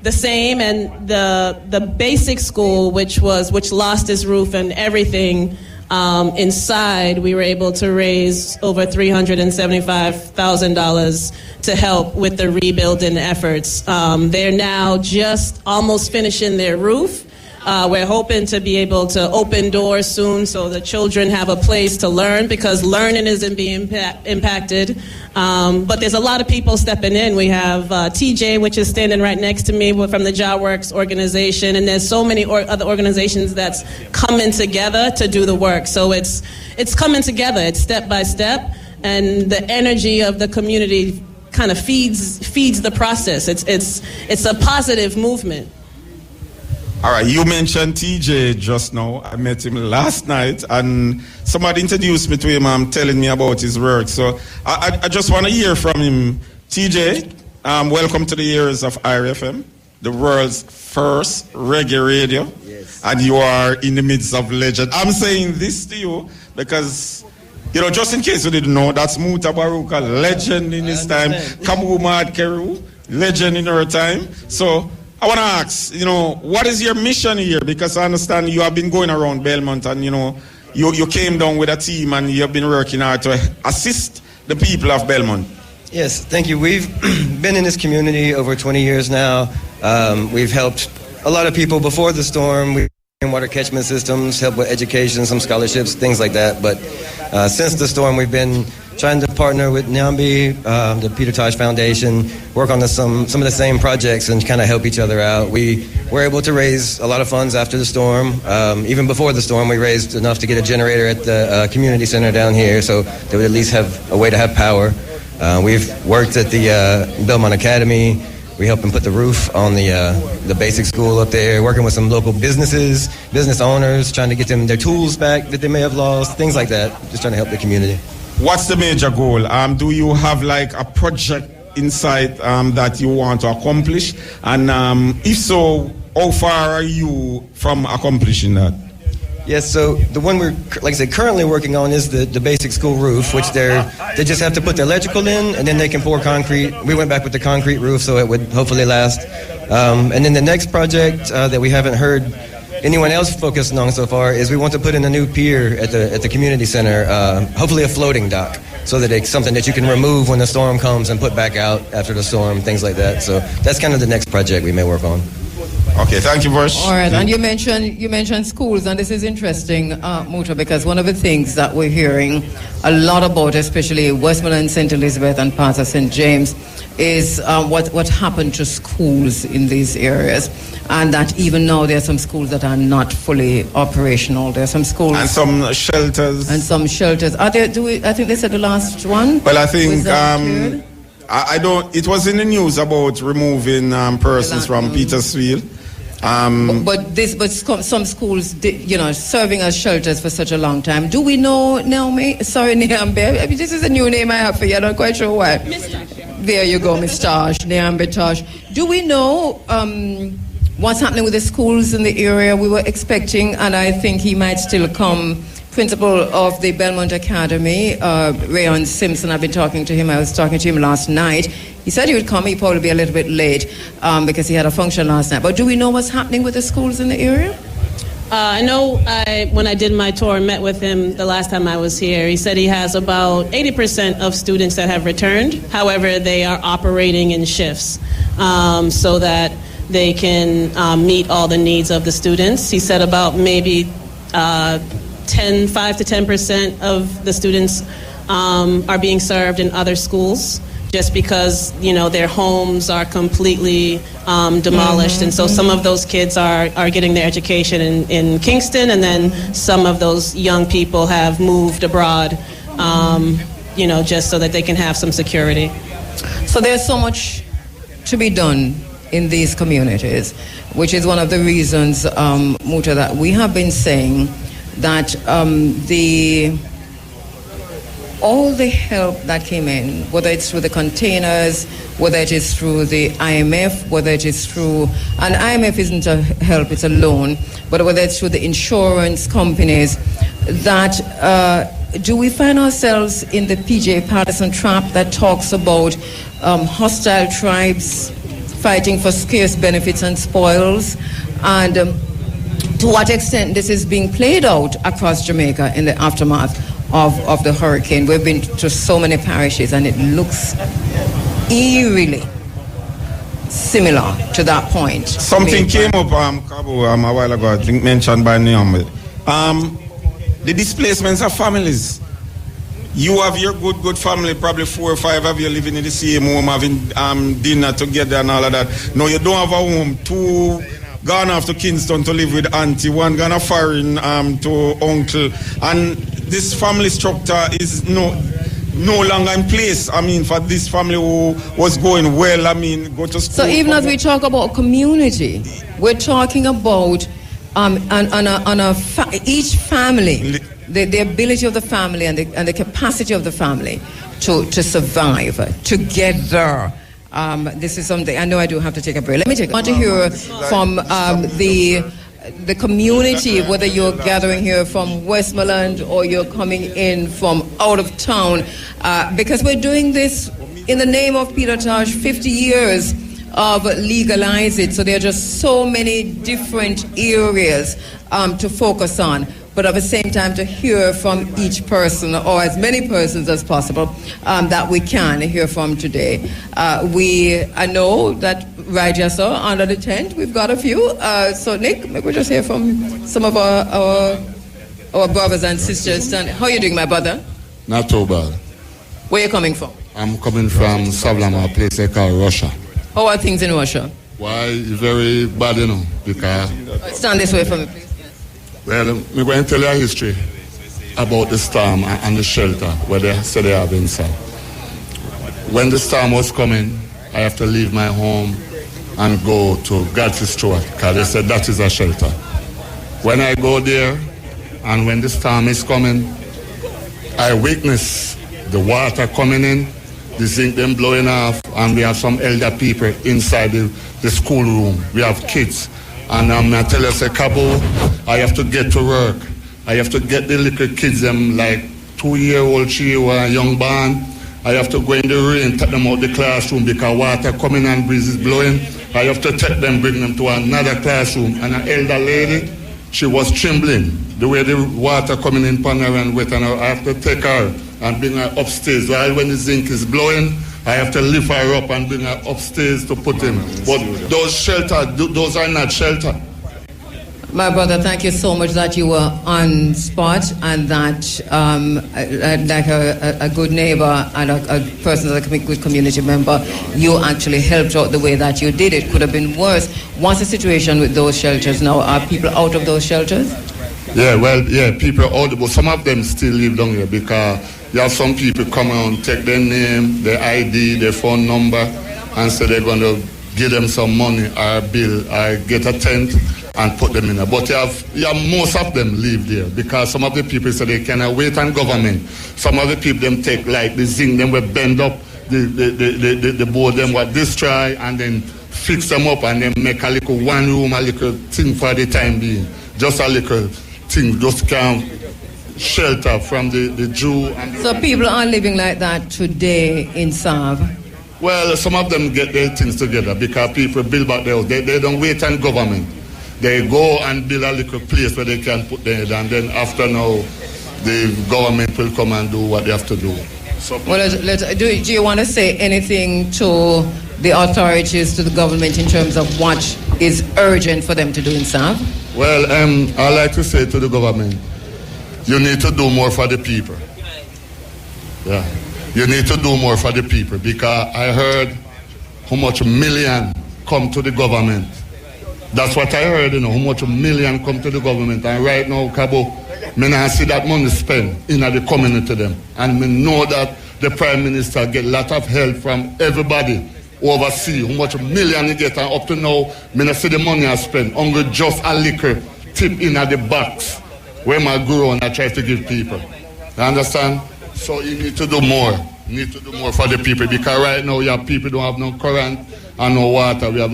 The same, and the basic school, which lost its roof and everything. Inside, we were able to raise over $375,000 to help with the rebuilding efforts. They're now just almost finishing their roof. We're hoping to be able to open doors soon so the children have a place to learn, because learning isn't being impacted. But there's a lot of people stepping in. We have TJ, which is standing right next to me, from the JawWorks organization, and there's so many other organizations that's coming together to do the work. So it's coming together. It's step by step, and the energy of the community kind of feeds the process. It's a positive movement. All right, you mentioned TJ just now. I met him last night, and somebody introduced me to him, telling me about his work. So I just want to hear from him. TJ, welcome to the ears of IRI FM, the world's first reggae radio. Yes. And you are in the midst of legend. I'm saying this to you because, you know, just in case you didn't know, that's Muta Baruka, legend in his time. Kamu Mad Keru, legend in her time. So I want to ask, you know, what is your mission here? Because I understand you have been going around Belmont and, you know, you came down with a team and you have been working hard to assist the people of Belmont. Yes, thank you. We've been in this community over 20 years now. We've helped a lot of people before the storm. We've in water catchment systems, help with education, some scholarships, things like that. But since the storm, we've been trying to partner with Nyambi, the Peter Tosh Foundation, work on some of the same projects and kind of help each other out. We were able to raise a lot of funds after the storm. Even before the storm, we raised enough to get a generator at the community center down here, so they would at least have a way to have power. We've worked at the Belmont Academy. We helped them put the roof on the basic school up there, working with some local business owners, trying to get them their tools back that they may have lost, things like that, just trying to help the community. What's the major goal? Do you have like a project in sight that you want to accomplish? And if so, how far are you from accomplishing that? Yes, so the one we're, like I said, currently working on is the basic school roof, which they just have to put the electrical in, and then they can pour concrete. We went back with the concrete roof, so it would hopefully last. And then the next project that we haven't heard anyone else focusing on so far is we want to put in a new pier at the community center, hopefully a floating dock. so that it's something that you can remove when the storm comes and put back out after the storm, things like that. So that's kind of the next project we may work on. Okay, thank you, Versh. All right, and you mentioned schools, and this is interesting, Muta, because one of the things that we're hearing a lot about, especially Westmoreland, St. Elizabeth, and parts of St. James, is what happened to schools in these areas, and that even now there are some schools that are not fully operational. There are some schools and some shelters. Are there? I think they said the last one. Well, I think I don't. It was in the news about removing persons from Petersfield. But some schools, serving as shelters for such a long time. Do we know Naomi? Sorry, Niambe. I mean, this is a new name I have for you. I'm not quite sure why. There you go, Miss Tosh, Niambe Tosh. Do we know what's happening with the schools in the area? We were expecting, and I think he might still come. Principal of the Belmont Academy, Rayon Simpson. I've been talking to him. I was talking to him last night. He said he would come. He'd probably be a little bit late because he had a function last night. But do we know what's happening with the schools in the area? I know when I did my tour and met with him the last time I was here, he said he has about 80% of students that have returned. However, they are operating in shifts so that they can meet all the needs of the students. He said about maybe 5 to 10% of the students are being served in other schools just because, their homes are completely demolished. And so some of those kids are getting their education in Kingston, and then some of those young people have moved abroad, just so that they can have some security. So there's so much to be done in these communities, which is one of the reasons, Muta, that we have been saying that all the help that came in, whether it's through the containers, whether it is through the IMF, whether it is through, and IMF isn't a help, it's a loan, but whether it's through the insurance companies, that do we find ourselves in the PJ Patterson trap that talks about hostile tribes fighting for scarce benefits and spoils, and to what extent this is being played out across Jamaica in the aftermath of the hurricane? We've been to so many parishes, and it looks eerily similar to that point. Something came up, Cabo, a while ago, I think mentioned by Niambe. The displacements of families. You have your good family, probably 4 or 5 of you living in the same home, having dinner together and all of that. No, you don't have a home. 2 gone off to Kingston to live with auntie, 1 gone a foreign to uncle, and this family structure is no longer in place. I mean, for this family who was going well, go to school. So even as we talk about community, we're talking about each family, the ability of the family and the capacity of the family to survive together. This is something, I know I do have to take a break. I want to hear from the community, whether you're gathering here from Westmoreland or you're coming in from out of town, because we're doing this in the name of Peter Tosh, 50 years of Legalize It. So there are just so many different areas to focus on, but at the same time to hear from each person, or as many persons as possible, that we can hear from today. I know that right just so under the tent, we've got a few. So Nick, maybe we'll just hear from some of our brothers and sisters. How are you doing, my brother? Not too bad. Where are you coming from? I'm coming from Savlama, a place they call Russia. How are things in Russia? Why, very bad, because... Stand this way for me, please. Well, I'm going to tell you a history about the storm and the shelter where they say they have inside. When the storm was coming, I have to leave my home and go to Godfrey Stewart because they said that is a shelter. When I go there and when the storm is coming, I witness the water coming in, the zinc them blowing off, and we have some elder people inside the school room. We have kids. And I tell you, say, Cabo, I have to get to work. I have to get the little kids, them like 2-year-old, 3-year-old, young band. I have to go in the rain, take them out the classroom because water coming and breeze is blowing. I have to take them, bring them to another classroom. And an elder lady, she was trembling. The way the water coming in upon her and wet on her, I have to take her and bring her upstairs. While when the zinc is blowing, I have to lift her up and bring her upstairs to put in. But those shelters, those are not shelter. My brother, thank you so much that you were on spot and that, like a good neighbor and a person that's a good community member, you actually helped out the way that you did. It could have been worse. What's the situation with those shelters now? Are people out of those shelters? Yeah, well, yeah, people are out, but some of them still live down here because you have some people come around, take their name, their ID, their phone number, and say they're going to give them some money or a bill or get a tent and put them in there. But you have most of them live there because some of the people say they cannot wait on government. Some of the people them take like the zinc, them will bend up the board, them will destroy and then fix them up and then make a little one room, a little thing for the time being. Just a little thing, just can shelter from the Jew. And so people are living like that today in Sav? Well, some of them get their things together because people build back their house. They don't wait on government. They go and build a little place where they can put their head, and then after now, the government will come and do what they have to do. So, well, do you want to say anything to the authorities, to the government, in terms of what is urgent for them to do in Sav? Well, I like to say to the government, you need to do more for the people. Yeah, you need to do more for the people because I heard how much million come to the government. That's what I heard, you know, how much million come to the government. And right now, Cabo, me not see that money spent in the community them. And me know that the Prime Minister get a lot of help from everybody overseas. How much million he get, and up to now, me not see the money I spend. Only just a liquor tip in the box where my grow and I try to give people. You understand? So you need to do more. You need to do more for the people because right now you have people don't have no current and no water. We have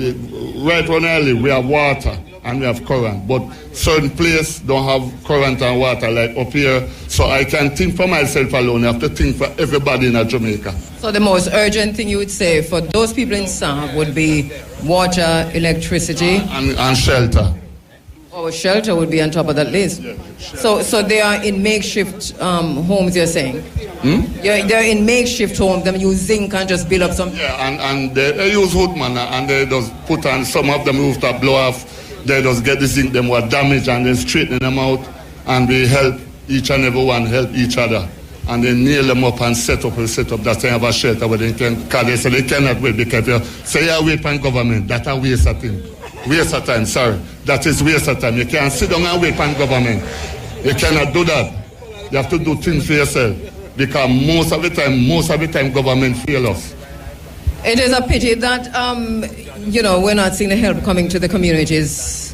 right on early we have water and we have current, but certain places don't have current and water like up here. So I can think for myself alone. I have to think for everybody in Jamaica. So the most urgent thing you would say for those people in Sav would be water, electricity, and shelter. Or shelter would be on top of that list. Yeah. So they are in makeshift homes, you're saying? They're in makeshift homes. They use zinc and just build up some... Yeah, and they use woodman and they just put on some of them rooftop blow off. They just get the zinc, them were damaged and then straighten them out and we help each and every one, help each other. And then nail them up and set up. That's why they have a shelter where they can... Because they say they cannot wait because if you say you wait for government, that's a waste of thing. Waste of time, sorry. That is waste of time. You can't sit down and wait for government. You cannot do that. You have to do things for yourself. Because most of the time government fail us. It is a pity that, we're not seeing the help coming to the communities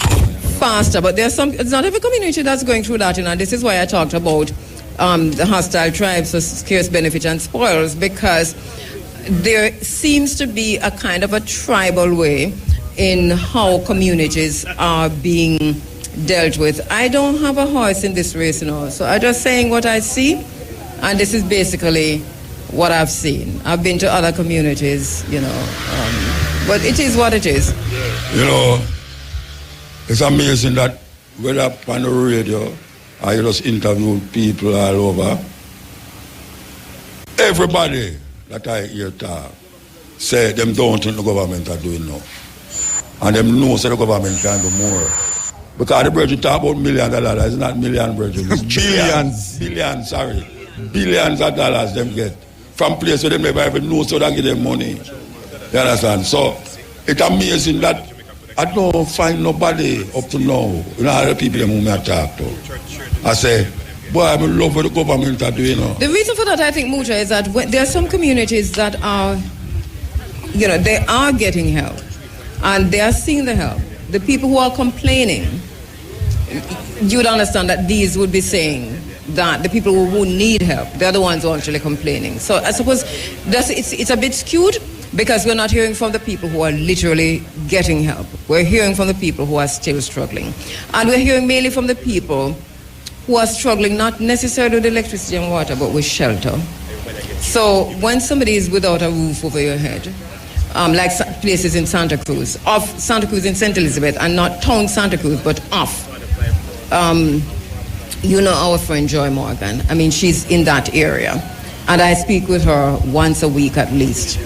faster. But it's not every community that's going through that, and this is why I talked about the hostile tribes, the scarce benefit and spoils, because there seems to be a kind of a tribal way in how communities are being dealt with. I don't have a horse in this race, so I'm just saying what I see, and this is basically what I've seen. I've been to other communities, but it is what it is. It's amazing that whether on the radio or you just interview people all over, everybody that I hear talk say them don't think the government are doing enough. And them know that the government can do more. Because the budget talk about $1 million. It's not million budget. It's billions of dollars them get. From places where they never even know so they give them money. You understand? So it's amazing that I don't find nobody up to now. All the people whom I talk to. I say, boy, I'm in love with the government are doing. The reason for that, I think, Muja, is that there are some communities that are, they are getting help. And they are seeing the help. The people who are complaining, you would understand that these would be saying that the people who need help, they're the ones who are actually complaining. So I suppose it's a bit skewed because we're not hearing from the people who are literally getting help. We're hearing from the people who are still struggling. And we're hearing mainly from the people who are struggling not necessarily with electricity and water, but with shelter. So when somebody is without a roof over your head, like places in Santa Cruz, off Santa Cruz in St. Elizabeth, and not town Santa Cruz, but off. Our friend Joy Morgan. I mean, she's in that area. and I speak with her once a week at least.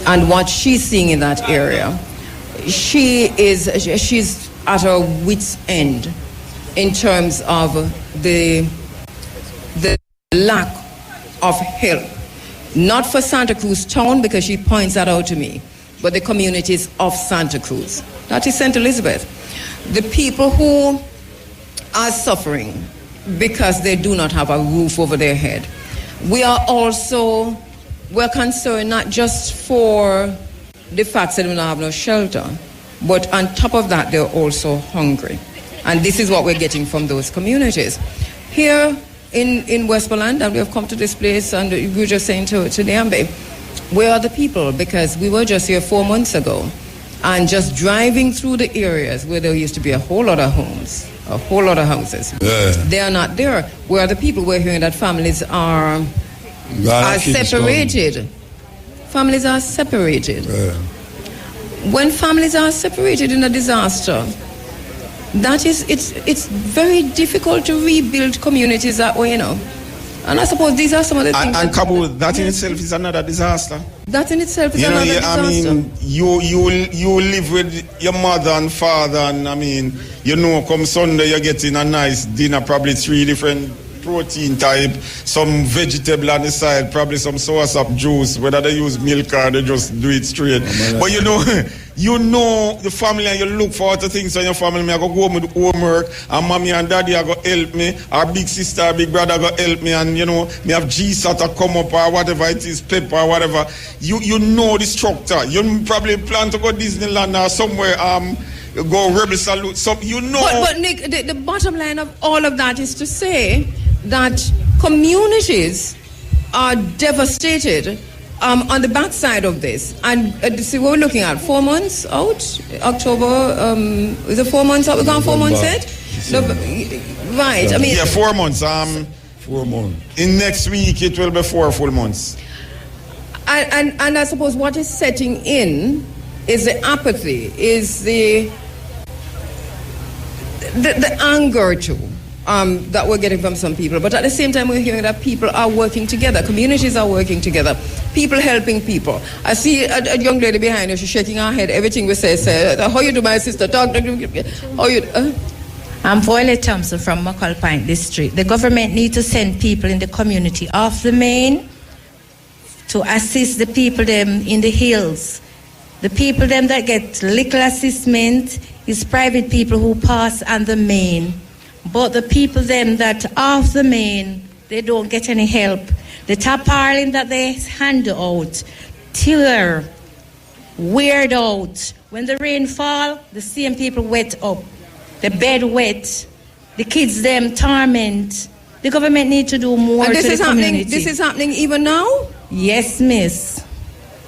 And what she's seeing in that area, she's at her wit's end in terms of the lack of help. Not for Santa Cruz town, because she points that out to me, but the communities of Santa Cruz. That is St. Elizabeth. The people who are suffering because they do not have a roof over their head. We're concerned not just for the fact that they don't have no shelter, but on top of that, they're also hungry. And this is what we're getting from those communities. Here in Westmoreland, and we have come to this place, and we were just saying to Niambe, where are the people? Because we were just here 4 months ago, and just driving through the areas where there used to be a whole lot of homes, a whole lot of houses. Yeah. They are not there. Where are the people? We're hearing that families are separated. Families are separated. Yeah. When families are separated in a disaster, it's very difficult to rebuild communities that way, And I suppose these are some of the things. And Kabul, that in itself is another disaster. That in itself is another disaster. I mean, you live with your mother and father, and come Sunday you're getting a nice dinner, probably 3 different protein type, some vegetable on the side, probably some soursop juice, whether they use milk or they just do it straight. But the family, and you look forward to things on your family. I go home with homework, and mommy and daddy are going to help me, our big sister, our big brother are going to help me, and me have GSAT to come up or whatever it is, pep or whatever. You know the structure. You probably plan to go Disneyland or somewhere, go Rebel Salute. But Nick, the bottom line of all of that is to say that communities are devastated on the backside of this. And see what we're looking at, 4 months out, October, is it 4 months out? We've gone 4 months yet? No, right, I mean... Yeah, 4 months. 4 months. In next week, it will be 4 full months. And I suppose what is setting in is the apathy, is the anger too. That we're getting from some people. But at the same time, we're hearing that people are working together. Communities are working together. People helping people. I see a young lady behind her. She's shaking her head. Everything we say, how you do, my sister? Talk. How you... I'm Violet Thompson from McAlpine District. The government needs to send people in the community off the main to assist the people them in the hills. The people them that get little assistance is private people who pass on the main. But the people them that off the main, they don't get any help. The tarpaulin that they hand out, tear, weird out. When the rain fall, the same people wet up. The bed wet. The kids them torment. The government need to do more to the community. This is happening even now? Yes, miss.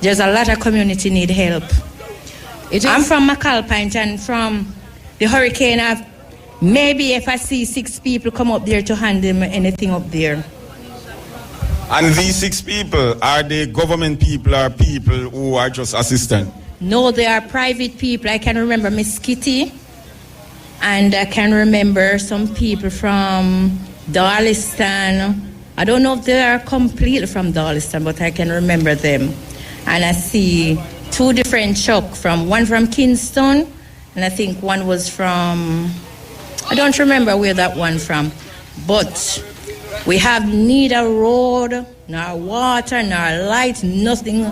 There's a lot of community need help. I'm from McAlpine, and from the hurricane, maybe if I see 6 people come up there to handle anything up there. And these 6 people, are they government people or people who are just assistant? No, they are private people. I can remember Miss Kitty, and I can remember some people from Darliston. I don't know if they are completely from Darliston, but I can remember them. And I see 2 different trucks, one from Kingston, and I think one was from... I don't remember where that one from, but we have neither road, nor water, nor light, nothing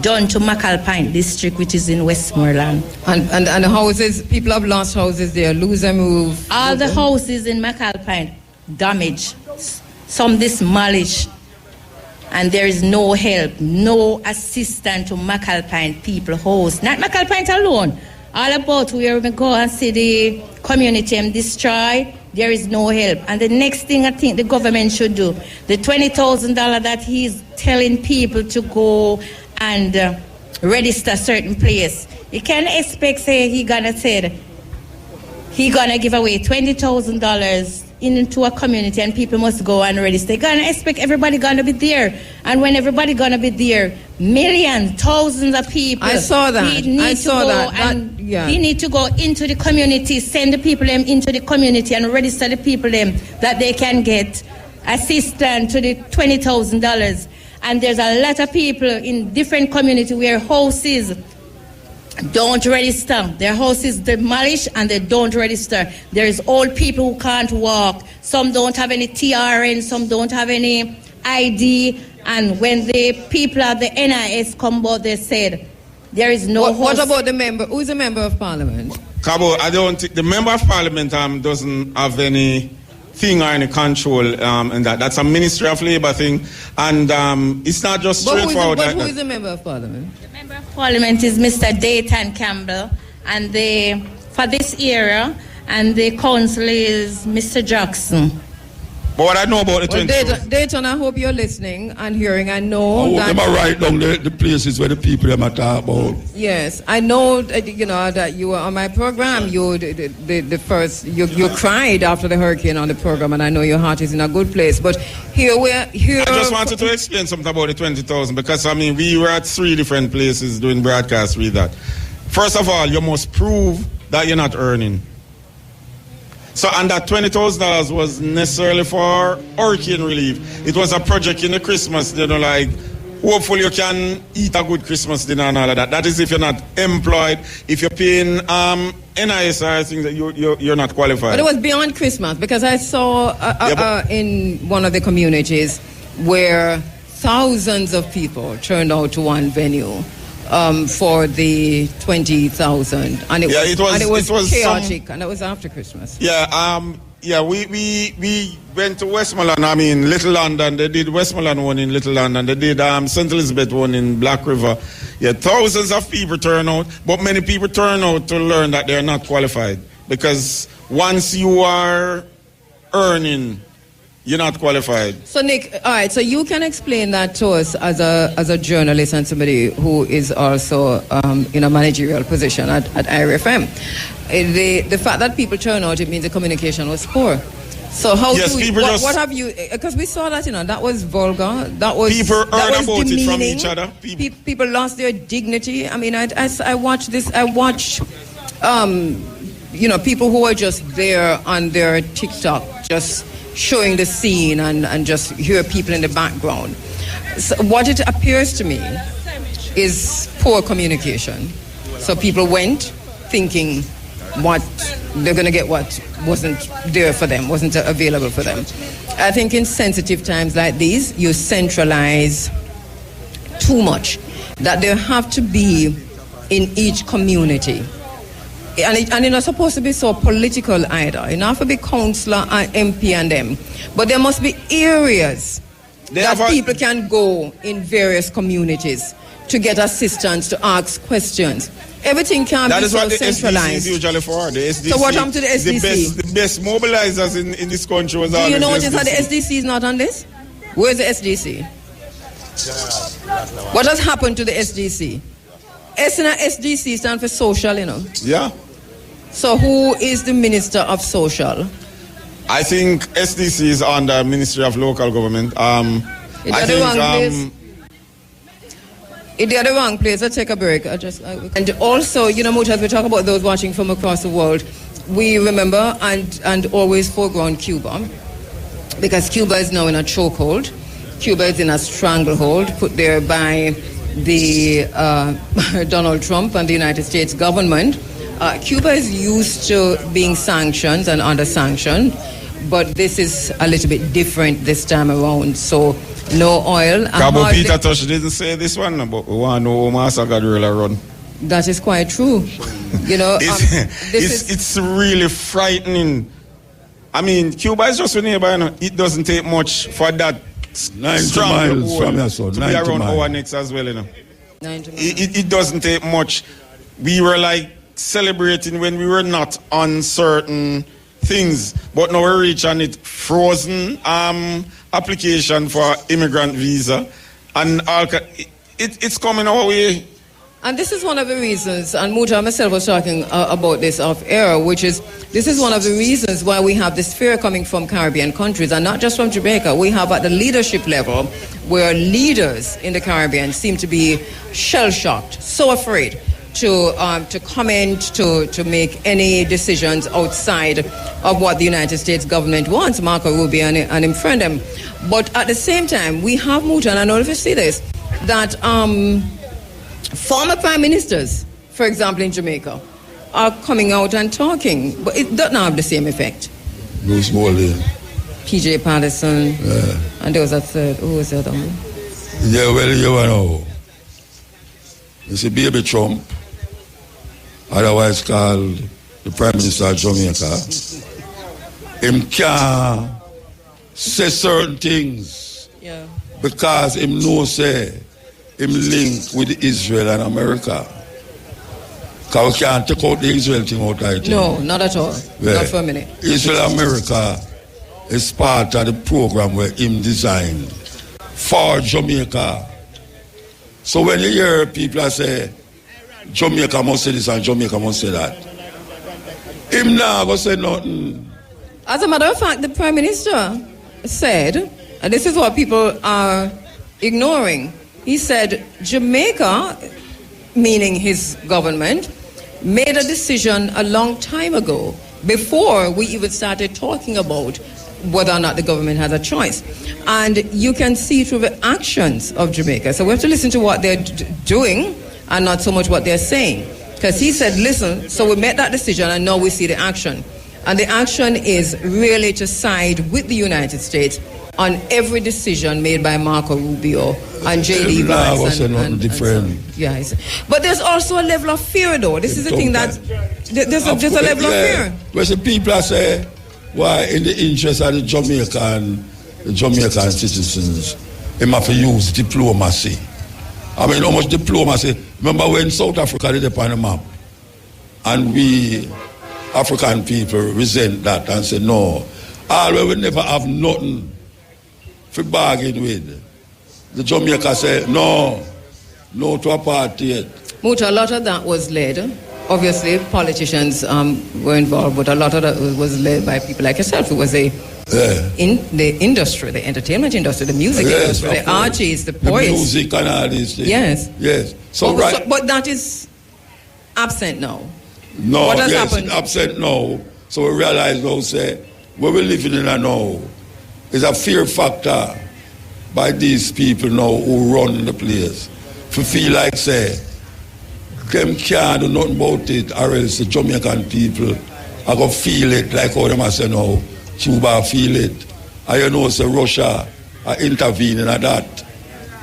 done to McAlpine District, which is in Westmoreland. And the houses, people have lost houses there, lose their roof. All the houses in McAlpine damaged, some demolished, and there is no help, no assistance to McAlpine people house. Not McAlpine alone. All about where we go and see the community and destroy, there is no help. And the next thing I think the government should do, the $20,000 that he's telling people to go and register a certain place. You can't expect, say, he gonna give away $20,000 into a community and people must go and register. You're gonna expect everybody gonna be there. And when everybody gonna be there, millions, thousands of people. I saw that. He need to go into the community, send the people them into the community and register the people them that they can get assistance to the $20,000. And there's a lot of people in different communities where houses don't register. Their houses demolished and they don't register. There's old people who can't walk. Some don't have any TRN, some don't have any ID. And when the people at the NIS come out, they said, there is no What about the member? Who's a member of parliament? Cabo, I don't think the member of parliament doesn't have any thing or any control in that. That's a Ministry of Labour thing, and it's not just straightforward. But who is the member of parliament? The member of parliament is Mr. Dayton Campbell, and for this area, and the council is Mr. Jackson. But what I know about the 20. Dayton, I hope you're listening and hearing. I know that. I write down the places where the people them are talking about. Yes, I know. That you were on my program. You the first. You cried after the hurricane on the program, and I know your heart is in a good place. But here we're here. I just wanted to explain something about the 20,000 because we were at 3 different places doing broadcasts with that. First of all, you must prove that you're not earning. So, and that $20,000 was necessarily for hurricane relief. It was a project in the Christmas, hopefully you can eat a good Christmas dinner and all of that. That is if you're not employed. If you're paying NIS, I think that you're not qualified. But it was beyond Christmas because I saw in one of the communities where thousands of people turned out to one venue. For the 20,000, and it was chaotic, and it was after Christmas. We went to Westmoreland. Little London. They did Westmoreland one in Little London. They did St. Elizabeth one in Black River. Yeah, thousands of people turn out, but many people turn out to learn that they're not qualified because once you are earning, you're not qualified. So Nick, all right. So you can explain that to us as a journalist and somebody who is also in a managerial position at IRFM. The fact that people turn out, it means the communication was poor. So what have you? Because we saw that that was vulgar. That was people heard about demeaning. it from each other. People lost their dignity. I watched this. I watched people who are just there on their TikTok just showing the scene and just hear people in the background. So what it appears to me is poor communication. So people went thinking what they're going to get what wasn't there for them, wasn't available for them. I think in sensitive times like these, you centralize too much, that there have to be in each community. And it's not supposed to be so political either. It not have to be councillor and MP and them. But there must be areas that people can go in various communities to get assistance, to ask questions. Everything can be so centralized. That is what the SDC is usually for. The SDC, so what happened to the SDC? The best mobilizers in this country was always. Do you notice how the SDC is not on this? Where's the SDC? What has happened to the SDC? SDC stands for social, Yeah. So who is the Minister of Social? I think SDC is under Ministry of Local Government. If they're the wrong place, let's take a break. And also, much as we talk about those watching from across the world, we remember and always foreground Cuba, because Cuba is now in a chokehold. Cuba is in a stranglehold put there by the Donald Trump and the United States government. Cuba is used to being sanctioned and under sanction, but this is a little bit different this time around. So no oil. Cabo Peter Tosh didn't say this one, but we want to know how Massacre really run. That is quite true. It's really frightening. Cuba is just a neighbor. It doesn't take much for that 90 miles from your son. To be around our necks as well. 90 miles. It doesn't take much. We were celebrating when we were not on certain things, but now we're reaching it frozen application for immigrant visa, and it's coming our way. And this is one of the reasons, and Muta myself was talking about this off air, which is this is one of the reasons why we have this fear coming from Caribbean countries, and not just from Jamaica. We have at the leadership level where leaders in the Caribbean seem to be shell-shocked, so afraid to comment, to make any decisions outside of what the United States government wants, Marco Rubio and him friend them. But at the same time, we have Muta, and I don't know if you see this, that former prime ministers, for example, in Jamaica, are coming out and talking, but it doesn't have the same effect. Westmoreland. PJ Patterson, and there was a third. Who was the other one? Yeah, well, you know. You see, Baby Trump, otherwise called the Prime Minister of Jamaica, him can't say certain things because him knows him linked with Israel and America. Because we can't take out the Israel thing out of it. No, not at all. Yeah. Not for a minute. Israel America is part of the program where him designed for Jamaica. So when you hear people say, Jamaica must say this and Jamaica must say that, him now go say nothing. As a matter of fact, the Prime Minister said, and this is what people are ignoring, he said Jamaica, meaning his government, made a decision a long time ago, before we even started talking about whether or not the government has a choice. And you can see through the actions of Jamaica. So we have to listen to what they're doing and not so much what they're saying. Because he said, listen, so we made that decision and now we see the action. And the action is really to side with the United States on every decision made by Marco Rubio and J.D. Vance. But there's also a level of fear, though. This is the thing that there's a level of fear. Where the people say, why in the interest of the Jamaican citizens, they have to use diplomacy. I mean, how much diplomacy? Remember when South Africa did it on the map, and we African people resent that and say, no, we will never have nothing to bargain with. The Jamaica say, no to apartheid. Muta, a lot of that was led. Obviously, politicians were involved, but a lot of that was led by people like yourself. It was in the industry, the entertainment industry, the music industry, the artists, the poets. The music and all these things. Yes. But that is absent now. No, what has happened? It's absent now. So we realize now, say, where we're living in now is a fear factor by these people now who run the place. To feel like, say, them can't do nothing about it, or else the Jamaican people are going to feel it like how them say now, Cuba feel it. And you know, say Russia are intervening at that.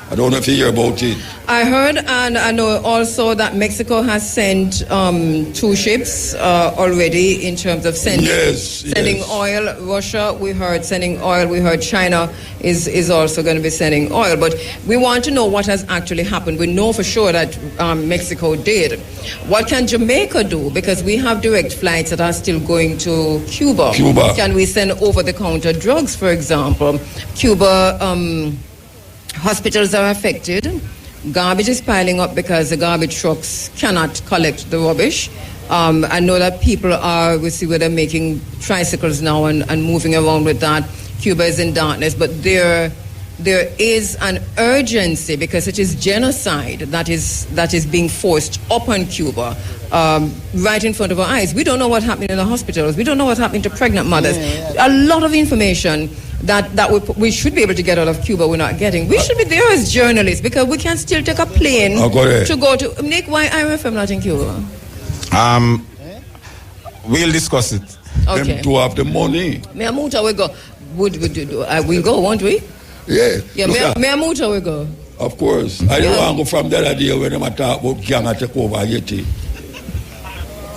I don't know if you hear about it. I heard, and I know also that Mexico has sent 2 ships already in terms of sending oil. Russia, we heard sending oil. We heard China is also going to be sending oil. But we want to know what has actually happened. We know for sure that Mexico did. What can Jamaica do? Because we have direct flights that are still going to Cuba. Can we send over-the-counter drugs, for example? Cuba... hospitals are affected. Garbage is piling up because the garbage trucks cannot collect the rubbish. I know that people we see where they're making tricycles now and moving around with that. Cuba is in darkness, but there is an urgency because it is genocide that is being forced upon Cuba right in front of our eyes. We don't know what's happening in the hospitals. We don't know what's happening to pregnant mothers. A lot of information that we should be able to get out of Cuba we're not getting. We should be there as journalists because we can still take a plane to go to... Nick, why IRFM not in Cuba? We'll discuss it. Okay. Them to have the money. Me and Muta will go. We'll go, won't we? Yeah. Me and Muta will go. Of course. I don't want to go from the other day when they talk about Ganja take over Haiti.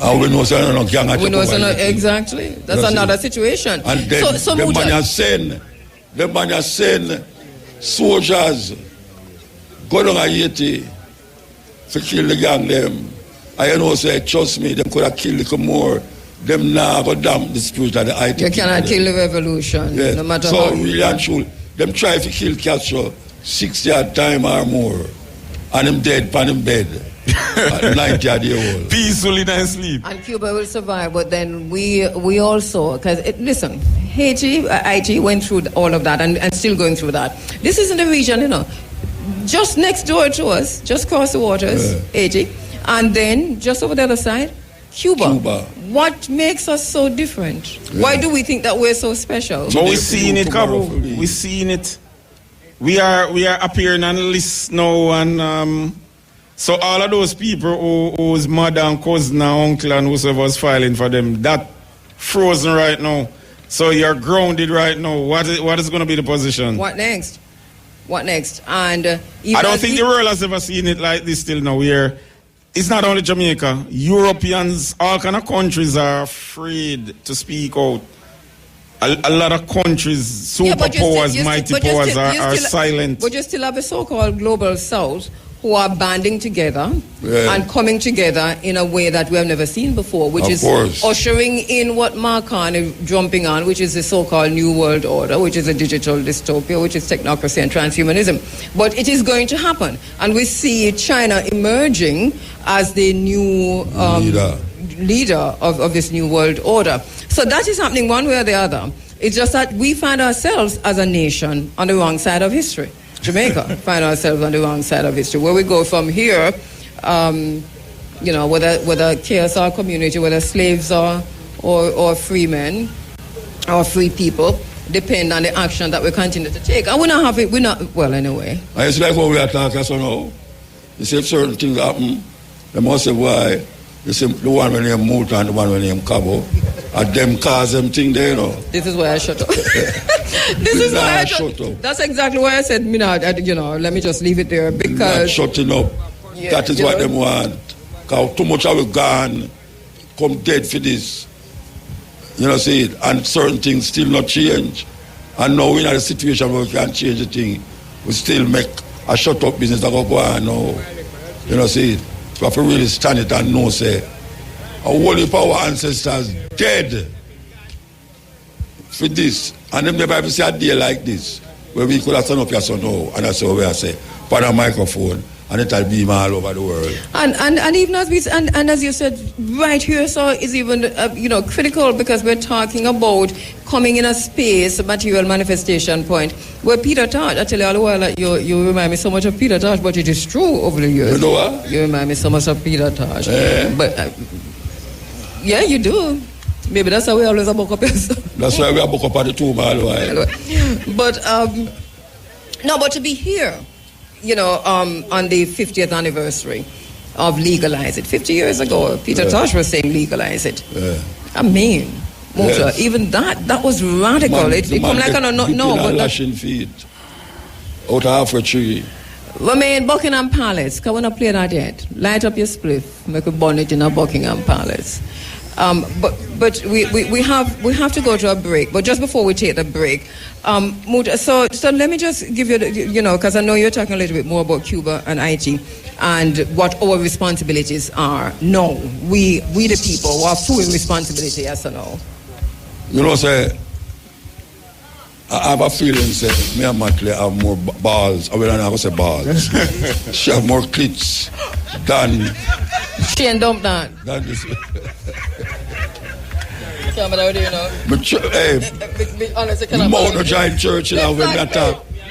And we know so no Ganja take over Haiti. Exactly. That's another situation. And then so the man send soldiers go down Haiti to kill the gang them. I know say, trust me, them could have killed a more. Them now go damn the spirit of the Haiti. You cannot kill the revolution, no matter how. So really and true. Them try to kill Castro 60 at time or more. And him dead pan him bed. At 90 years old. Peacefully and sleep. And Cuba will survive, but then we also, because listen, Haiti went through all of that and still going through that. This is in the region, just next door to us, just across the waters, Haiti. And then, just over the other side, Cuba. What makes us so different? Yeah. Why do we think that we're so special? But we're seeing it, Cabo. We're seeing it. We are appearing on the list now, and so all of those people whose mother and cousin and uncle and whoever was filing for them, that frozen right now. So you're grounded right now. What is going to be the position? What next? And I don't think the world has ever seen it like this till now. It's not only Jamaica. Europeans, all kind of countries are afraid to speak out. A lot of countries, superpowers, mighty powers are silent. But you still have a so-called global south who are banding together and coming together in a way that we have never seen before, which is ushering in what Markan is jumping on, which is the so-called New World Order, which is a digital dystopia, which is technocracy and transhumanism. But it is going to happen. And we see China emerging as the new leader of this New World Order. So that is happening one way or the other. It's just that we find ourselves as a nation on the wrong side of history. Jamaica find ourselves on the wrong side of history, where we go from here, whether KSR community, whether slaves or free men or free people, depend on the action that we continue to take. And anyway. It's like what we are talking about now. You see, if certain things happen, they must say why. You see, the one when they moved and the one when they Cabo, and them cause them thing there, This is why I shut up. That's exactly why I said, let me just leave it there, because... Not shutting up. Yeah, that is what they want. Because too much of it gone, come dead for this. See it? And certain things still not change. And now we're in a situation where we can't change the thing. We still make a shut up business that go on now. See it? We have to really stand it and know, say, our holy power ancestors dead for this. And them never ever see a day like this, where we could have stand up here so now, and that's what I say, put a microphone, and it'll beam all over the world. And even as you said, right here, so is even critical, because we're talking about coming in a space, a material manifestation point, where Peter Tosh, I tell you all the while that you remind me so much of Peter Tosh, but it is true over the years. You know what? You remind me so much of Peter Tosh. But yeah, you do. Maybe that's how we always book up yourself. That's why we book up at the tomb all the while. But but to be here, on the 50th anniversary of Legalize It. 50 years ago, Peter Tosh was saying legalize it. Yeah. I mean, even that was radical. It come like but lashing feet out of half a tree. I mean, Buckingham Palace. Come on and play that yet. Light up your spliff. Make a bonnet in a Buckingham Palace. But we have to go to a break. But just before we take the break, so let me just give you because I know you're talking a little bit more about Cuba and IT and what our responsibilities are. No, we the people who are full responsibility. Yes or no? Say, I have a feeling, say, me and Matley have more balls. I will not say balls. She have more clits than... She ain't dumped that. Than this. Be honest, Mount a giant church when that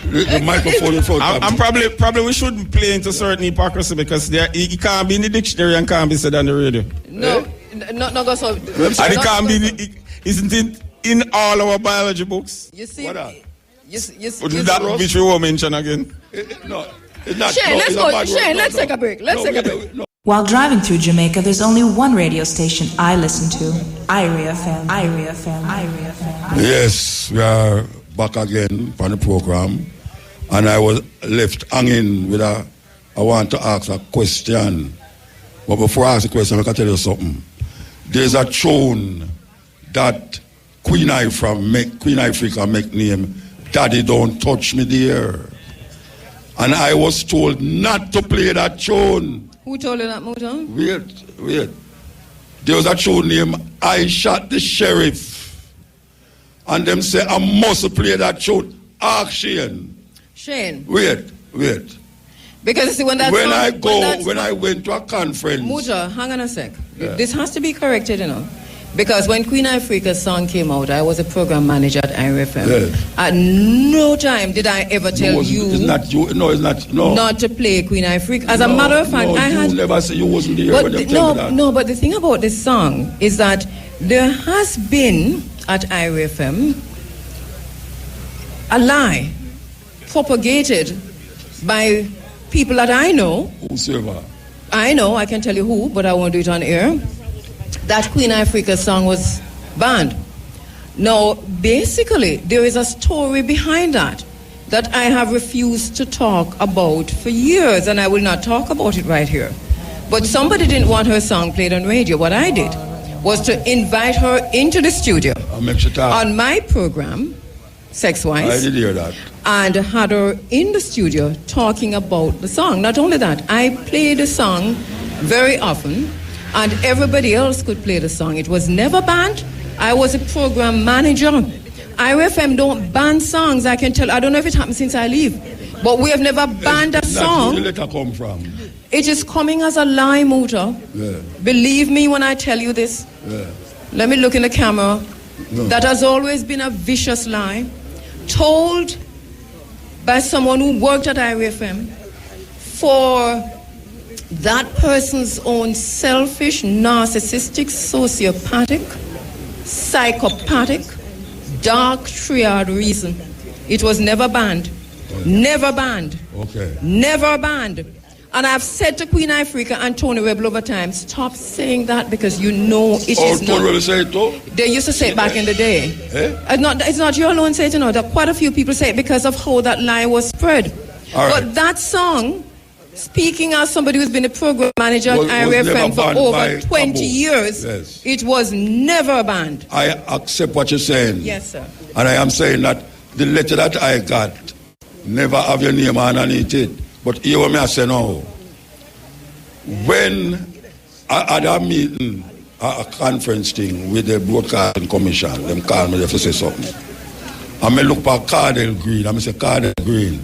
the microphone in front of I'm probably we shouldn't play into certain hypocrisy, because it can't be in the dictionary and can't be said on the radio. No, not go so. And it can't be, isn't it in all our biology books? You see, that which we won't mention again. No, it's not. Shane, let's take a break. Let's take a break. While driving through Jamaica, there's only one radio station I listen to. IRIA FM. Yes, we are back again on the program. And I was left hanging with I want to ask a question. But before I ask the question, I can tell you something. There's a tune that Queen Ifrica make name, Daddy Don't Touch Me Dear. And I was told not to play that tune. Who told you that, Mojo? Wait. There was a tune named I Shot the Sheriff. And them say I must play that tune. Ask Shane. Wait. Because you see, when I went to a conference. Mojo, hang on a sec. Yeah. This has to be corrected, Because when Queen Africa's song came out, I was a program manager at IRFM. Yes. At no time did I ever tell you, it's not you. No, it's not. No. Not to play Queen Africa. As a matter of fact, I had never say you wasn't there when they tell me that. No, but the thing about this song is that there has been at IRFM a lie propagated by people that I know. Whosoever. I know, I can tell you who, but I won't do it on air. That Queen Africa song was banned. Now, basically, there is a story behind that I have refused to talk about for years, and I will not talk about it right here. But somebody didn't want her song played on radio. What I did was to invite her into the studio on my program, Sex-Wise. I did hear that. And had her in the studio talking about the song. Not only that, I played the song very often, and everybody else could play the song. It was never banned. I was a program manager. IRFM don't ban songs, I can tell. I don't know if it happened since I leave, but we have never banned a song. Where did the letter come from? It is coming as a lie, Muta. Yeah. Believe me when I tell you this. Yeah. Let me look in the camera. No. That has always been a vicious lie, told by someone who worked at IRFM for that person's own selfish, narcissistic, sociopathic, psychopathic, dark triad reason. It was never banned. Never banned. Okay. Never banned. And I've said to Queen Africa and Tony Rebel over time, stop saying that because you know it is not. Tony Rebel say it too? They used to say it back in the day. Eh? It's not you alone say it, you know. That quite a few people say it because of how that lie was spread. All right. But that song, speaking as somebody who's been a program manager at IRFM for over 20 years, yes. It was never banned. I accept what you're saying. Yes, sir. And I am saying that the letter that I got never have your name underneath it. But here what I say now, when I had a meeting, a conference thing with the Broadcasting Commission, them call me to say something. And I look for Cardell Green, and I say, Cardell Green,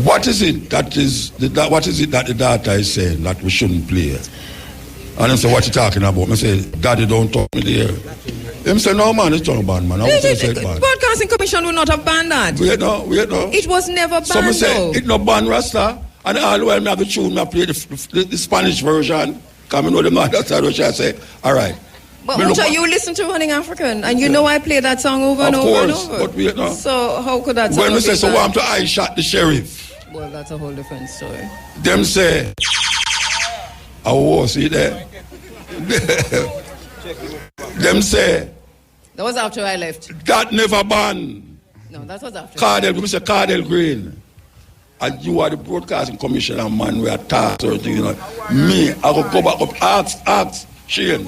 what is it that the data is saying that we shouldn't play? And I say, what you talking about? I say, Daddy, don't talk me there. Him say, no man, it's not banned, man. I was say banned. Broadcasting Commission will not have banned that. Wait no. It was never banned. Some say it not banned Rasta, and all the while I have to tune, I play the Spanish version. Come know them not that side, which I say, all right. But Mucha, you listen to Running African, and you know I play that song over and over and over. But wait no. So how could that song when we say, so banned? I'm to I shot the sheriff. Well, that's a whole different story. Them say, oh, see there? Them say, that was after I left. That never banned. No, that was after. Cardell Green. And you are the Broadcasting Commissioner, man. We are tasked or anything, you know. Me, I will go back up. Ask Shane.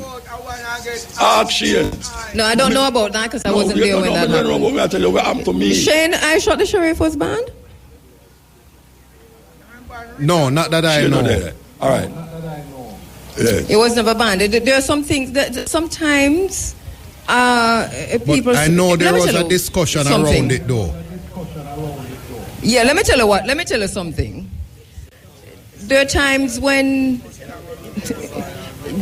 Ask Shane. No, I don't know about that because I wasn't there when that happened. No, I tell you what happened to me. Shane, I shot the sheriff was banned? No, not that I know. All right. Yes. It was never banned. There are some things that sometimes people. But I know there was a discussion around it, though. Yeah, let me tell you something. There are times when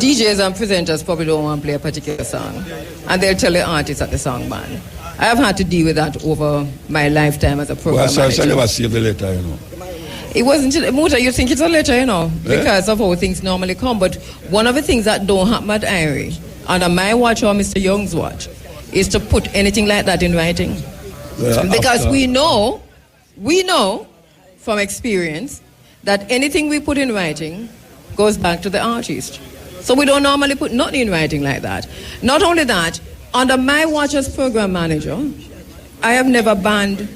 DJs and presenters probably don't want to play a particular song, and they'll tell the artists that the song banned. I have had to deal with that over my lifetime as a program manager. I never saved the letter, you know. It wasn't, Muta, you think it's a letter, you know, because of how things normally come. But one of the things that don't happen at IRI, under my watch or Mr. Young's watch, is to put anything like that in writing. Yeah, because we know from experience that anything we put in writing goes back to the artist. So we don't normally put nothing in writing like that. Not only that, under my watch as program manager, I have never banned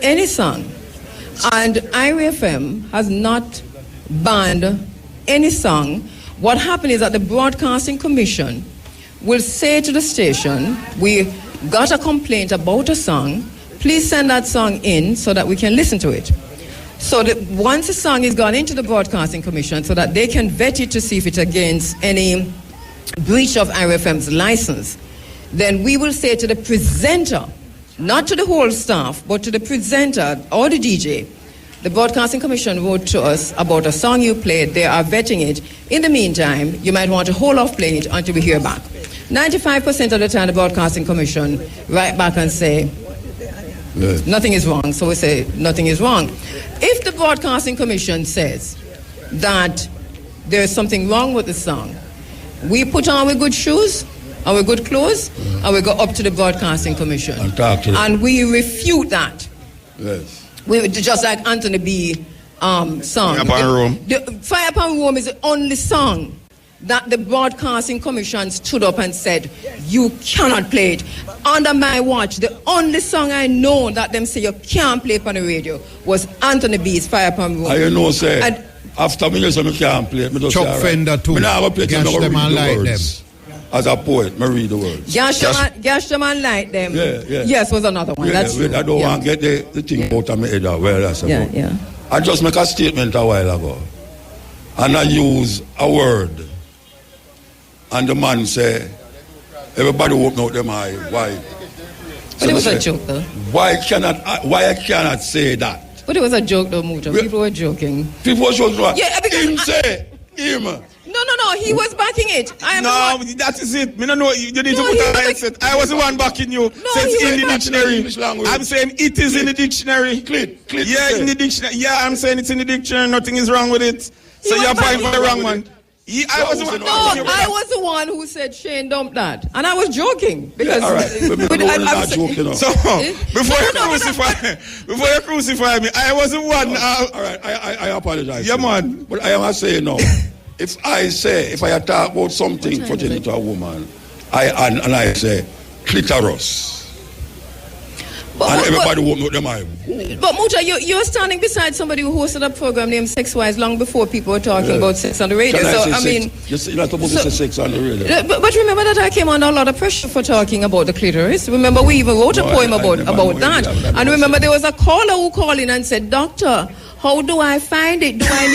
any song. And IRFM has not banned any song. What happened is that the Broadcasting Commission will say to the station, we got a complaint about a song, please send that song in so that we can listen to it. So that once a song is gone into the Broadcasting Commission so that they can vet it to see if it's against any breach of IRFM's license, then we will say to the presenter, not to the whole staff, but to the presenter or the DJ, The Broadcasting Commission wrote to us about a song you played. They are vetting it. In the meantime, you might want to hold off playing it until we hear back. 95% of the time, the Broadcasting Commission write back and say, nothing is wrong. So we say, nothing is wrong. If the Broadcasting Commission says that there is something wrong with the song, we put on our good shoes, our good clothes, and we go up to the Broadcasting Commission. And talk to them. And we refute that. Yes. We just like Anthony B. song. Fire Upon Rome. Fire Upon Rome is the only song that the Broadcasting Commission stood up and said, you cannot play it. Under my watch, the only song I know that them say you can't play it on the radio was Anthony B.'s Fire Upon Rome. I know, say, after me, so I can't play it. Chuck Fender too. I never play it, I Gash them and light them. As a poet, I read the words. Gash them and light them. Yeah. Yes, was another one. That's true. I don't want to get the thing out of my head. Where that's about. Yeah. I just make a statement a while ago. And I use a word. And the man say, everybody open out them eye. Why? But it was a joke, though. Why I cannot say that? But it was a joke, though, Muta. People were joking. People were joking. Yeah, because him say, him. No, he was backing it. That is it. Me no know. You need to put a headset. I was the one backing you. Says in the dictionary. I'm saying it is in the dictionary. Yeah, in the dictionary. Yeah, I'm saying it's in the dictionary. Nothing is wrong with it. So you're applying for the wrong one. I was the one who said Shane dumped that, and I was joking because. I'm joking. So before you crucify me, I was the one. All right, I apologize. Yeah, man. But I am saying no. If I talk about something pertaining to a woman, I say clitoris. And everybody won't know them eye. But Muta, you're standing beside somebody who hosted a program named Sex Wise long before people were talking about sex on the radio. You're not supposed to say sex on the radio. But remember that I came under a lot of pressure for talking about the clitoris. Remember, we even wrote a poem about that. And remember, there was a caller who called in and said, Doctor, how do I find it? Do I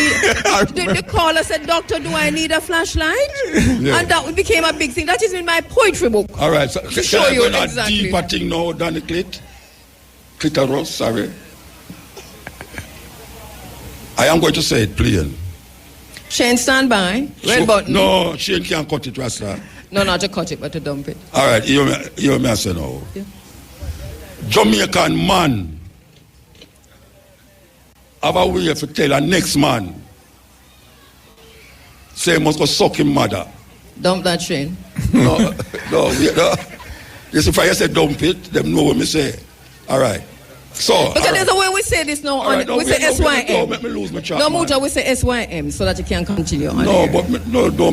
need... the caller said, Doctor, do I need a flashlight? Yeah. And that became a big thing. That is in my poetry book. All right. So to show you exactly. Deeper thing now than the clitoris, sorry. I am going to say it plain. Shane, stand by. Red button. No, Shane can't cut it, Rasta. No, not to cut it, but to dump it. All right, you me say now. Yeah. Jamaican man have a way to tell a next man say he must go suck him mother. Dump that, Shane. No. Yes, if I say dump it, them know what me say. All right. So because there's a way we say this now. We say SYM. Don't make me lose my track. No, Muta, we say SYM so that you can continue. Don't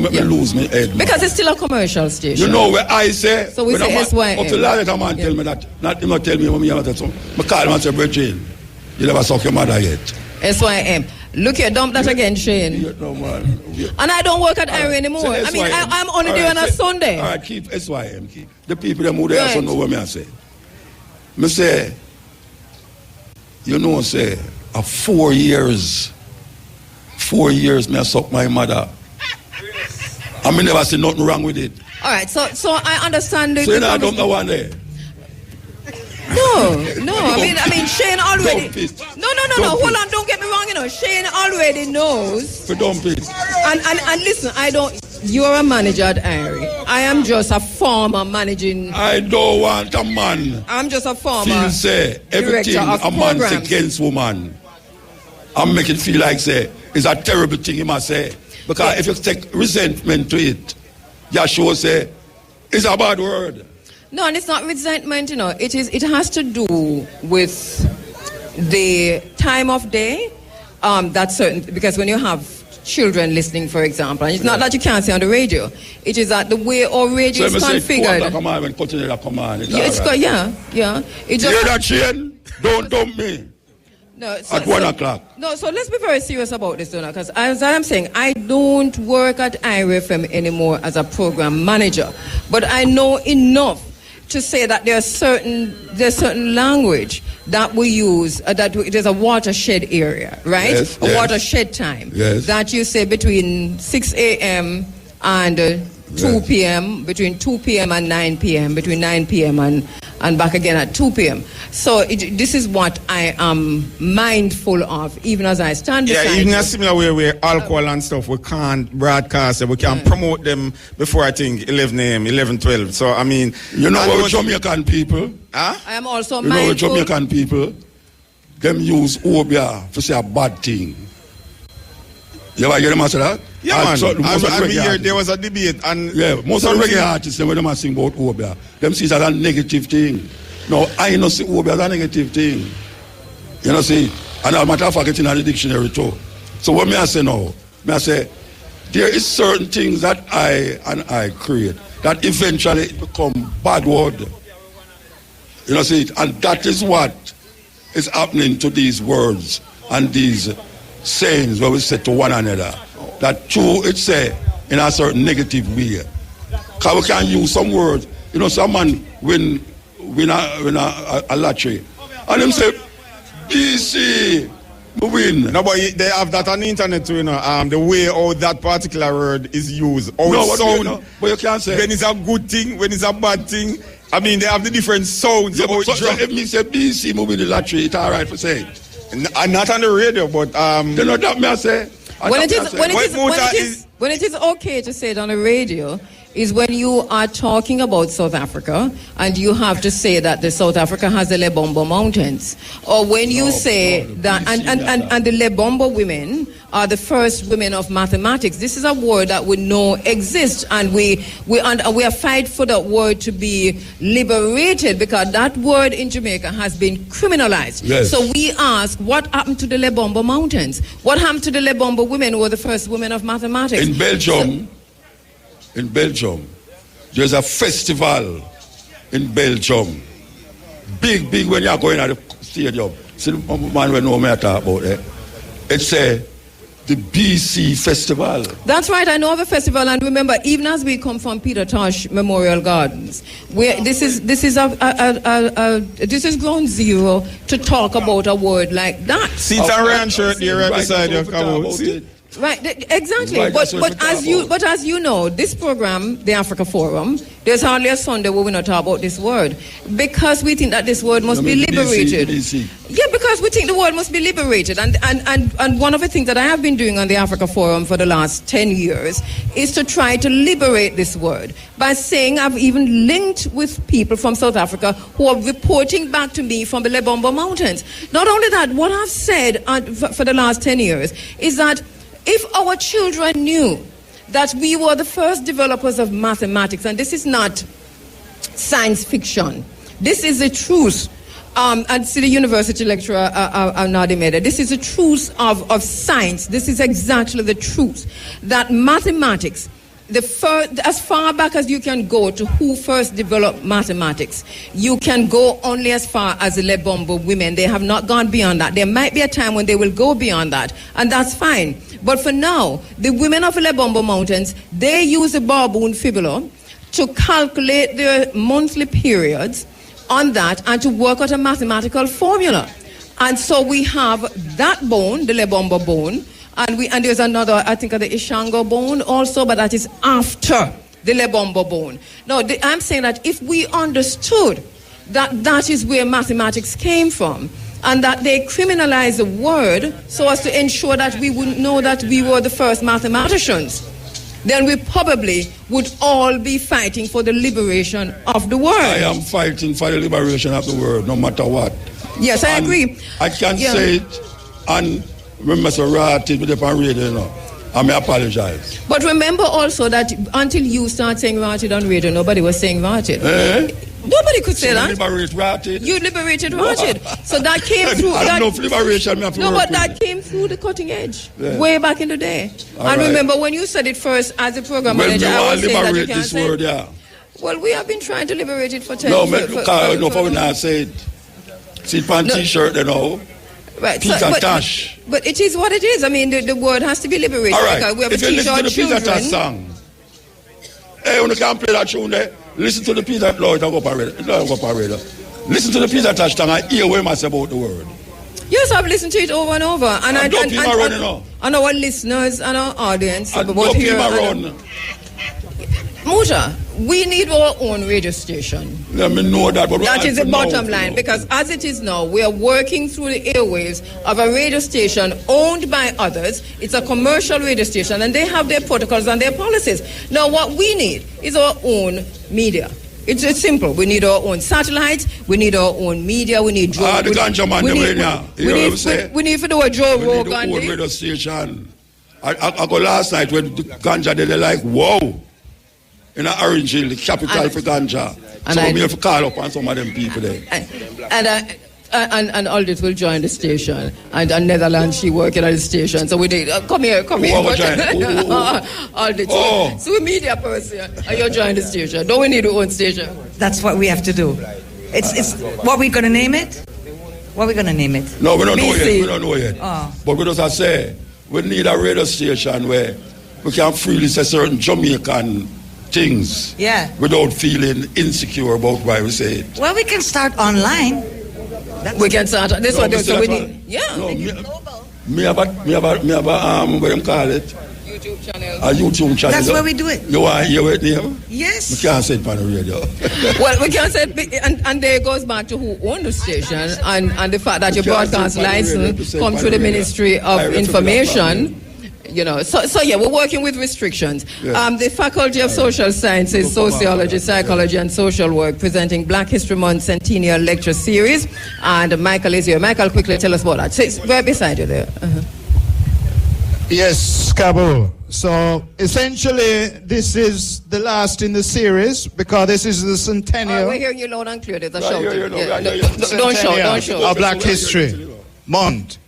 make me lose my head. Because it's still a commercial station. You know where I say. So we say SYM. Up to last man tell me that. Not tell me when me have to tell me. Call him and say, Bridget, you never suck your mother yet. SYM. Look here, dump that again, Shane. No, man. And I don't work at IRA anymore. I mean, I'm only there on a Sunday. All right, keep SYM. Keep. The people that move there also know what me I say. Me say, you know, say, 4 years me I suck my mother. I mean, never see nothing wrong with it. All right, so I understand. So you know, I don't know one day. No. I mean, Shane already. No. Hold on, don't get me wrong. You know, Shane already knows. For dump it. And listen, I don't. You're a manager at IRI. I am just a former managing. I don't want a man. I'm just a former. Feel say everything a man say against woman. I make it feel like say it's a terrible thing. He must say because if you take resentment to it, you sure say it's a bad word. No, and it's not resentment, you know. It has to do with the time of day. That's certain because when you have children listening, for example, and it's not that you can't say on the radio. It is that the way our radio is configured. Yeah. It just, hear that, Shane? Don't dump me. No, at 1 o'clock. No, so let's be very serious about this, because as I'm saying, I don't work at IRFM anymore as a program manager, but I know enough to say that there's certain language that we use, that there's a watershed area, right? Yes, watershed time. Yes. That you say between 6 a.m. and 2 p.m., between 2 p.m. and 9 p.m., between 9 p.m. and back again at 2 p.m. So this is what I am mindful of, even as I stand beside even a similar way where alcohol and stuff, we can't broadcast it, we can promote them before, I think, 11 a.m., 11, 12. So, I mean... You know what Jamaican people? I am also mindful... You know what Jamaican people? Them use obia to say a bad thing. You ever hear them say that? Yeah, man. There was a debate, and most of the reggae artists, when they sing about obia, them see that a negative thing. No, I know see obia as a negative thing. You know, see, and as a matter of fact, it's in the dictionary too. So what may I say now? May I say, there is certain things that I create that eventually become bad word. You know, see, and that is what is happening to these words and these sayings where we say to one another that true it's in a certain negative way. Because we can use some words. You know, someone win a lottery and them say BC win. No, but they have that on the internet too, you know. The way how that particular word is used. How no, it sound, you know, but you can't say when it's a good thing, when it's a bad thing. I mean, they have the different sounds. Yeah, so if me say BC win the lottery, it's all right for saying. Not on the radio, but you know that me I say. When it is okay to say it on the radio is when you are talking about South Africa and you have to say that the South Africa has the Lebombo Mountains, or when you say that and the Lebombo women are the first women of mathematics. This is a word that we know exists, and we are fighting for that word to be liberated because that word in Jamaica has been criminalized. Yes. So we ask, what happened to the Lebombo Mountains? What happened to the Lebombo women who were the first women of mathematics? In Belgium, there's a festival in Belgium. Big when you're going at the stadium. See the man we know me I talk about it. It's the BC Festival. That's right, I know of a festival, and remember, even as we come from Peter Tosh Memorial Gardens, where this is ground zero to talk about a word like that. See, it's a ranch shirt there right beside you. Come on. Right, exactly. Right, but as you know, this program, the Africa Forum, there's hardly a Sunday where we not talk about this word because we think that this word must be liberated. BC. Yeah, because we think the word must be liberated. And one of the things that I have been doing on the Africa Forum for the last 10 years is to try to liberate this word by saying I've even linked with people from South Africa who are reporting back to me from the Lebombo Mountains. Not only that, what I've said for the last 10 years is that if our children knew that we were the first developers of mathematics, and this is not science fiction, this is the truth. And see the university lecturer, Nadi made it. This is the truth of science. This is exactly the truth. That mathematics, as far back as you can go to who first developed mathematics, you can go only as far as the Lebombo women. They have not gone beyond that. There might be a time when they will go beyond that, and that's fine. But for now, the women of the Lebombo Mountains, they use the baboon fibula to calculate their monthly periods on that and to work out a mathematical formula. And so we have that bone, the Lebombo bone, and there's another, I think, the Ishango bone also, but that is after the Lebombo bone. Now, I'm saying that if we understood that that is where mathematics came from, and that they criminalize the word so as to ensure that we wouldn't know that we were the first mathematicians, then we probably would all be fighting for the liberation of the word. I am fighting for the liberation of the word, no matter what. Yes, I agree. I can say it, and remember, so ratted with the radio, you know. I may apologize. But remember also that until you start saying ratted on radio, nobody was saying ratted. Nobody could say that. You liberated ratted. So that came through. I don't know if liberation. That came through the cutting edge, way back in the day. And remember when you said it first as a program manager, I was saying that you can't say word, yeah. Well, we have been trying to liberate it for 10 years. No, for when I said, see it on T-shirt, you know. Right, Tosh. But it is what it is. I mean, the word has to be liberated. All right. Because we have if you listen to the Peter Tosh song, hey, when you can't play that tune there, listen to the Peter Tosh. Listen to the Peter Tosh song and hear what I say about the word. Yes, I've listened to it over and over. And our listeners and our audience. Muta, we need our own radio station. Let me know that. But that is the bottom line, because as it is now, we are working through the airwaves of a radio station owned by others. It's a commercial radio station, and they have their protocols and their policies. Now, what we need is our own media. It's simple. We need our own satellites. We need our own media. We need Joe. The Ganja man, we need to do a Joe Rogan. We need our own radio station. I go last night when the Ganja, they like, whoa. In Orange Hill, the capital for Ganja. So we have to call up on some of them people there. And Aldith will join the station. And Netherlands, she working at the station. So we did, come here. Aldith. Oh. So we media person. And you join the station. Don't we need our own station? That's what we have to do. It's what we going to name it? What are we going to name it? No, we don't know yet. We don't know yet. Oh. But we just say, we need a radio station where we can freely say certain Jamaican things without feeling insecure about why we say it. Well, we can start online. We can start. This one, so we need. Yeah. No, me have what them call it? YouTube channel. A YouTube channel. That's where we do it. You want to hear it name? Yes. We can't say it on the radio. Well, we can't say it, and there it goes back to who owns the station and the fact that your broadcast license comes through the Ministry of Information. You know, so yeah, we're working with restrictions. Yeah. The Faculty of Social Sciences, Sociology, Psychology, and Social Work presenting Black History Month Centennial Lecture Series, and Michael is here. Michael, quickly tell us about that. So it's right beside you there. Yes, Cabo. So essentially, this is the last in the series because this is the centennial. We hear you loud and clear. There's a shouting. Don't shout. Our Black History Month.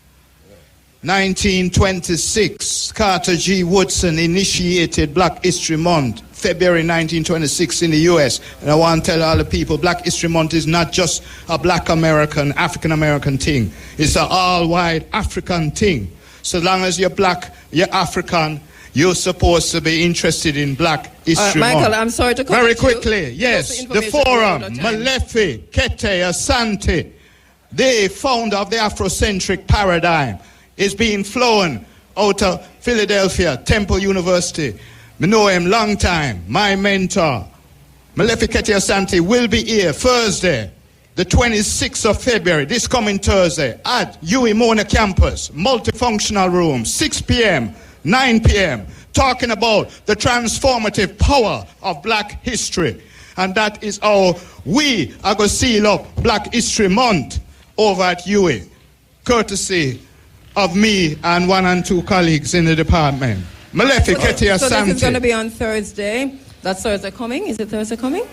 1926, Carter G. Woodson initiated Black History Month, February 1926 in the U.S. And I want to tell all the people, Black History Month is not just a Black American, African American thing. It's an all-white African thing. So long as you're Black, you're African, you're supposed to be interested in Black History Month. Michael, I'm sorry to cut Very quickly, yes, the Forum, Malefi, Kete, Asante, the founder of the Afrocentric paradigm, is being flown out of Philadelphia, Temple University. I know him long time, my mentor. Malefi Kete Asante will be here Thursday, the 26th of February, this coming Thursday, at UWI Mona campus, multifunctional room, 6 p.m., 9 p.m., talking about the transformative power of Black history. And that is how we are going to seal up Black History Month over at UWI, courtesy of me and 1 and 2 colleagues in the department. Malefi Kete Asante. So this is going to be on Thursday. That's Thursday coming? Is it Thursday coming?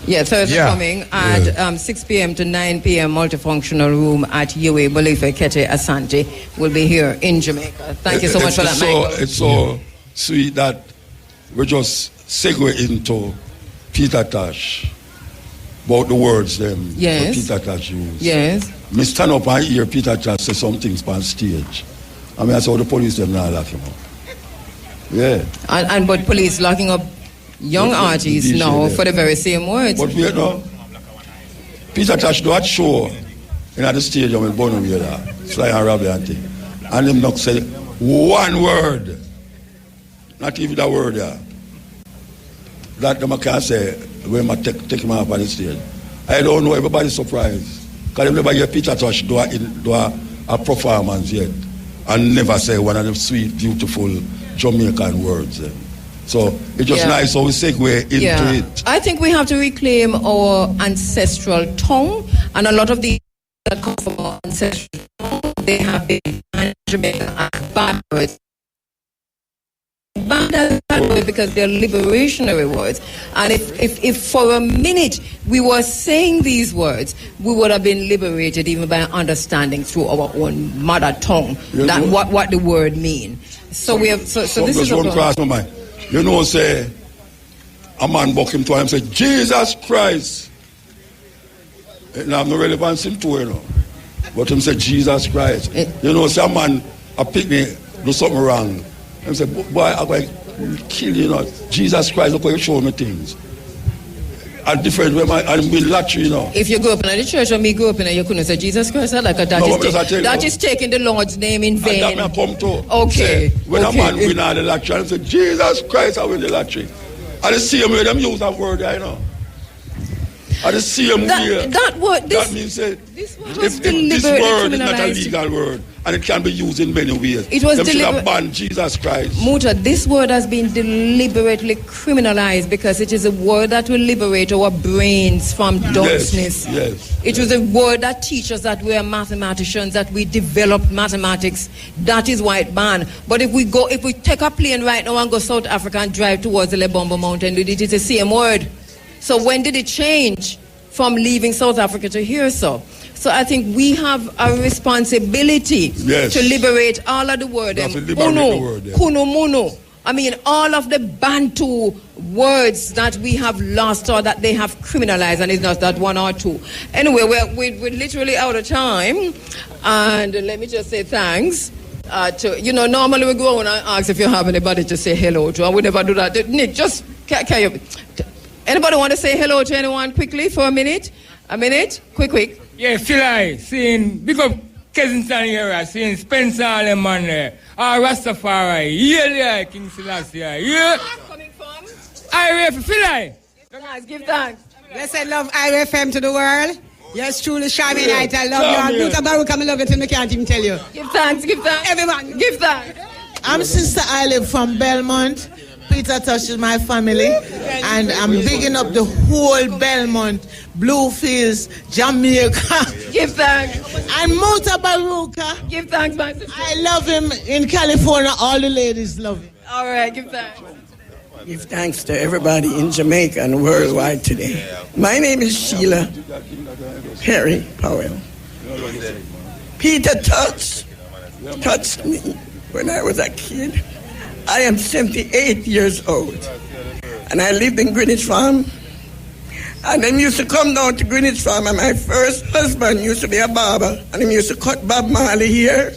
Yeah, Thursday coming at 6 p.m. to 9 p.m. multifunctional room at UWI. Malefi Kete Asante will be here in Jamaica. Thank you so much for that, Michael. It's so sweet that we just segue into Peter Tosh about the words them Peter Tosh used. Yes. Me stand up and hear Peter Tosh say some things on stage. I mean, I saw the police them now laughing up. Yeah. And but police locking up young artists now for the very same words. But wait now. Peter Tosh do a show in the stadium with Bono Sly and Robbie and thing. And him not say one word. Not even that word there. That them can say when I take him off on the stage. I don't know, everybody's surprised. Because I've never hear Peter Tosh do a performance yet. And never say one of them sweet, beautiful Jamaican words. So it's just nice how we segue into it. I think we have to reclaim our ancestral tongue. And a lot of the that come from our ancestral tongue, they have been in Jamaica as bad words. Bad words because they're liberationary words. And if for a minute we were saying these words, we would have been liberated even by understanding through our own mother tongue what the word mean. So we have so this is one cross my mind. You know, say a man buck him to him say Jesus Christ. And I have no relevance him to you know. But him say Jesus Christ. You know, say a man a picnic do something wrong. And say, boy, I'm going to kill you, know. Jesus Christ, look how you show me things. A different way, I'm with lottery, you know. If you go up in the church and me go up in you couldn't say Jesus Christ, like that is taking the Lord's name in vain. And that may come to. Okay. Say, when a man win all the lottery, and say, Jesus Christ, I win the lottery. I the same way them use that word, I know. I the same way. That word, that means this word was if this word is not a criminalized. legal word, and it can be used in many ways. It was them should have banned Jesus Christ. Muta, this word has been deliberately criminalized because it is a word that will liberate our brains from dunceness. Yes. It was a word that teaches that we are mathematicians, that we developed mathematics. That is why it banned. But if we take a plane right now and go South Africa and drive towards the Lebombo Mountain, it is the same word. So when did it change from leaving South Africa to here? So I think we have a responsibility to liberate all of the word. Kuno, muno. I mean, all of the Bantu words that we have lost or that they have criminalized, and it's not that one or two. Anyway, we're literally out of time. And let me just say thanks. Normally we go on and ask if you have anybody to say hello to. I would never do that. Nick, just can you... Anybody want to say hello to anyone quickly for a minute? A minute? Quick. Yeah, Philly, seeing big up Kensington area, seeing Spencer Aleman there. Rastafari, yeah, King Selassie, yeah. Coming from? IRF, Philly. Give thanks. Blessed love IRFM to the world. Yes, truly, Shabby Night, I love you. Buta Baruch, I love it, and I can't even tell you. Give thanks. Everyone, give thanks. I'm Sister Eilif from Belmont. Peter Tosh is my family, and I'm bigging up the whole Belmont, Bluefields, Jamaica. Give thanks. And Mota Baruka. Give thanks, my sister. I love him in California. All the ladies love him. All right, give thanks. Give thanks to everybody in Jamaica and worldwide today. My name is Sheila Perry Powell. Peter Tosh touched me when I was a kid. I am 78 years old, and I lived in Greenwich Farm. And then used to come down to Greenwich Farm, and my first husband used to be a barber, and he used to cut Bob Marley here.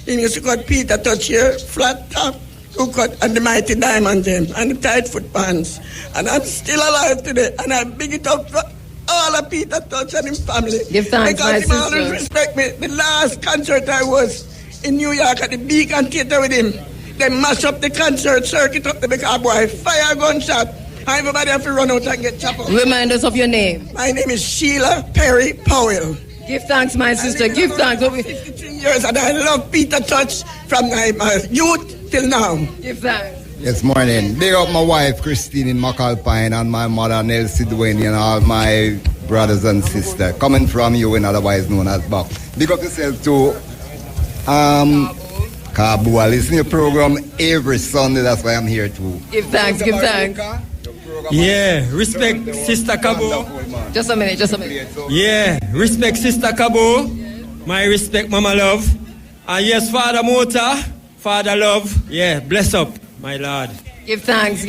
He used to cut Peter Tosh here, flat top, who cut, and the Mighty Diamond them, and the tight foot pants. And I'm still alive today, and I big it up for all of Peter Tosh and his family. Give thanks, because he always respect me. The last concert I was in New York at the Beacon Theater with him, they mash up the concert circuit up the big boy, fire gunshot. Everybody have to run out and get chopped up. Remind us of your name. My name is Sheila Perry Powell. Give thanks, my sister. Give thanks. 53 years, and I love Peter Tosh from my youth till now. Give thanks. Yes, morning. Big up my wife, Christine in McAlpine, and my mother, Nelsie Duane, and all my brothers and sisters. Coming from you, and otherwise known as Bob. Big up yourself to Kabu. I listen to your program every Sunday. That's why I'm here too. Give thanks. Give thanks. Yeah, respect Sister Kabo. Just a minute. Yeah, respect Sister Kabo. My respect, Mama Love. And yes, Father Mota, Father Love. Yeah, bless up, my Lord. Give thanks.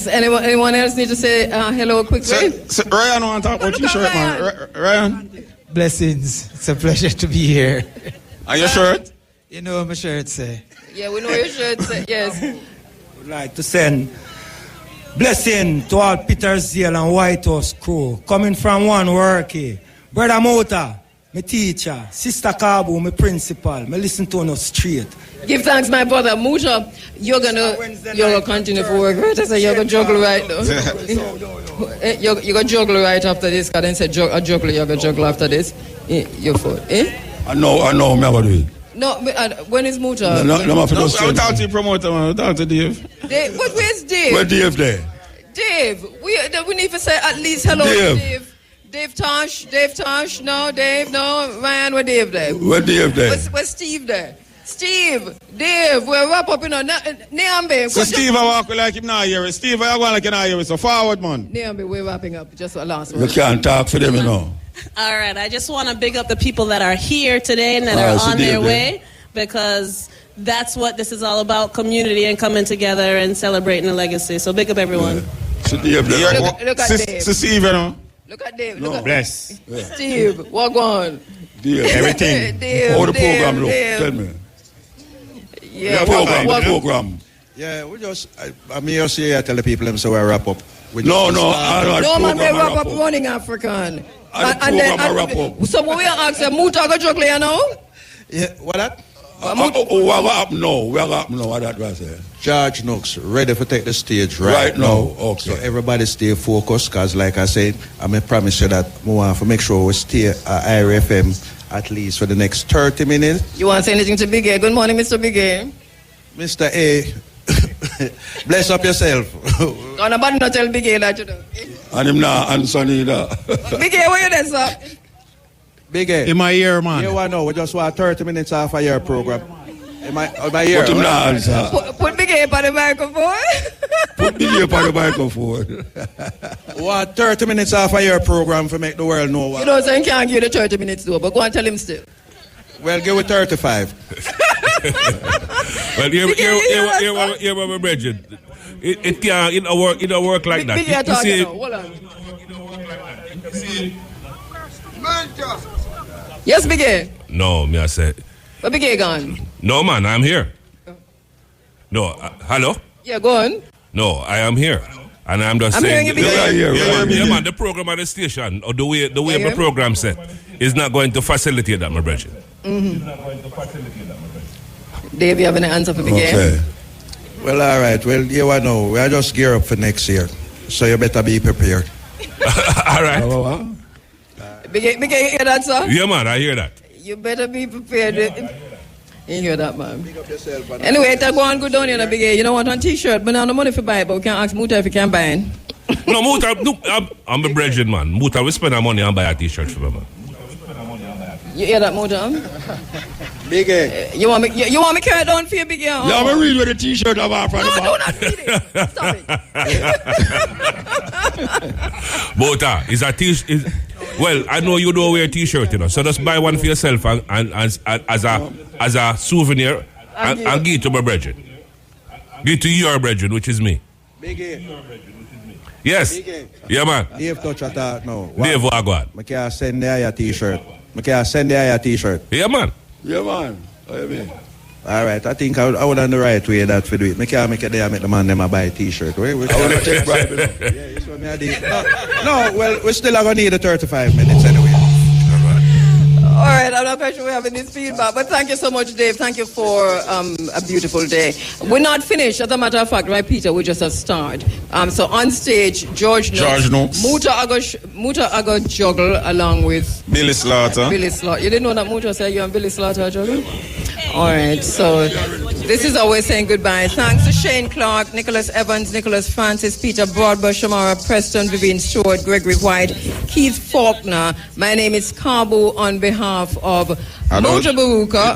Anyone else need to say hello quickly? So Ryan, want to talk about your shirt, man? Ryan? Blessings. It's a pleasure to be here. And your shirt? You know what my shirt say. Yeah, we know your shirt say, yes. Would like to send blessing to all Peter Zeal and White House crew. Coming from one worky. Brother Mota, my teacher. Sister Kabu, my principal. Me listen to no straight. Give thanks, my brother. Muja, you're gonna continue for work, right? I say you're gonna juggle right now. You're gonna juggle right after this. Cause then say a juggle, you're gonna juggle after this. Your fault, eh? I know, me about it. No, when is Muta? No, I'm talking to the promoter, man. I'm talking to Dave. Where's Dave? Where's Dave there? Dave, we need to say at least hello to Dave. Dave Tosh, no, Dave, no. Ryan, where Dave there? Where Dave there? Where's Steve there? Steve, Dave, we're wrap up in a Niambe. So Steve, I walk like him now here. Steve, I walk like him now here. So forward, man. Niambe, we're wrapping up. Just a last word. You can't talk for them, you know. All right, I just want to big up the people that are here today and that are on their way, because that's what this is all about, community and coming together and celebrating the legacy. So big up everyone. Yeah. Look at Dave. Steve, you know. Look at Dave. No, bless. Steve, walk on. Dave. Everything. Dave, how the program look? Dave. Tell me. Yeah, the program. Yeah, we just, I mean, you see, I tell the people, so I wrap up. No, man, we wrap up running African. And then, wrap up. So we are asking, Muta go juggle, you know? Yeah, what that? What happened now? What that was there? George Nooks ready to take the stage right now. Okay. So everybody stay focused, because like I said, I may promise you that we want to make sure we stay at IRA FM at least for the next 30 minutes. You want to say anything to Big A? Good morning, Mr. Big A. Mr. A, bless up yourself. Nobody not tell Big A that you know. And him not answer neither. Big A, where you there, sir? Big A. In my ear, man. You want to know, we just want 30 minutes off of your program. In my ear. Put him not answer. Put Big A on the microphone. Put Big A on the microphone. What 30 minutes off of your program to make the world know what? You know, so you can't give the 30 minutes though, but go and tell him still. Well, give it 35. Well, here, my brethren. It can't work like that. Big A talking now. Hold on. Yes, Big A. No, me I say. But Big A gone. No, man, I'm here. No, hello? Yeah, go on. No, I am here. And I'm just saying, man, the program at the station, or the way my program set, is not going to facilitate that, my brethren. Mm-hmm. Dave, you have any answer for Big A? Okay. Well, all right. Well, you know, we are just gear up for next year, so you better be prepared. All right. Big A, you hear that, sir? Yeah, man, I hear that. You better be prepared. You hear that, man. Anyway, go on, go down here, Big A. You know what, on T-shirt, but now no money for buy it, but we can ask Muta if he can buy it. No, Muta, I'm a brethren, man. Muta, we spend our money and buy a T-shirt for me, man. You hear that, Muta? Big A. You want me carry it down for you, Big A? Yeah, I'm read with the T-shirt I'm off from the back. No, do not read it. Stop it. Muta, is a T-shirt... Well, I know you don't wear a T-shirt, you know, so just buy one for yourself and as a souvenir and give it to my brethren. Give it to your brethren, which is me. Big A. Yes. Big A. Yeah, man. Dave touch at that now. Dave, what go on? I can't send there your T-shirt. Yeah, man. Yeah, man. What do you mean? All right, I think I would on the right way that for do it. I can't make it there, make the man them buy a T-shirt. I want to take bribe. No, well, we're still going to need the 35 minutes anyway. All right, I'm not quite sure we're having this feedback, but thank you so much, Dave. Thank you for a beautiful day. We're not finished, as a matter of fact, right, Peter? We just have started. So on stage, George Nooks. Muta Ago juggle along with Billy Slaughter. You didn't know that Muta said you and Billy Slaughter juggle? All right, so this is always saying goodbye. Thanks to Shane Clark, Nicholas Evans, Nicholas Francis, Peter Broadbush, Shamara Preston, Vivian Stewart, Gregory White, Keith Faulkner. My name is Kabu on behalf of Moja Baruka.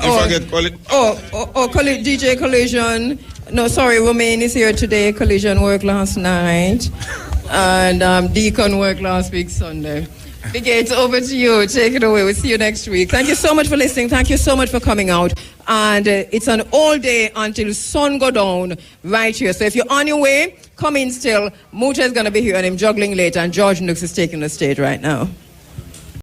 DJ Collision. No, sorry, Romain is here today. Collision worked last night. And Deacon worked last week, Sunday. Big A, it's over to you. Take it away. We'll see you next week. Thank you so much for listening. Thank you so much for coming out. And it's an all day until sun go down right here. So if you're on your way, come in still. Muta is going to be here and I'm juggling later. And George Nooks is taking the stage right now.